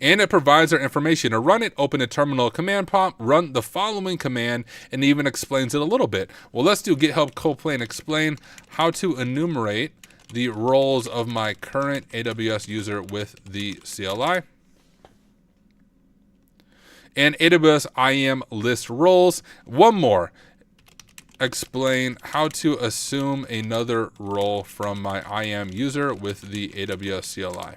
And it provides our information. To run it, open a terminal command prompt, run the following command, and even explains it a little bit. Well, let's do GitHub Copilot and explain how to enumerate the roles of my current AWS user with the CLI. And AWS IAM list roles. One more. Explain how to assume another role from my IAM user with the AWS CLI.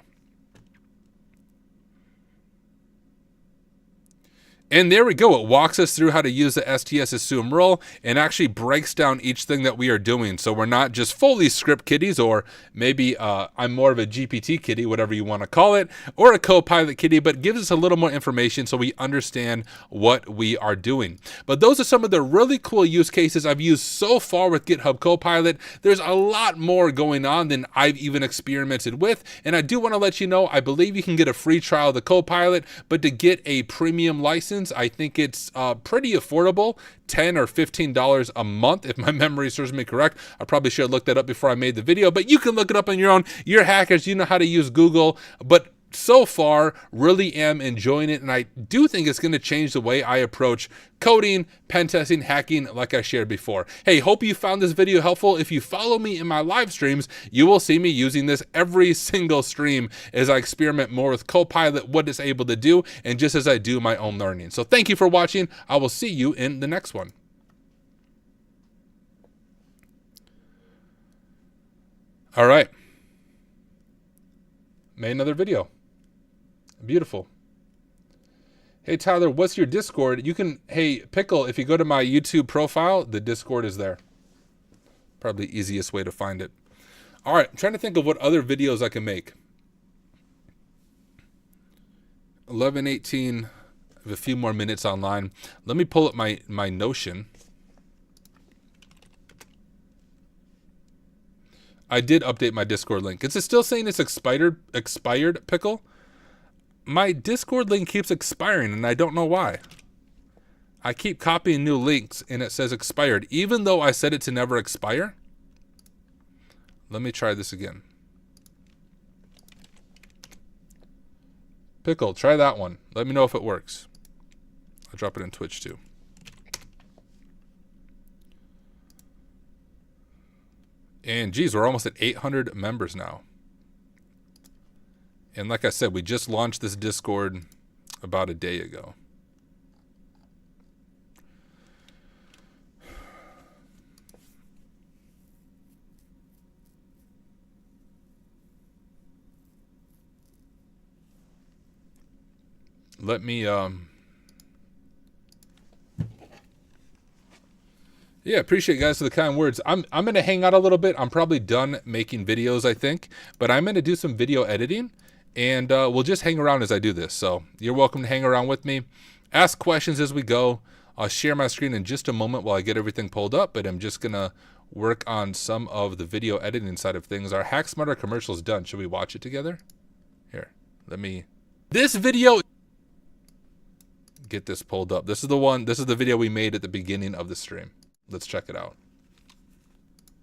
And there we go. It walks us through how to use the STS assume role and actually breaks down each thing that we are doing. So we're not just fully script kiddies, or maybe I'm more of a GPT kiddie, whatever you want to call it, or a Copilot kiddie, but gives us a little more information so we understand what we are doing. But those are some of the really cool use cases I've used so far with GitHub Copilot. There's a lot more going on than I've even experimented with. And I do want to let you know, I believe you can get a free trial of the Copilot, but to get a premium license, I think it's pretty affordable, $10 or $15 a month, if my memory serves me correct. I probably should have looked that up before I made the video, but you can look it up on your own. You're hackers, you know how to use Google, but so far really am enjoying it, and I do think it's going to change the way I approach coding, pen testing, hacking, like I shared before. Hey, hope you found this video helpful. If you follow me in my live streams, you will see me using this every single stream as I experiment more with Copilot, what it's able to do, and just as I do my own learning. So thank you for watching. I will see you in the next one. All right. Made another video. Beautiful. Hey, Tyler, what's your Discord? You can, hey, Pickle, if you go to my YouTube profile, the Discord is there. Probably the easiest way to find it. All right, I'm trying to think of what other videos I can make. 11:18, I have a few more minutes online. Let me pull up my Notion. I did update my Discord link. Is it still saying it's expired, Pickle? My Discord link keeps expiring, and I don't know why. I keep copying new links, and it says expired, even though I set it to never expire. Let me try this again. Pickle, try that one. Let me know if it works. I'll drop it in Twitch, too. And geez, we're almost at 800 members now. And like I said, we just launched this Discord about a day ago. Let me, yeah, appreciate you guys for the kind words. I'm going to hang out a little bit. I'm probably done making videos, I think. But I'm going to do some video editing. And we'll just hang around as I do this. So you're welcome to hang around with me. Ask questions as we go. I'll share my screen in just a moment while I get everything pulled up. But I'm just going to work on some of the video editing side of things. Our Hack Smarter commercial is done. Should we watch it together? Here, let me... This video... Get this pulled up. This is the one. This is the video we made at the beginning of the stream. Let's check it out.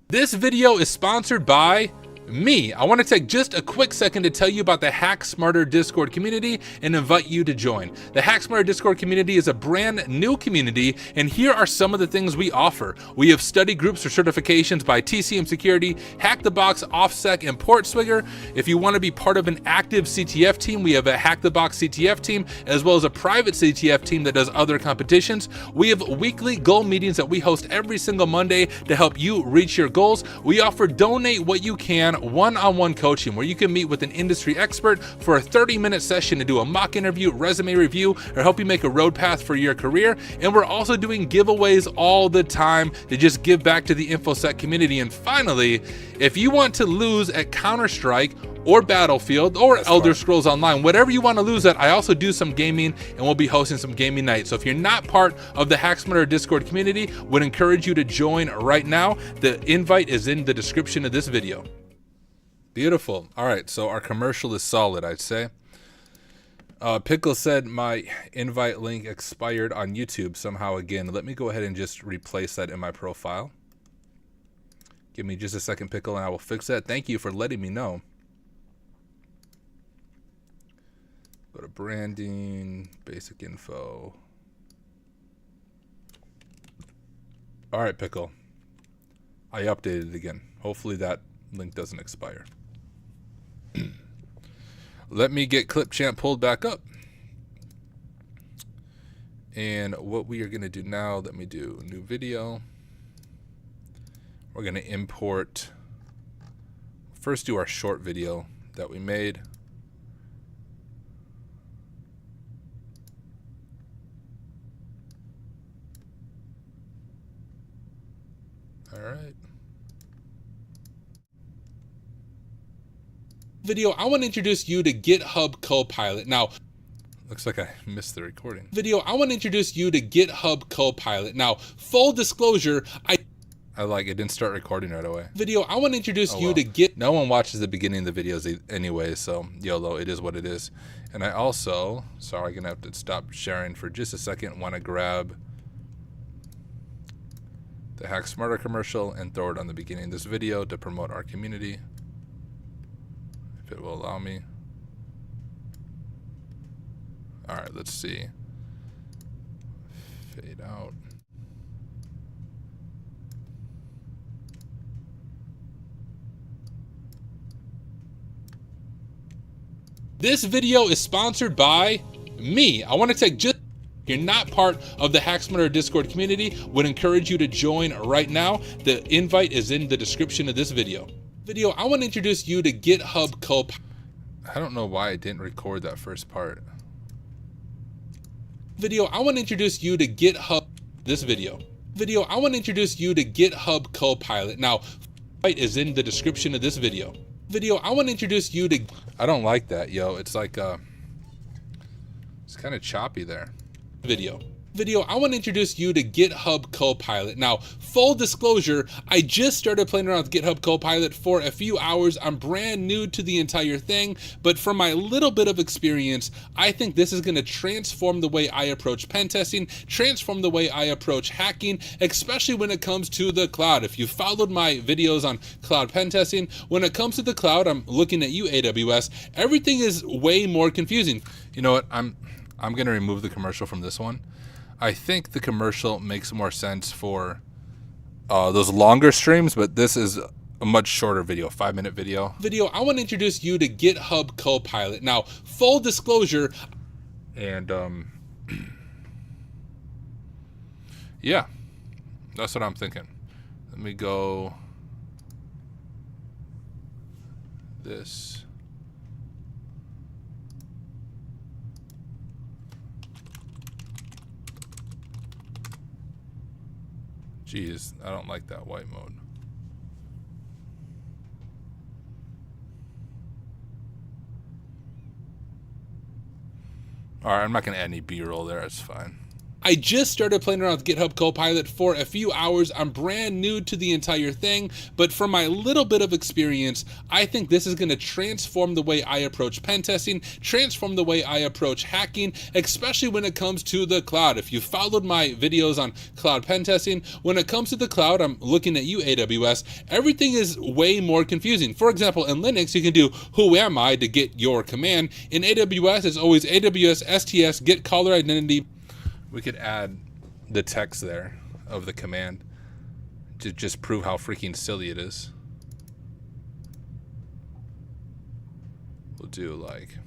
This video is sponsored by me. I want to take just a quick second to tell you about the Hack Smarter Discord community and invite you to join. The Hack Smarter Discord community is a brand new community, and here are some of the things we offer. We have study groups for certifications by TCM Security, Hack the Box, OffSec, and PortSwigger. If you want to be part of an active CTF team, we have a Hack the Box CTF team, as well as a private CTF team that does other competitions. We have weekly goal meetings that we host every single Monday to help you reach your goals. We offer donate what you can one-on-one coaching where you can meet with an industry expert for a 30-minute session to do a mock interview, resume review, or help you make a road path for your career. And we're also doing giveaways all the time to just give back to the InfoSec community. And finally, if you want to lose at Counter-Strike or Battlefield or Elder Scrolls Online, whatever you want to lose at, I also do some gaming, and we'll be hosting some gaming nights. So if you're not part of the Hack Smarter Discord community, would encourage you to join right now. The invite is in the description of this video. Beautiful. All right, so our commercial is solid, I'd say. Pickle said my invite link expired on YouTube somehow again. Let me go ahead and just replace that in my profile. Give me just a second, Pickle, and I will fix that. Thank you for letting me know. Go to branding, basic info. All right, Pickle. I updated it again. Hopefully that link doesn't expire. Let me get Clipchamp pulled back up. And what we are going to do now, let me do a new video. We're going to import, first do our short video that we made. All right. Video, I want to introduce you to GitHub Copilot. Now, looks like I missed the recording. Video, I want to introduce you to GitHub Copilot. Now, full disclosure, I like it didn't start recording right away. Video, I want to introduce you to Git. No one watches the beginning of the videos anyway, so YOLO, it is what it is. And I also, sorry, I'm gonna have to stop sharing for just a second. Want to grab the Hack Smarter commercial and throw it on the beginning of this video to promote our community. If it will allow me. All right, let's see. Fade out. This video is sponsored by me. I want to take just, if you're not part of the HackSmarter Discord community, would encourage you to join right now. The invite is in the description of this video. I want to introduce you to GitHub Copilot. I don't know why I didn't record that first part. I want to introduce you to GitHub, I want to introduce you to GitHub Copilot. Now, invite is in the description of this video. I want to introduce you to, I don't like that, yo. It's like, it's kind of choppy there. I want to introduce you to GitHub Copilot. Now, full disclosure, I just started playing around with GitHub Copilot for a few hours. I'm brand new to the entire thing, but from my little bit of experience, I think this is going to transform the way I approach pen testing, transform the way I approach hacking, especially when it comes to the cloud. If you followed my videos on cloud pen testing, when it comes to the cloud, I'm looking at you, AWS, everything is way more confusing. You know what? I'm going to remove the commercial from this one. I think the commercial makes more sense for those longer streams, but this is a much shorter video, 5-minute video. I want to introduce you to GitHub Copilot. Now, full disclosure, and yeah, that's what I'm thinking. Let me go this. Jeez, I don't like that white mode. All right, I'm not gonna add any B-roll there, it's fine. I just started playing around with GitHub Copilot for a few hours. I'm brand new to the entire thing, but from my little bit of experience, I think this is going to transform the way I approach pen testing, transform the way I approach hacking, especially when it comes to the cloud. If you followed my videos on cloud pen testing, when it comes to the cloud, I'm looking at you, AWS, everything is way more confusing. For example, in Linux, you can do who am I to get your command. In AWS, it's always AWS STS get caller identity. We could add the text there of the command to just prove how freaking silly it is. We'll do like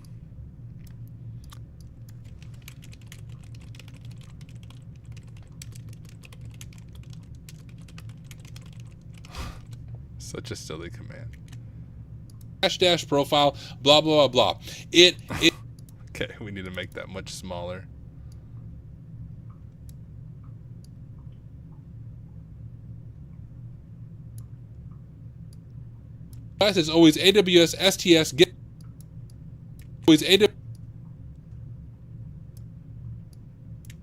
such a silly command. Dash profile, blah blah blah blah. It okay, we need to make that much smaller. Is always AWS STS get always AWS,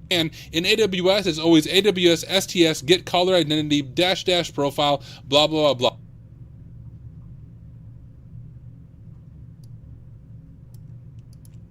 and in AWS is always AWS STS get caller identity dash profile blah blah blah blah.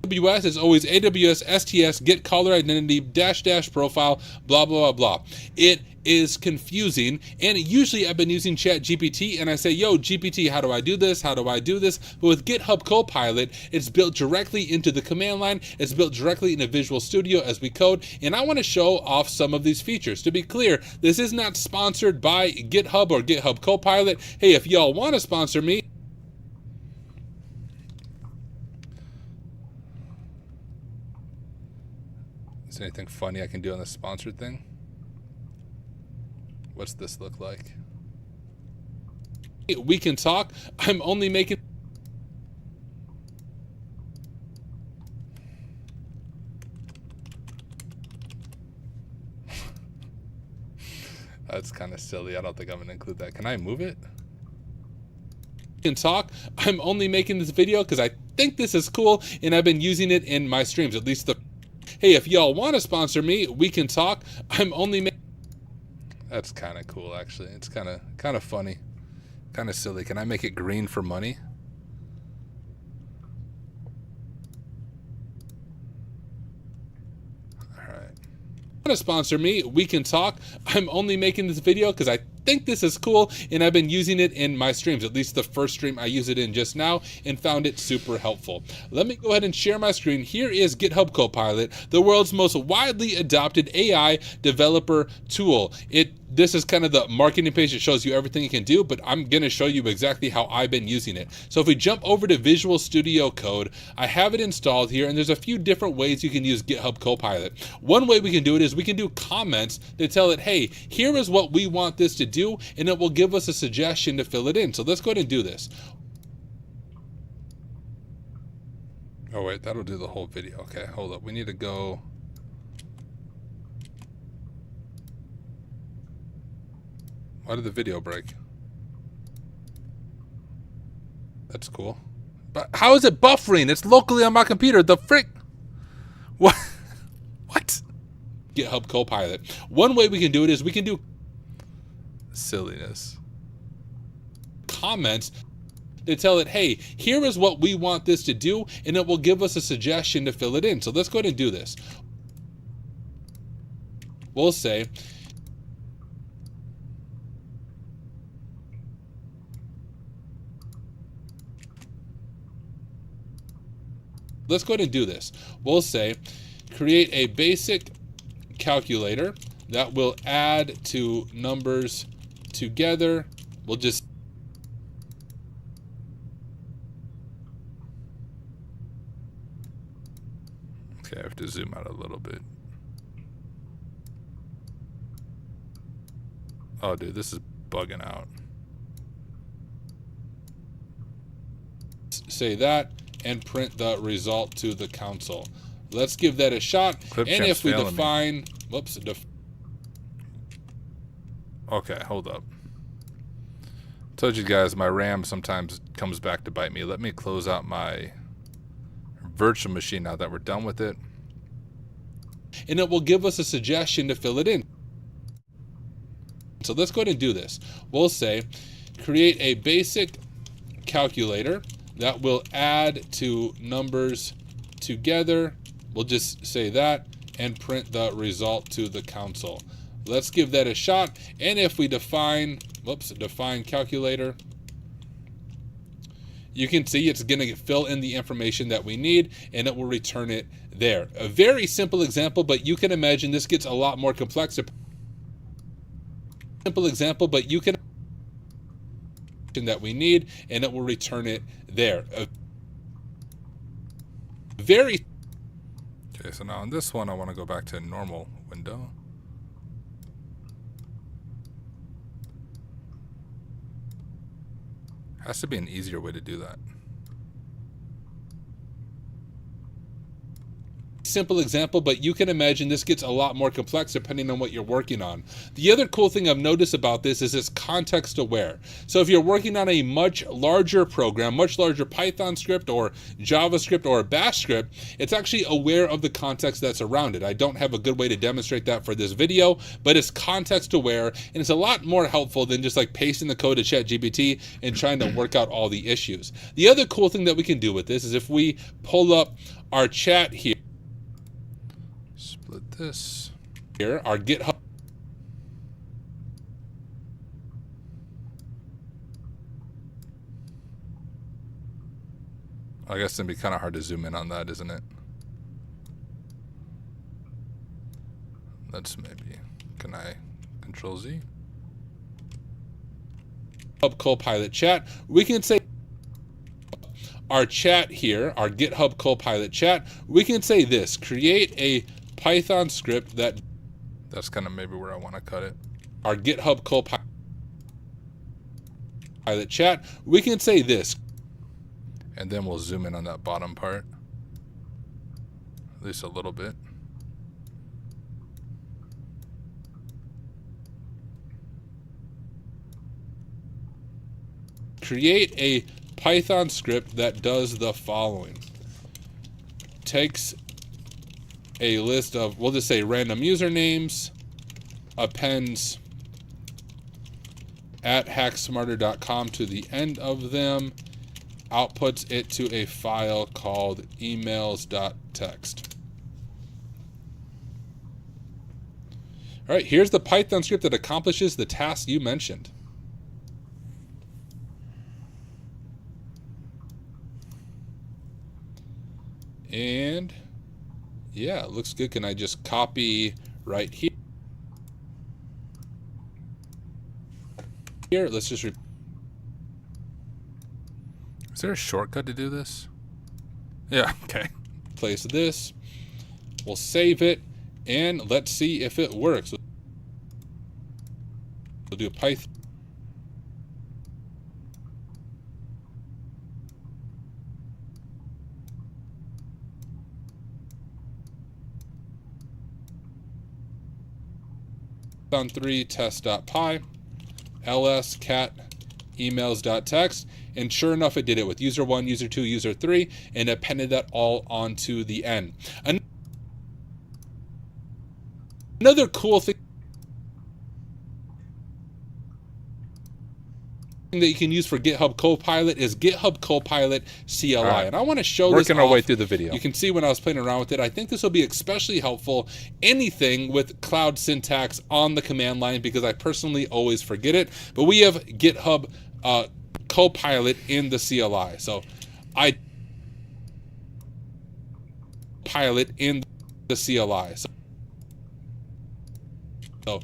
AWS is always AWS STS get caller identity dash profile blah blah blah blah. It is confusing, and usually I've been using ChatGPT and I say, yo GPT, how do I do this, how do I do this? But with GitHub Copilot, it's built directly into the command line, it's built directly into Visual Studio as we code, and I want to show off some of these features. To be clear, this is not sponsored by GitHub or GitHub Copilot. Hey, if y'all want to sponsor me, is there anything funny I can do on the sponsored thing? What's this look like? We can talk. I'm only making... That's kind of silly. I don't think I'm going to include that. Can I move it? We can talk. I'm only making this video because I think this is cool, and I've been using it in my streams, at least the... Hey, if y'all want to sponsor me, we can talk. I'm only making... That's kind of cool, actually. It's kind of funny, kind of silly. Can I make it green for money? All right. Want to sponsor me? We can talk. I'm only making this video because I think this is cool, and I've been using it in my streams, at least the first stream I use it in just now, and found it super helpful. Let me go ahead and share my screen. Here is GitHub Copilot, the world's most widely adopted AI developer tool. This is kind of the marketing page that shows you everything you can do, but I'm going to show you exactly how I've been using it. So if we jump over to Visual Studio Code, I have it installed here, and there's a few different ways you can use GitHub Copilot. One way we can do it is we can do comments to tell it, hey, here is what we want this to do, and it will give us a suggestion to fill it in. So let's go ahead and do this. Oh wait, that'll do the whole video. Okay, hold up. We need to go. Why did the video break? That's cool. But how is it buffering? It's locally on my computer. The frick? What? What? GitHub Copilot. One way we can do it is we can do silliness. Comments to tell it, hey, here is what we want this to do, and it will give us a suggestion to fill it in. So let's go ahead and do this. We'll say, let's go ahead and do this. We'll say, create a basic calculator that will add two numbers together. We'll just okay, I have to zoom out a little bit. Oh, dude, this is bugging out. Say that and print the result to the console. Let's give that a shot. And if we define, whoops, okay, hold up. Told you guys my RAM sometimes comes back to bite me. Let me close out my virtual machine now that we're done with it. And it will give us a suggestion to fill it in. So let's go ahead and do this. We'll say, create a basic calculator that will add two numbers together. We'll just say that and print the result to the console. Let's give that a shot. And if we define calculator, you can see it's going to fill in the information that we need, and it will return it there. A very simple example, but you can imagine this gets a lot more complex. Simple example, but you can that we need, and it will return it there. A very okay. So now on this one, I want to go back to normal window. Has to be an easier way to do that. Simple example, but you can imagine this gets a lot more complex depending on what you're working on. The other cool thing I've noticed about this is it's context aware. So if you're working on a much larger program, much larger Python script or JavaScript or a Bash script, it's actually aware of the context that's around it. I don't have a good way to demonstrate that for this video, but it's context aware, and it's a lot more helpful than just like pasting the code to ChatGPT and trying to work out all the issues. The other cool thing that we can do with this is if we pull up our chat here, split this here, our GitHub. I guess it'd be kind of hard to zoom in on that, isn't it? Let's maybe, can I Control Z? GitHub Copilot chat. We can say our chat here, our GitHub Copilot chat. We can say this: create a Python script that's kind of maybe where I want to cut it. Our GitHub Copilot chat. We can say this, and then we'll zoom in on that bottom part, at least a little bit. Create a Python script that does the following. Takes a list of, we'll just say random usernames, appends @hacksmarter.com to the end of them, outputs it to a file called emails.txt. All right, here's the Python script that accomplishes the task you mentioned. And yeah, it looks good. Can I just copy right here? Here, let's just. Is there a shortcut to do this? Yeah, okay. Place this. We'll save it, and let's see if it works. We'll do a Python. Python 3 test.py ls cat emails.txt, and sure enough it did it with user 1, user 2, user 3, and appended that all onto the end. Another cool thing that you can use for GitHub Copilot is GitHub Copilot CLI. Right. And I want to show this working our way through the video. You can see when I was playing around with it. I think this will be especially helpful anything with cloud syntax on the command line, because I personally always forget it. But we have GitHub Copilot in the CLI. So I pilot in the CLI. So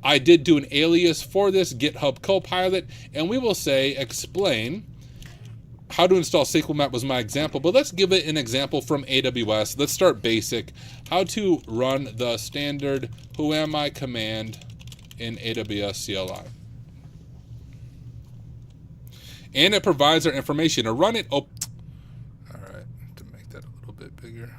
I did do an alias for this GitHub Copilot, and we will say explain how to install SQL Map was my example, but let's give it an example from AWS. Let's start basic. How to run the standard whoami command in AWS CLI. And it provides our information to run it. All right, to make that a little bit bigger.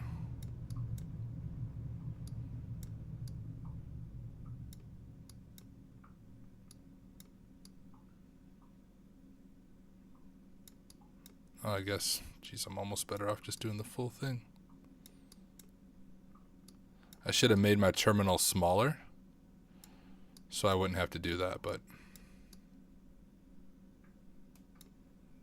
Oh, I guess, geez, I'm almost better off just doing the full thing. I should have made my terminal smaller so I wouldn't have to do that, but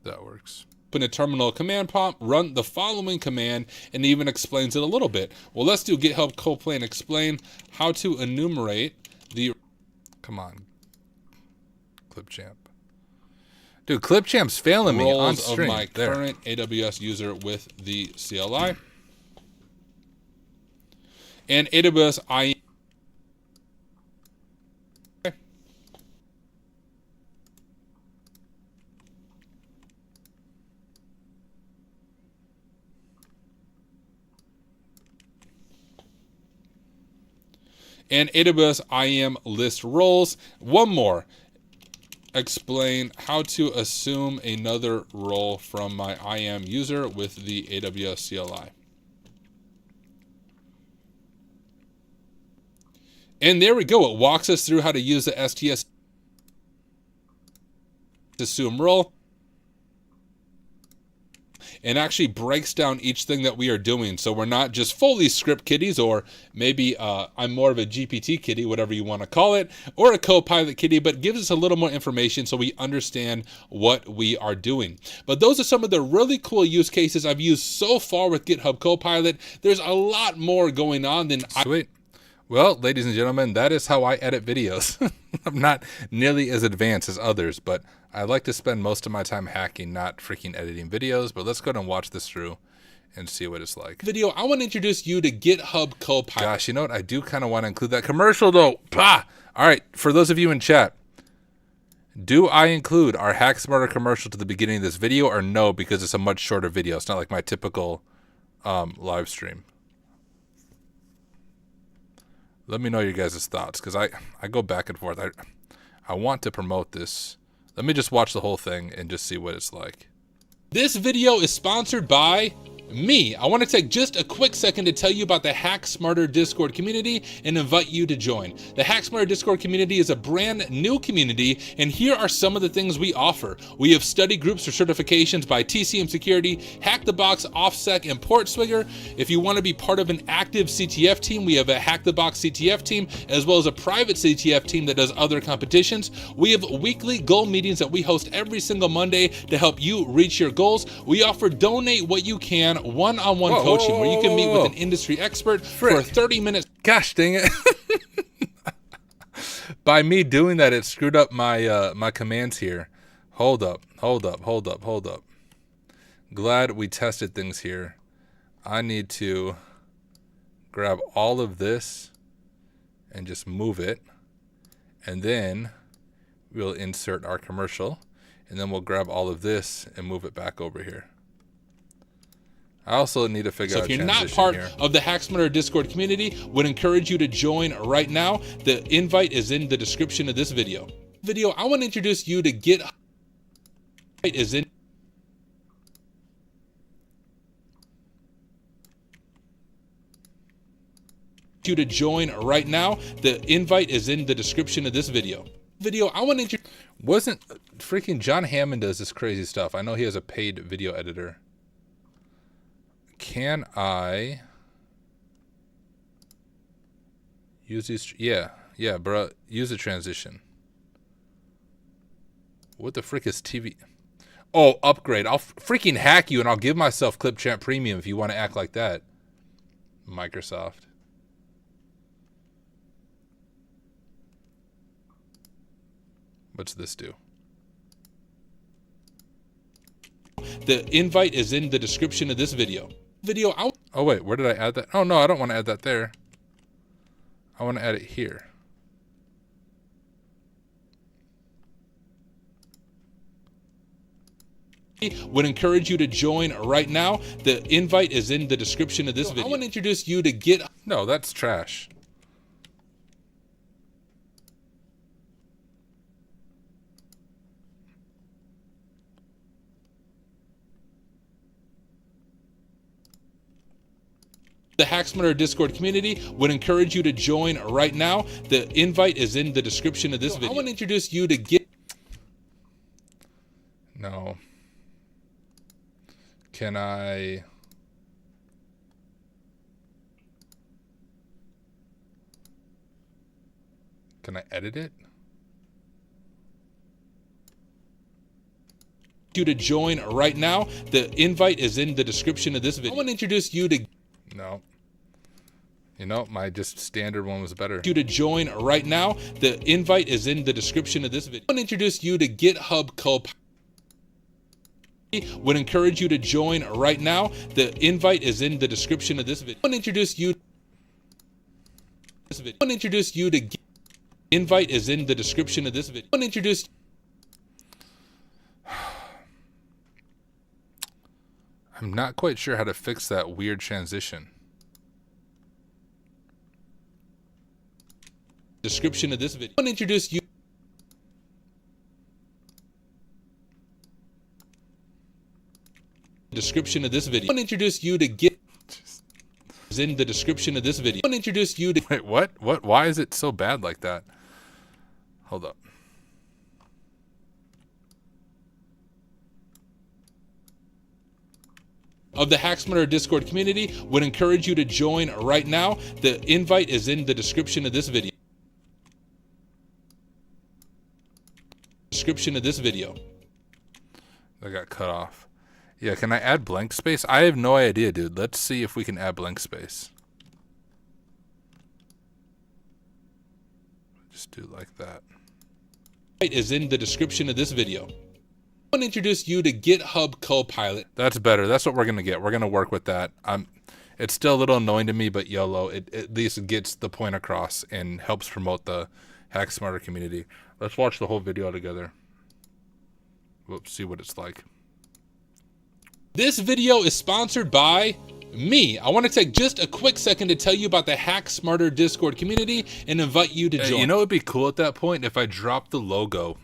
that works. Open a terminal command prompt, run the following command, and even explains it a little bit. Well, let's do GitHub Copilot and explain how to enumerate the... Come on, Clipchamp. Dude, Clipchamp's failing me on stream. Of my current AWS user with the CLI. And AWS IAM. And AWS IAM list roles. One more. Explain how to assume another role from my IAM user with the AWS CLI. And there we go. It walks us through how to use the STS assume role, and actually breaks down each thing that we are doing. So we're not just fully script kiddies, or maybe I'm more of a GPT kiddie, whatever you want to call it, or a Copilot kiddie, but gives us a little more information so we understand what we are doing. But those are some of the really cool use cases I've used so far with GitHub Copilot. There's a lot more going on than Sweet. Well, ladies and gentlemen, that is how I edit videos. I'm not nearly as advanced as others, but I like to spend most of my time hacking, not freaking editing videos. But let's go ahead and watch this through and see what it's like. Video, I want to introduce you to GitHub Copilot. Gosh, you know what? I do kind of want to include that commercial, though. Bah! All right, for those of you in chat, do I include our Hack Smarter commercial to the beginning of this video, or no, because it's a much shorter video? It's not like my typical live stream. Let me know your guys' thoughts, because I go back and forth. I want to promote this. Let me just watch the whole thing and just see what it's like. This video is sponsored by me. I want to take just a quick second to tell you about the Hack Smarter Discord community and invite you to join. The Hack Smarter Discord community is a brand new community, and here are some of the things we offer. We have study groups for certifications by TCM Security, Hack the Box, OffSec, and PortSwigger. If you want to be part of an active CTF team, we have a Hack the Box CTF team, as well as a private CTF team that does other competitions. We have weekly goal meetings that we host every single Monday to help you reach your goals. We offer donate what you can one-on-one coaching where you can meet with an industry expert for 30 minutes. Gosh dang it. By me doing that, it screwed up my my commands here. Hold up. Glad we tested things here. I need to grab all of this and just move it. And then we'll insert our commercial. And then we'll grab all of this and move it back over here. I also need to figure out. So if you're not part of the Hack Smarter Discord community, would encourage you to join right now. The invite is in the description of this video. I want to introduce you to GitHub. Is in you to join right now. The invite is in the description of this video. I want to introduce. Wasn't freaking John Hammond does this crazy stuff. I know he has a paid video editor. Can I use these? Yeah, bro. Use a transition. What the frick is TV? Oh, upgrade. I'll freaking hack you and I'll give myself Clipchamp Premium if you want to act like that. Microsoft. What's this do? The invite is in the description of this video. Oh wait, where did I add that? Oh no, I don't want to add that there. I want to add it here. Would encourage you to join right now. The invite is in the description of this video. I want to introduce you to GitHub. No, that's trash. The Hack Smarter Discord community would encourage you to join right now. The invite is in the description of this video. I want to introduce you to No. Can I edit it? You to join right now. The invite is in the description of this video. I want to introduce you to. No. You know, my just standard one was better. You to join right now. The invite is in the description of this video. I want to introduce you to GitHub Copilot. Would encourage you to join right now. The invite is in the description of this video. I want to introduce you. To invite is in the description of this video. I want to introduce. I'm not quite sure how to fix that weird transition. Description of this video. I want to introduce you. Description of this video. I want to introduce you to Git. Is in the description of this video. I want to introduce you to. Wait, what? What? Why is it so bad like that? Hold up. Of the Hack Smarter Discord community would encourage you to join right now. The invite is in the description of this video. Description of this video. I got cut off. Yeah, can I add blank space? I have no idea, dude. Let's see if we can add blank space. Just do it like that. Is in the description of this video. I want to introduce you to GitHub Copilot. That's better. That's what we're gonna get. We're gonna work with that. It's still a little annoying to me, but YOLO. It at least gets the point across and helps promote the Hack Smarter community. Let's watch the whole video together. We'll see what it's like. This video is sponsored by me. I want to take just a quick second to tell you about the Hack Smarter Discord community and invite you to join. You know, it'd be cool at that point if I dropped the logo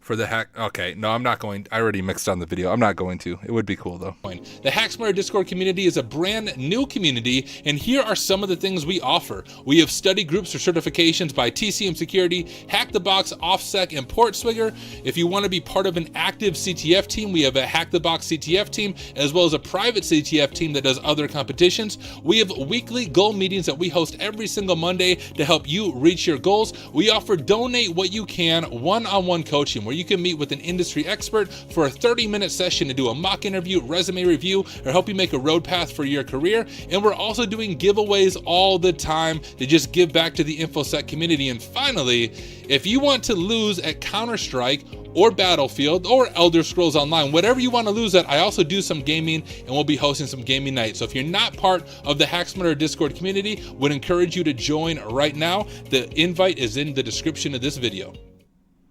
for the hack. Okay, no, I'm not going. I already mixed on the video. I'm not going to. It would be cool though. The HackSmarter Discord community is a brand new community, and here are some of the things we offer. We have study groups or certifications by TCM Security, Hack the Box, OffSec, and Portswigger. If you want to be part of an active CTF team, we have a Hack the Box CTF team, as well as a private CTF team that does other competitions. We have weekly goal meetings that we host every single Monday to help you reach your goals. We offer donate what you can one-on-one coaching, where you can meet with an industry expert for a 30-minute session to do a mock interview, resume review, or help you make a road path for your career. And we're also doing giveaways all the time to just give back to the InfoSec community. And finally, if you want to lose at Counter-Strike or Battlefield or Elder Scrolls Online, whatever you want to lose at, I also do some gaming, and we'll be hosting some gaming nights. So if you're not part of the HackSmarter Discord community, would encourage you to join right now. The invite is in the description of this video.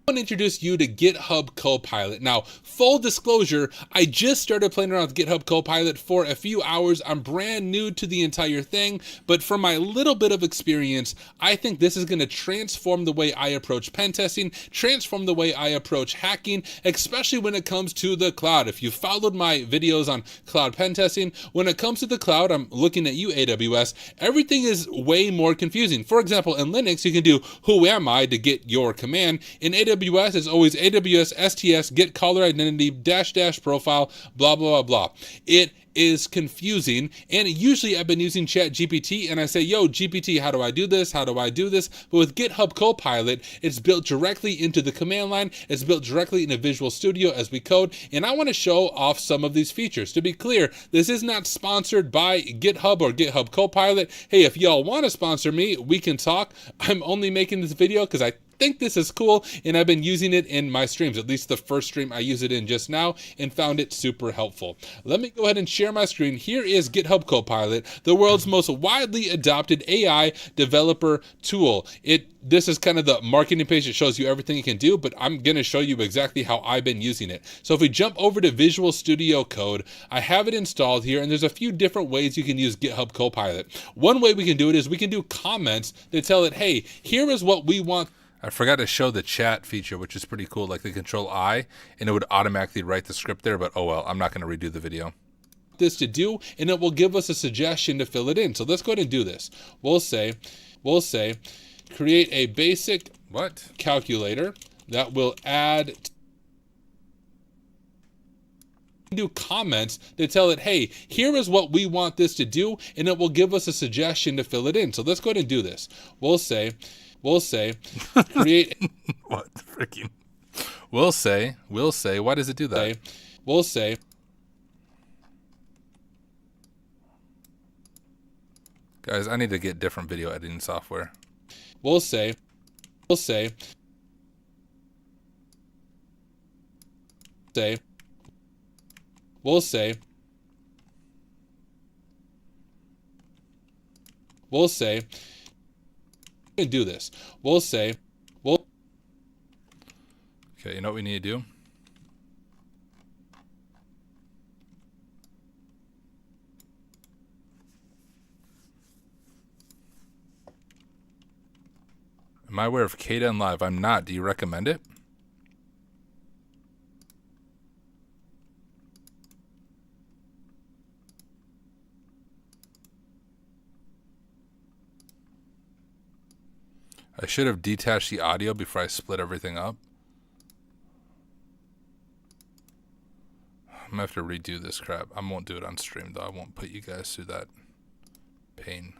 I want to introduce you to GitHub Copilot. Now, full disclosure, I just started playing around with GitHub Copilot for a few hours. I'm brand new to the entire thing, but from my little bit of experience, I think this is going to transform the way I approach pen testing, transform the way I approach hacking, especially when it comes to the cloud. If you followed my videos on cloud pen testing, when it comes to the cloud, I'm looking at you, AWS, everything is way more confusing. For example, in Linux, you can do who am I to get your command. In AWS, is always AWS STS get caller identity -- profile blah blah blah blah. It is confusing, and usually I've been using ChatGPT and I say, yo GPT, how do I do this, how do I do this? But with GitHub Copilot, it's built directly into the command line, it's built directly into Visual Studio as we code, and I want to show off some of these features. To be clear, this is not sponsored by GitHub or GitHub Copilot. Hey, if y'all want to sponsor me, we can talk. I'm only making this video because I think this is cool, and I've been using it in my streams. At least the first stream I used it in just now, and found it super helpful. Let me go ahead and share my screen. Here is GitHub Copilot, the world's most widely adopted AI developer tool. This is kind of the marketing page that shows you everything you can do, but I'm going to show you exactly how I've been using it. So if we jump over to Visual Studio Code, I have it installed here, and there's a few different ways you can use GitHub Copilot. One way we can do it is we can do comments that tell it, hey, here is what we want. I forgot to show the chat feature, which is pretty cool, like the Control-I, and it would automatically write the script there, but oh well, I'm not going to redo the video. This to do, and it will give us a suggestion to fill it in. So let's go ahead and do this. We'll say, create a basic calculator that will add, do comments that tell it, hey, here is what we want this to do, and it will give us a suggestion to fill it in. So let's go ahead and do this. We'll say, create. What the freaking? We'll say, why does it do that? We'll say, guys, I need to get different video editing software. We'll say, and do this. Okay, you know what we need to do? Am I aware of Kden Live? I'm not. Do you recommend it? I should have detached the audio before I split everything up. I'm gonna have to redo this crap. I won't do it on stream though. I won't put you guys through that pain.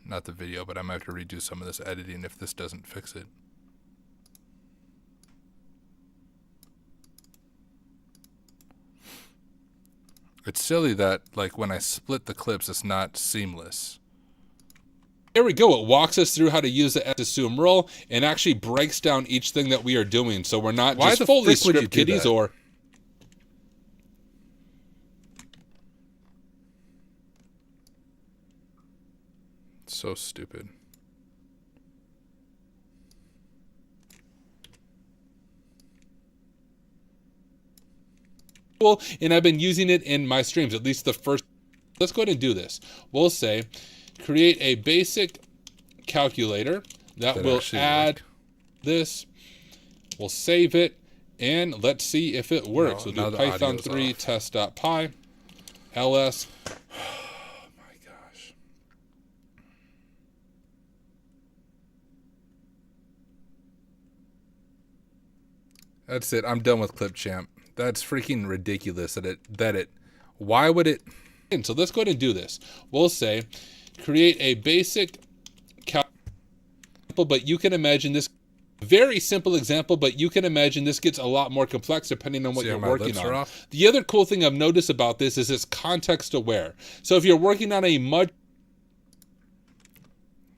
Not the video, but I might have to redo some of this editing if this doesn't fix it. It's silly that, like, when I split the clips, it's not seamless. There we go. It walks us through how to use the assume role and actually breaks down each thing that we are doing. So we're not just fully script kiddies or... So stupid. And I've been using it in my streams, at least the first. Let's go ahead and do this. We'll say, create a basic calculator that will add this We'll save it, and let's see if it works. No, We'll now do the Python audio's 3 off. test.py ls. Oh my gosh. That's it. I'm done with Clipchamp. That's freaking ridiculous why would it? And so let's go ahead and do this. We'll say create a basic but you can imagine this very simple example, but you can imagine this gets a lot more complex depending on what See you're how my working lips are on. off? The other cool thing I've noticed about this is it's context aware. So if you're working on a much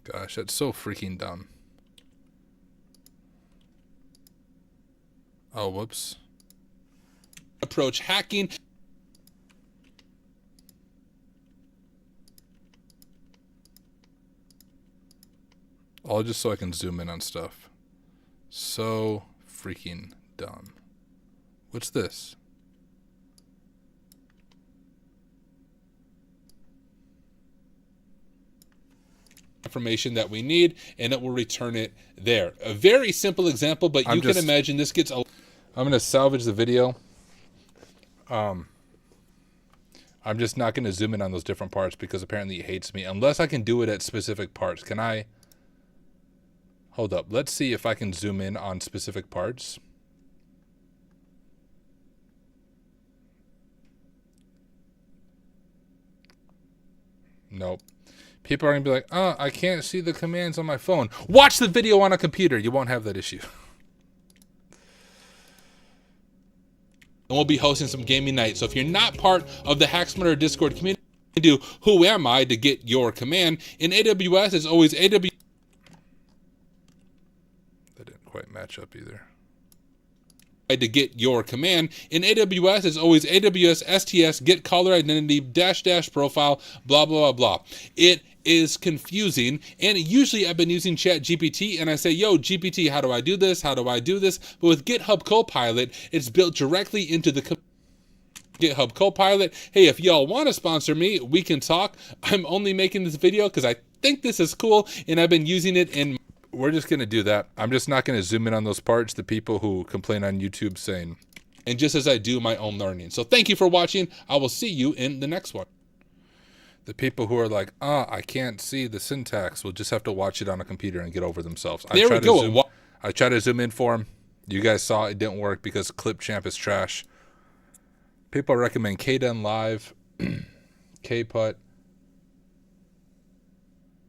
Gosh, that's so freaking dumb. Oh, whoops. approach hacking, All just so I can zoom in on stuff. So freaking dumb. What's this? information that we need, and it will return it there. A very simple example, but you can imagine this gets a I'm going to salvage the video. I'm just not going to zoom in on those different parts because apparently it hates me. Unless I can do it at specific parts. Can I? Hold up. Let's see if I can zoom in on specific parts. Nope. People are going to be like, oh, I can't see the commands on my phone. Watch the video on a computer. You won't have that issue. and we'll be hosting some gaming nights. So if you're not part of the HackSmarter Discord community, do Who Am I to get your command. In AWS, it's always AWS. That didn't quite match up either. To get your command. In AWS, it's always AWS STS get caller identity -- profile blah blah blah. It is confusing, and usually I've been using ChatGPT and I say, yo GPT, how do I do this, how do I do this? But with GitHub Copilot, it's built directly into the GitHub Copilot. Hey, if y'all want to sponsor me, we can talk. I'm only making this video because I think this is cool, and I've been using it in. We're just going to do that. I'm just not going to zoom in on those parts. The people who complain on YouTube saying, and just as I do my own learning. So thank you for watching. I will see you in the next one. the people who are like, I can't see the syntax will just have to watch it on a computer and get over themselves. There we go. I tried to zoom in for them. You guys saw it didn't work because Clipchamp is trash. People recommend Kdenlive, Kput.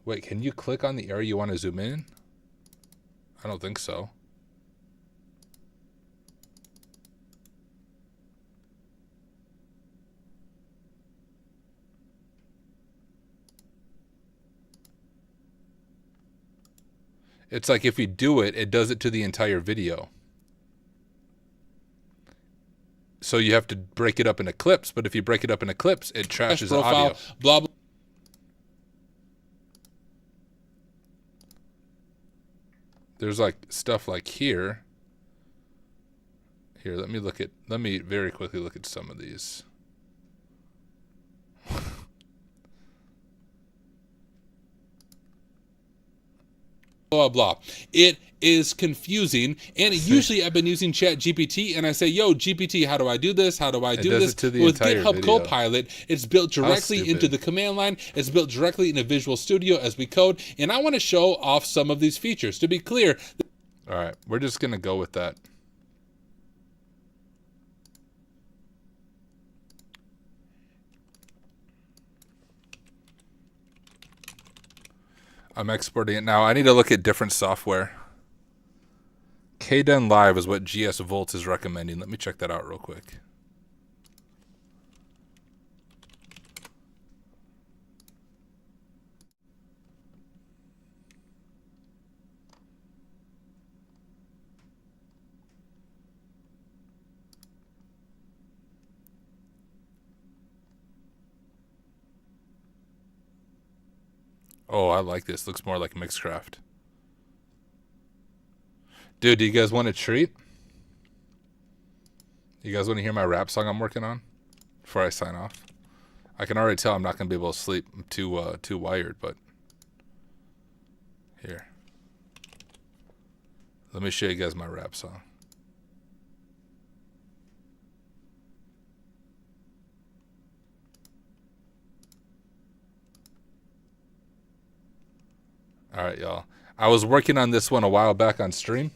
Wait, can you click on the area you want to zoom in? I don't think so. It's like if you do it, it does it to the entire video. So you have to break it up into clips, but if you break it up into clips, it trashes the audio. Blah, blah. There's like stuff like here. Here, let me very quickly look at some of these. Blah, blah. It is confusing, and usually I've been using ChatGPT, and I say, yo, GPT, how do I do this? How do I do this? It to the With entire GitHub video. Copilot, it's built directly into the command line. It's built directly into Visual Studio as we code, and I want to show off some of these features. To be clear, All right, we're just going to go with that. I'm exporting it now. I need to look at different software. Kdenlive is what GS Volt is recommending. Let me check that out real quick. Oh, I like this. Looks more like Mixcraft. Dude, do you guys want a treat? You guys want to hear my rap song I'm working on before I sign off? I can already tell I'm not going to be able to sleep. I'm too wired, but here. Let me show you guys my rap song. All right, y'all. I was working on this one a while back on stream,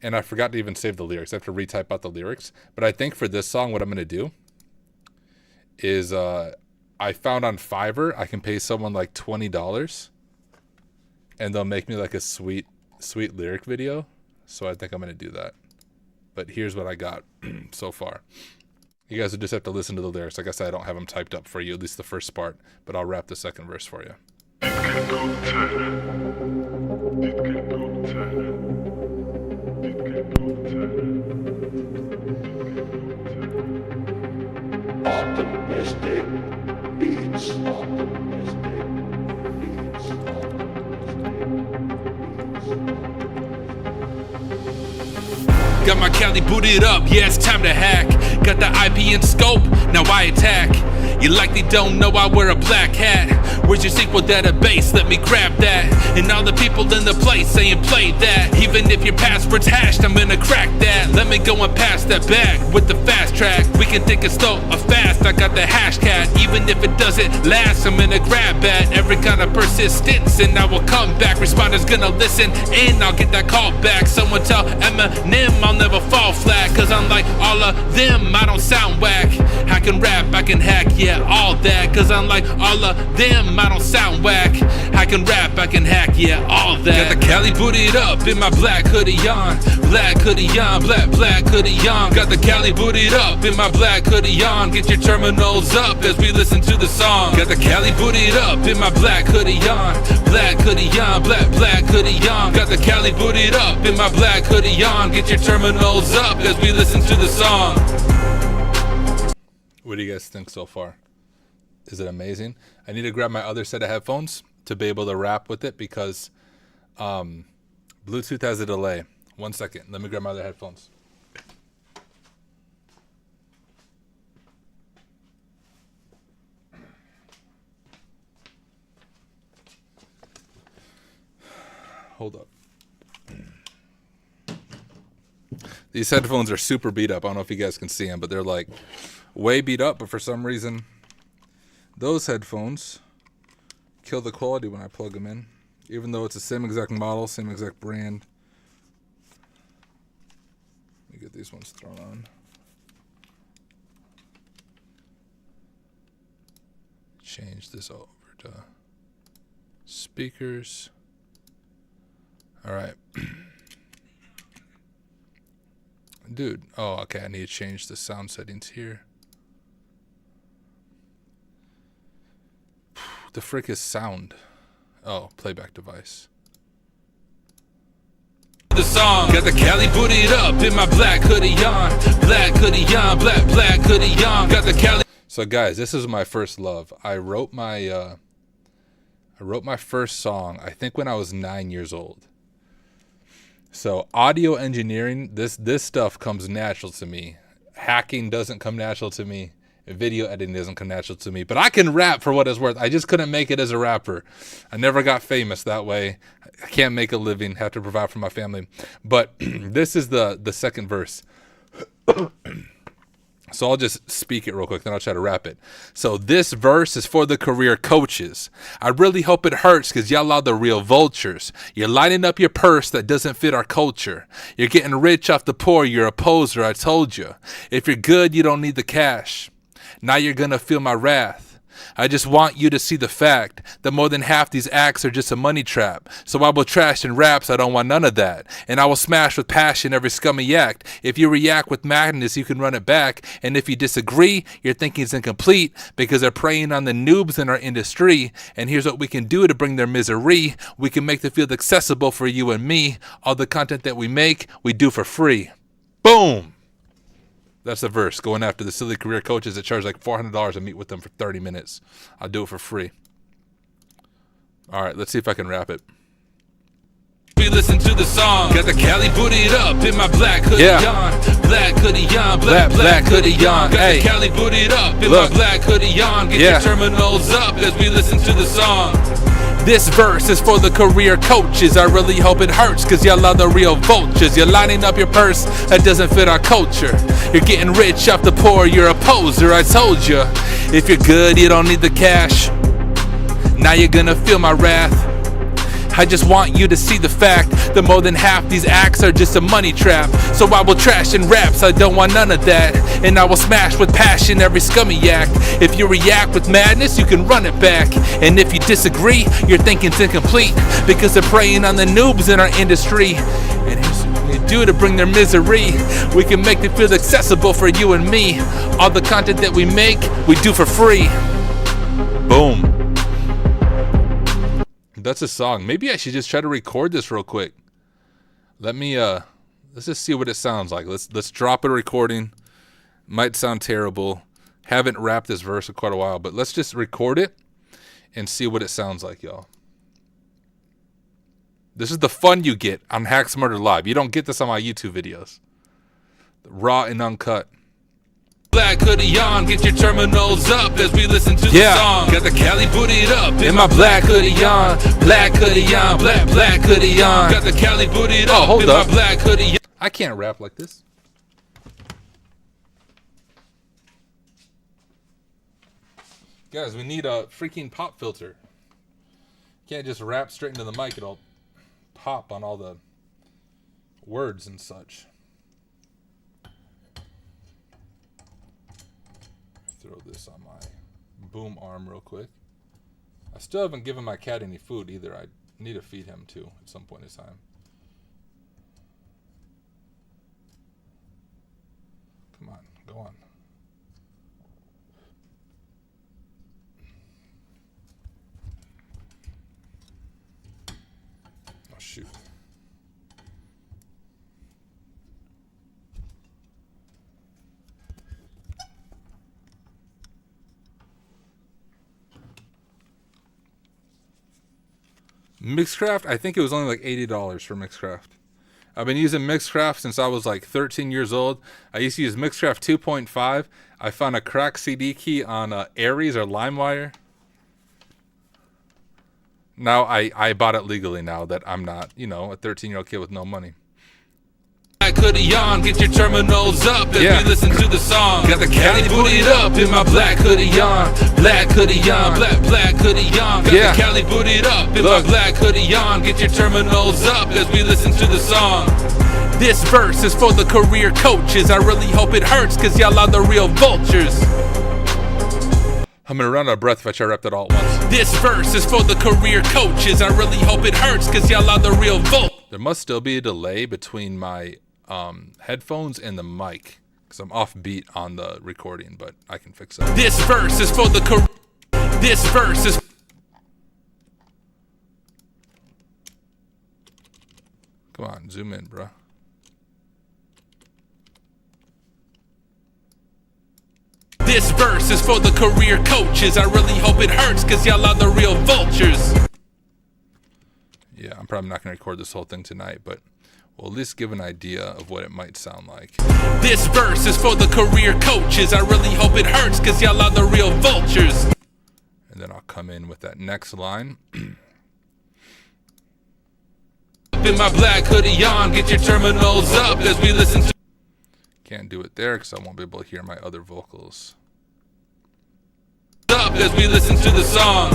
and I forgot to even save the lyrics. I have to retype out the lyrics. But I think for this song, what I'm going to do is I found on Fiverr, I can pay someone like $20, and they'll make me like a sweet lyric video. So I think I'm going to do that. But here's what I got so far. You guys will just have to listen to the lyrics. Like I said, I don't have them typed up for you, at least the first part, but I'll rap the second verse for you. Optimistic beats. Got my Cali booted up, yeah, it's time to hack. Got the IP in scope, now I attack. You likely don't know I wear a black hat. Where's your SQL database? Let me grab that. And all the people in the place saying play that. Even if your password's hashed, I'm gonna crack that. Let me go and pass that back with the fast track. We can think it's slow or fast, I got the hashtag. Even if it doesn't last, I'm gonna grab that. Every kind of persistence and I will come back. Responders gonna listen and I'll get that call back. Someone tell Eminem I'll never fall flat. Cause unlike all of them, I don't sound whack. I can rap, I can hack, yeah, all that. Cause unlike all of them, I don't sound whack. I can rap, I can hack, yeah, all that. Got the Cali booted up in my black hoodie on. Black hoodie on, black hoodie on. Got the Cali booted up in my black hoodie on. Get your terminals up as we listen to the song. Got the Cali booted up in my black hoodie on. Black hoodie on, black hoodie on. Got the Cali booted up in my black hoodie on. Get your terminals up as we listen to the song. What do you guys think so far? Is it amazing? I need to grab my other set of headphones to be able to rap with it because Bluetooth has a delay. 1 second. Let me grab my other headphones. Hold up. These headphones are super beat up. I don't know if you guys can see them, but they're like way beat up. But for some reason, those headphones kill the quality when I plug them in, even though it's the same exact model, same exact brand. Let me get these ones thrown on. Change this over to speakers. All right. Dude, oh, okay, I need to change the sound settings here. The frick is sound? Oh, playback device. The song. Got the Cali booted up in my black hoodie on. Black hoodie on, black hoodie on. Got the Cali. So guys, this is my first love. I wrote my first song, I think when I was 9 years old. So audio engineering, this stuff comes natural to me. Hacking doesn't come natural to me. Video editing doesn't come natural to me. But I can rap for what it's worth. I just couldn't make it as a rapper. I never got famous that way. I can't make a living, have to provide for my family. But this is the second verse. So I'll just speak it real quick, then I'll try to rap it. So this verse is for the career coaches. I really hope it hurts because y'all are the real vultures. You're lining up your purse that doesn't fit our culture. You're getting rich off the poor, you're a poser, I told you. If you're good, you don't need the cash. Now you're gonna feel my wrath. I just want you to see the fact that more than half these acts are just a money trap. So I will trash in raps, I don't want none of that. And I will smash with passion every scummy act. If you react with madness, you can run it back. And if you disagree, your thinking's incomplete because they're preying on the noobs in our industry. And here's what we can do to bring their misery. We can make the field accessible for you and me. All the content that we make, we do for free. Boom! That's the verse, going after the silly career coaches that charge like $400 to meet with them for 30 minutes. I'll do it for free. All right, let's see if I can rap it. We listen to the song. Got the Cali booted up in my black hoodie on. Black hoodie on, black hoodie on. Got the Cali booted up in my black hoodie on. Get your terminals up as we listen to the song. This verse is for the career coaches. I really hope it hurts cause y'all are the real vultures. You're lining up your purse that doesn't fit our culture. You're getting rich off the poor, you're a poser, I told you. If you're good, you don't need the cash. Now you're gonna feel my wrath. I just want you to see the fact that more than half these acts are just a money trap. So I will trash in raps, I don't want none of that. And I will smash with passion every scummy act. If you react with madness, you can run it back. And if you disagree, your thinking's incomplete, because they're preying on the noobs in our industry. And here's what we do to bring their misery. We can make it feel accessible for you and me. All the content that we make, we do for free. Boom. That's a song. Maybe I should just try to record this real quick. Let's just see what it sounds like. Let's drop a recording. Might sound terrible. Haven't rapped this verse in quite a while, but let's just record it and see what it sounds like, y'all. This is the fun you get on Hacks Murder Live. You don't get this on my YouTube videos. Raw and uncut. Black hoodie on, get your terminals up as we listen to the song. Got the Cali booted up in my black hoodie on. Black hoodie on, black hoodie on. Got the Cali booted up in my black hoodie on. I can't rap like this. Guys, we need a freaking pop filter. Can't just rap straight into the mic. It'll pop on all the words and such. Throw this on my boom arm real quick. I still haven't given my cat any food either. I need to feed him too at some point in time. Come on, go on. Oh shoot. Mixcraft, I think it was only like $80 for Mixcraft. I've been using Mixcraft since I was like 13 years old. I used to use Mixcraft 2.5. I found a cracked CD key on Aries or LimeWire. Now I bought it legally now that I'm not, a 13-year-old kid with no money. Black hoodie on, get your terminals up as we listen to the song. Got the Cali booted up in my black hoodie on. Black hoodie on, black hoodie on. Got the Cali booted up in my black hoodie on. Get your terminals up as we listen to the song. This verse is for the career coaches. I really hope it hurts, cause y'all are the real vultures. I'm gonna run out of breath if I try to rap that all at once. This verse is for the career coaches. I really hope it hurts, cause y'all are the real vultures. There must still be a delay between my headphones and the mic, because I'm off beat on the recording, but I can fix that. This verse is for the This verse is. Come on, zoom in, bro. This verse is for the career coaches. I really hope it hurts, cause y'all are the real vultures. Yeah, I'm probably not gonna record this whole thing tonight, but we'll at least give an idea of what it might sound like. This verse is for the career coaches. I really hope it hurts, cause y'all are the real vultures. And then I'll come in with that next line. In my black hoodie on, get your terminals up as we listen to. Can't do it there because I won't be able to hear my other vocals. Up as we listen to the song.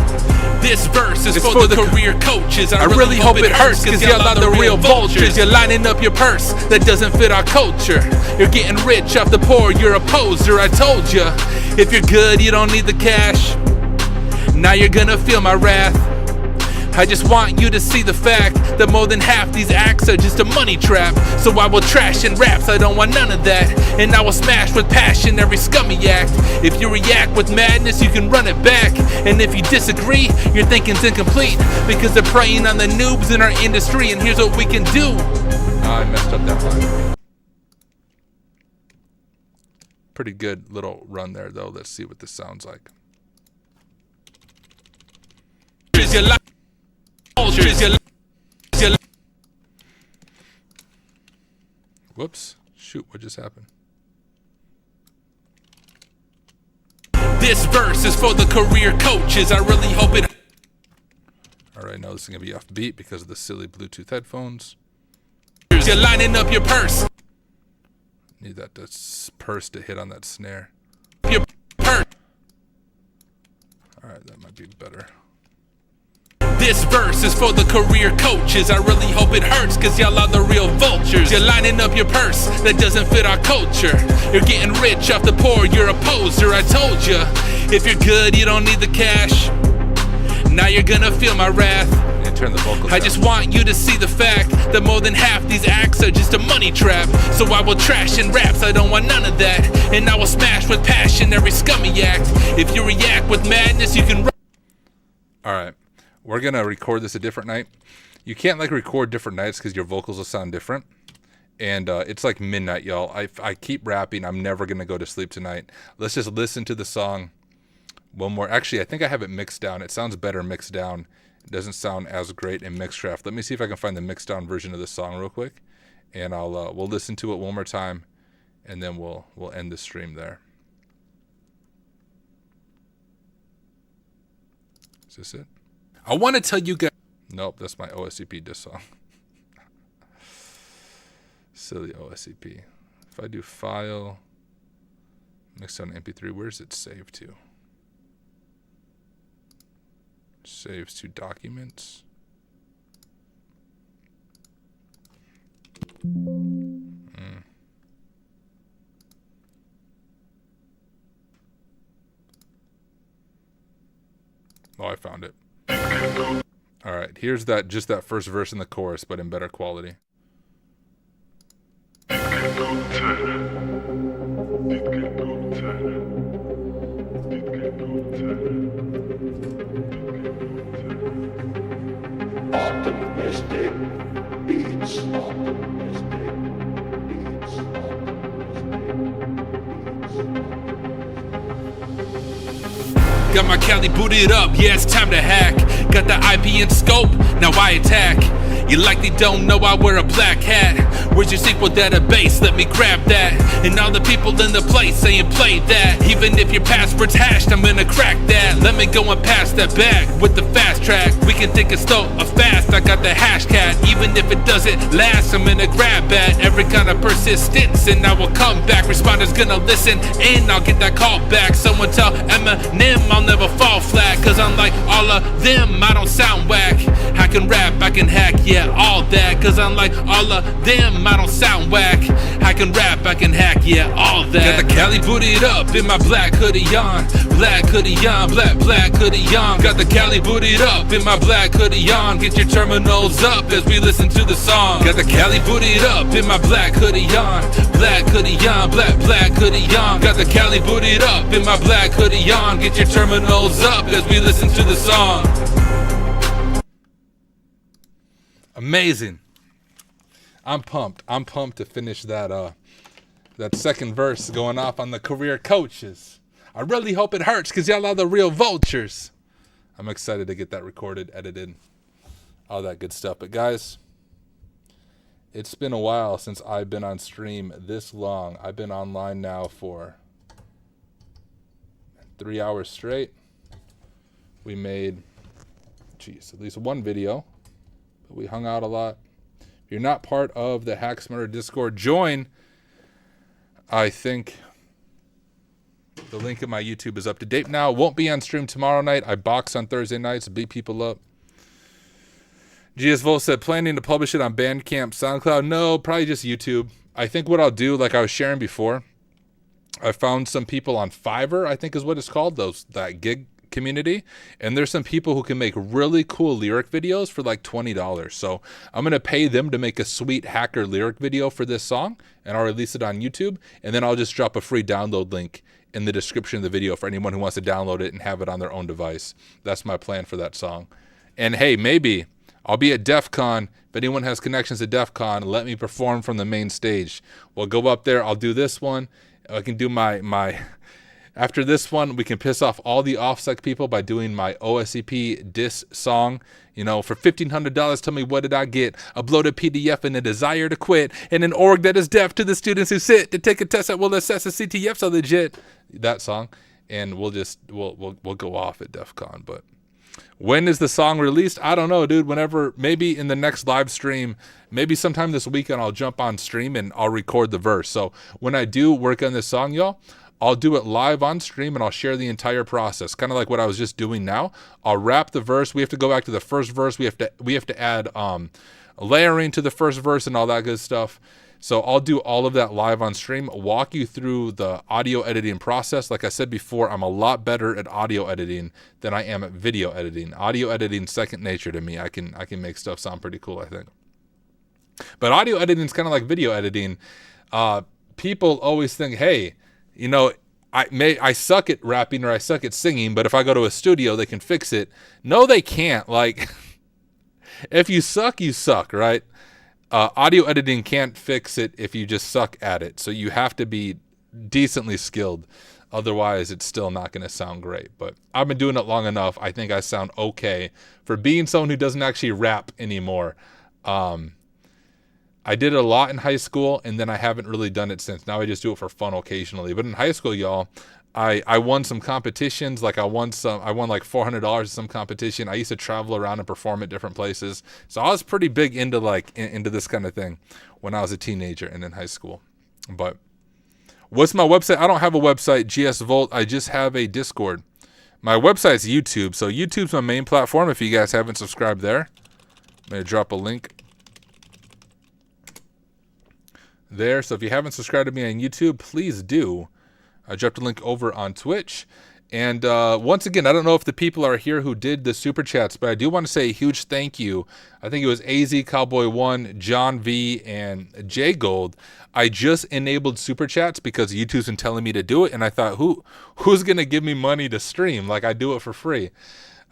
This verse is for the career coaches. I really hope it hurts, cause y'all are the real vultures. You're lining up your purse that doesn't fit our culture. You're getting rich off the poor, you're a poser. I told ya, if you're good you don't need the cash. Now you're gonna feel my wrath. I just want you to see the fact that more than half these acts are just a money trap. So I will trash in raps, I don't want none of that. And I will smash with passion every scummy act. If you react with madness, you can run it back. And if you disagree, your thinking's incomplete, because they're preying on the noobs in our industry. And here's what we can do. I messed up that line. Pretty good little run there though. Let's see what this sounds like. Whoops. Shoot, what just happened? This verse is for the career coaches. I really hope it. Alright, now this is going to be off beat because of the silly Bluetooth headphones. You're lining up your purse. Need that purse to hit on that snare. Your purse. Alright, that might be better. This This verse is for the career coaches. I really hope it hurts, cause y'all are the real vultures. You're lining up your purse that doesn't fit our culture. You're getting rich off the poor, you're a poser. I told ya, if you're good, you don't need the cash. Now you're gonna feel my wrath. Turn the vocals I down. just want you to see the fact that more than half these acts are just a money trap. So I will trash in raps, I don't want none of that. And I will smash with passion every scummy act. If you react with madness, you can. All right, we're gonna record this a different night. You can't like record different nights because your vocals will sound different. And it's like midnight, y'all. I keep rapping. I'm never gonna go to sleep tonight. Let's just listen to the song one more. Actually, I think I have it mixed down. It sounds better mixed down. It doesn't sound as great in Mixcraft. Let me see if I can find the mixed down version of this song real quick, and we'll listen to it one more time, and then we'll end the stream there. Is this it? I want to tell you guys. Nope, that's my OSCP diss song. Silly OSCP. If I do file, mixed down MP3, where's it saved to? Saves to documents. Oh, I found it. All right, here's just that first verse in the chorus, but in better quality. Optimistic beats. Optimistic beats. Got my Cali booted up, yeah, it's time to hack. Got the IP in scope, now I attack. You likely don't know I wear a black hat. Where's your SQL database? Let me grab that. And all the people in the place saying play that. Even if your password's hashed, I'm gonna crack that. Let me go and pass that back with the fast track. We can think it's slow or fast, I got the hash cat. Even if it doesn't last, I'm gonna grab at every kind of persistence, and I will come back. Responders gonna listen and I'll get that call back. Someone tell Eminem I'll never fall flat, cause unlike all of them, I don't sound whack. I can rap, I can hack, yeah, all that. Cause unlike all of them, I don't sound whack. I can rap, I can hack, yeah, all that. Got the Cali booted up in my black hoodie on. Black hoodie on, black hoodie on. Got the Cali booted up in my black hoodie on. Get your terminals up as we listen to the song. Got the Cali booted up in my black hoodie on. Black hoodie on, black hoodie on. Got the Cali booted up in my black hoodie on. Get your terminals up as we listen to the song. Amazing. I'm pumped. I'm pumped to finish that second verse going off on the career coaches. I really hope it hurts because y'all are the real vultures. I'm excited to get that recorded, edited, all that good stuff. But guys, it's been a while since I've been on stream this long. I've been online now for 3 hours straight. We made, at least one video. But we hung out a lot. If you're not part of the Hack Smarter Discord, join. I think the link in my YouTube is up to date now. Won't be on stream tomorrow night. I box on Thursday nights, beat people up. GS Volt said, planning to publish it on Bandcamp, SoundCloud. No, probably just YouTube. I think what I'll do, like I was sharing before, I found some people on Fiverr, I think is what it's called, that gig community, and there's some people who can make really cool lyric videos for like $20. So I'm gonna pay them to make a sweet hacker lyric video for this song, and I'll release it on YouTube, and then I'll just drop a free download link in the description of the video for anyone who wants to download it and have it on their own device. That's my plan for that song. And hey, maybe I'll be at DEF CON. If anyone has connections to DEF CON, let me perform from the main stage. We'll go up there, I'll do this one. I can do my after this one, we can piss off all the OffSec people by doing my OSCP diss song. You know, for $1,500, tell me what did I get? A bloated PDF and a desire to quit, and an org that is deaf to the students who sit to take a test that will assess the CTFs are legit. That song, and we'll go off at DEF CON. But when is the song released? I don't know, dude. Whenever, maybe in the next live stream, maybe sometime this weekend, I'll jump on stream and I'll record the verse. So when I do work on this song, y'all, I'll do it live on stream and I'll share the entire process, kind of like what I was just doing now. I'll rap the verse. We have to go back to the first verse. We have to add layering to the first verse and all that good stuff. So I'll do all of that live on stream, walk you through the audio editing process. Like I said before, I'm a lot better at audio editing than I am at video editing. Audio editing second nature to me. I can make stuff sound pretty cool, I think. But audio editing is kind of like video editing. People always think, hey, you know, I suck at rapping or I suck at singing, but if I go to a studio, they can fix it. No, they can't. Like, if you suck, right? Audio editing can't fix it if you just suck at it. So you have to be decently skilled. Otherwise, it's still not going to sound great. But I've been doing it long enough. I think I sound okay for being someone who doesn't actually rap anymore. I did it a lot in high school, and then I haven't really done it since. Now I just do it for fun occasionally. But in high school, y'all, I won some competitions. Like I won like $400 in some competition. I used to travel around and perform at different places. So I was pretty big into into this kind of thing when I was a teenager and in high school. But what's my website? I don't have a website, GS Volt. I just have a Discord. My website's YouTube. So YouTube's my main platform. If you guys haven't subscribed there, I'm going to drop a link there. So if you haven't subscribed to me on YouTube, please do. I dropped a link over on Twitch. And once again, I don't know if the people are here who did the super chats, but I do want to say a huge thank you. I think it was AZ Cowboy 1, John V, and J Gold. I just enabled super chats because YouTube's been telling me to do it, and I thought, who's gonna give me money to stream? Like, I do it for free.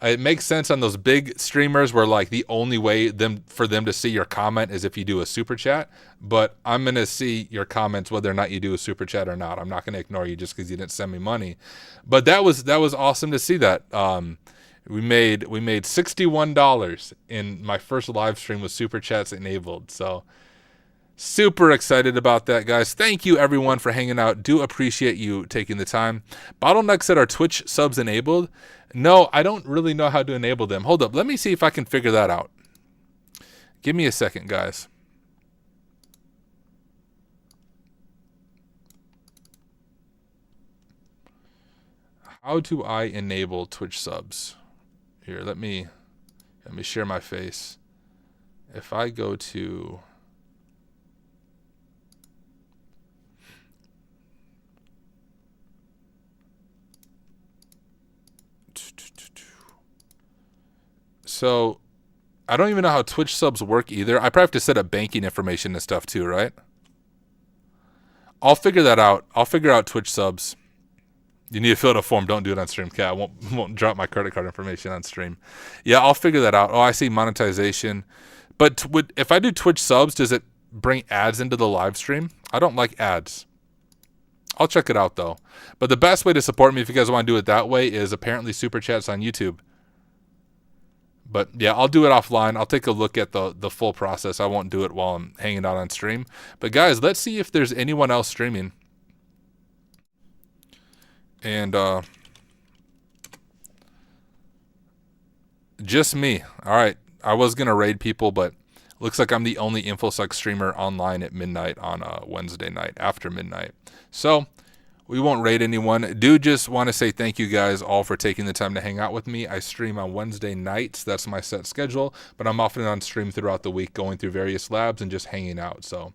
It makes sense on those big streamers where like the only way for them to see your comment is if you do a super chat. But I'm going to see your comments whether or not you do a super chat or not. I'm not going to ignore you just because you didn't send me money. But that was awesome to see that. We made $61 in my first live stream with super chats enabled. So super excited about that, guys. Thank you everyone for hanging out. Do appreciate you taking the time. Bottleneck said, are Twitch subs enabled? No, I don't really know how to enable them. Hold up. Let me see if I can figure that out. Give me a second, guys. How do I enable Twitch subs? Here, let me share my face. If I go to So, I don't even know how Twitch subs work either. I probably have to set up banking information and stuff too, right? I'll figure that out. I'll figure out Twitch subs. You need to fill out a form. Don't do it on stream. Okay, I won't drop my credit card information on stream. Yeah, I'll figure that out. Oh, I see monetization. But if I do Twitch subs, does it bring ads into the live stream? I don't like ads. I'll check it out though. But the best way to support me if you guys want to do it that way is apparently super chats on YouTube. But yeah, I'll do it offline. I'll take a look at the full process. I won't do it while I'm hanging out on stream. But guys, let's see if there's anyone else streaming. And just me. All right. I was going to raid people, but looks like I'm the only InfoSec streamer online at midnight on Wednesday night after midnight. So we won't raid anyone. Do just want to say thank you guys all for taking the time to hang out with me. I stream on Wednesday nights. That's my set schedule, but I'm often on stream throughout the week going through various labs and just hanging out. So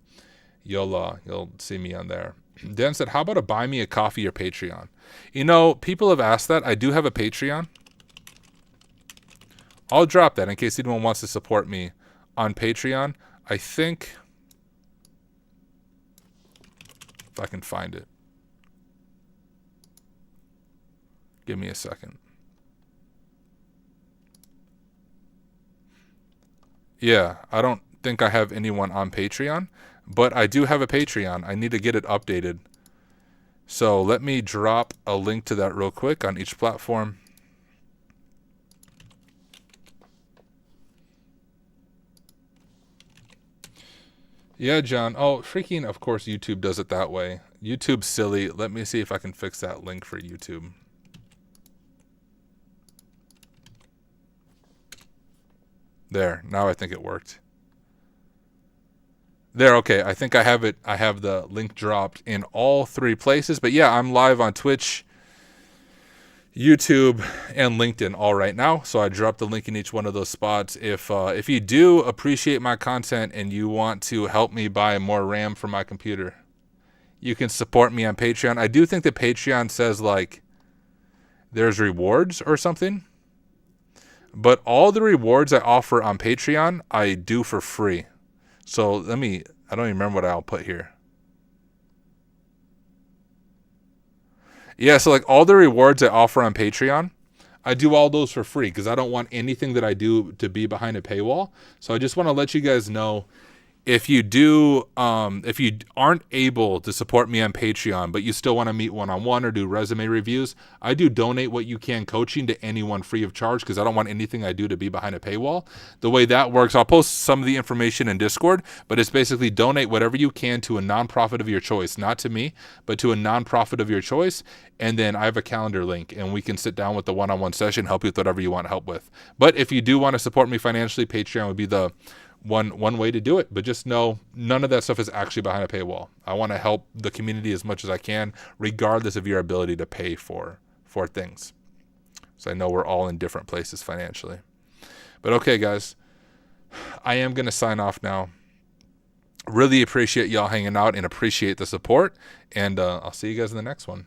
you'll see me on there. Dan said, how about a buy me a coffee or Patreon? You know, people have asked that. I do have a Patreon. I'll drop that in case anyone wants to support me on Patreon. I think if I can find it. Give me a second. Yeah, I don't think I have anyone on Patreon, but I do have a Patreon. I need to get it updated. So let me drop a link to that real quick on each platform. Yeah, John. Oh, freaking, of course, YouTube does it that way. YouTube's silly. Let me see if I can fix that link for YouTube. There. Now I think it worked. There, okay. I think I have it. I have the link dropped in all 3 places. But yeah, I'm live on Twitch, YouTube, and LinkedIn all right now. So I dropped the link in each one of those spots. If you do appreciate my content and you want to help me buy more RAM for my computer, you can support me on Patreon. I do think that Patreon says like there's rewards or something. But all the rewards I offer on Patreon, I do for free. So I don't even remember what I'll put here. Yeah, so like all the rewards I offer on Patreon, I do all those for free because I don't want anything that I do to be behind a paywall. So I just want to let you guys know, if you aren't able to support me on Patreon, but you still want to meet one-on-one or do resume reviews, I do donate what you can coaching to anyone free of charge because I don't want anything I do to be behind a paywall. The way that works, I'll post some of the information in Discord, but it's basically donate whatever you can to a nonprofit of your choice, not to me, but to a nonprofit of your choice. And then I have a calendar link and we can sit down with the one-on-one session, help you with whatever you want help with. But if you do want to support me financially, Patreon would be the one way to do it. But just know none of that stuff is actually behind a paywall. I want to help the community as much as I can, regardless of your ability to pay for things. So I know we're all in different places financially. But okay, guys, I am going to sign off now. Really appreciate y'all hanging out and appreciate the support. And I'll see you guys in the next one.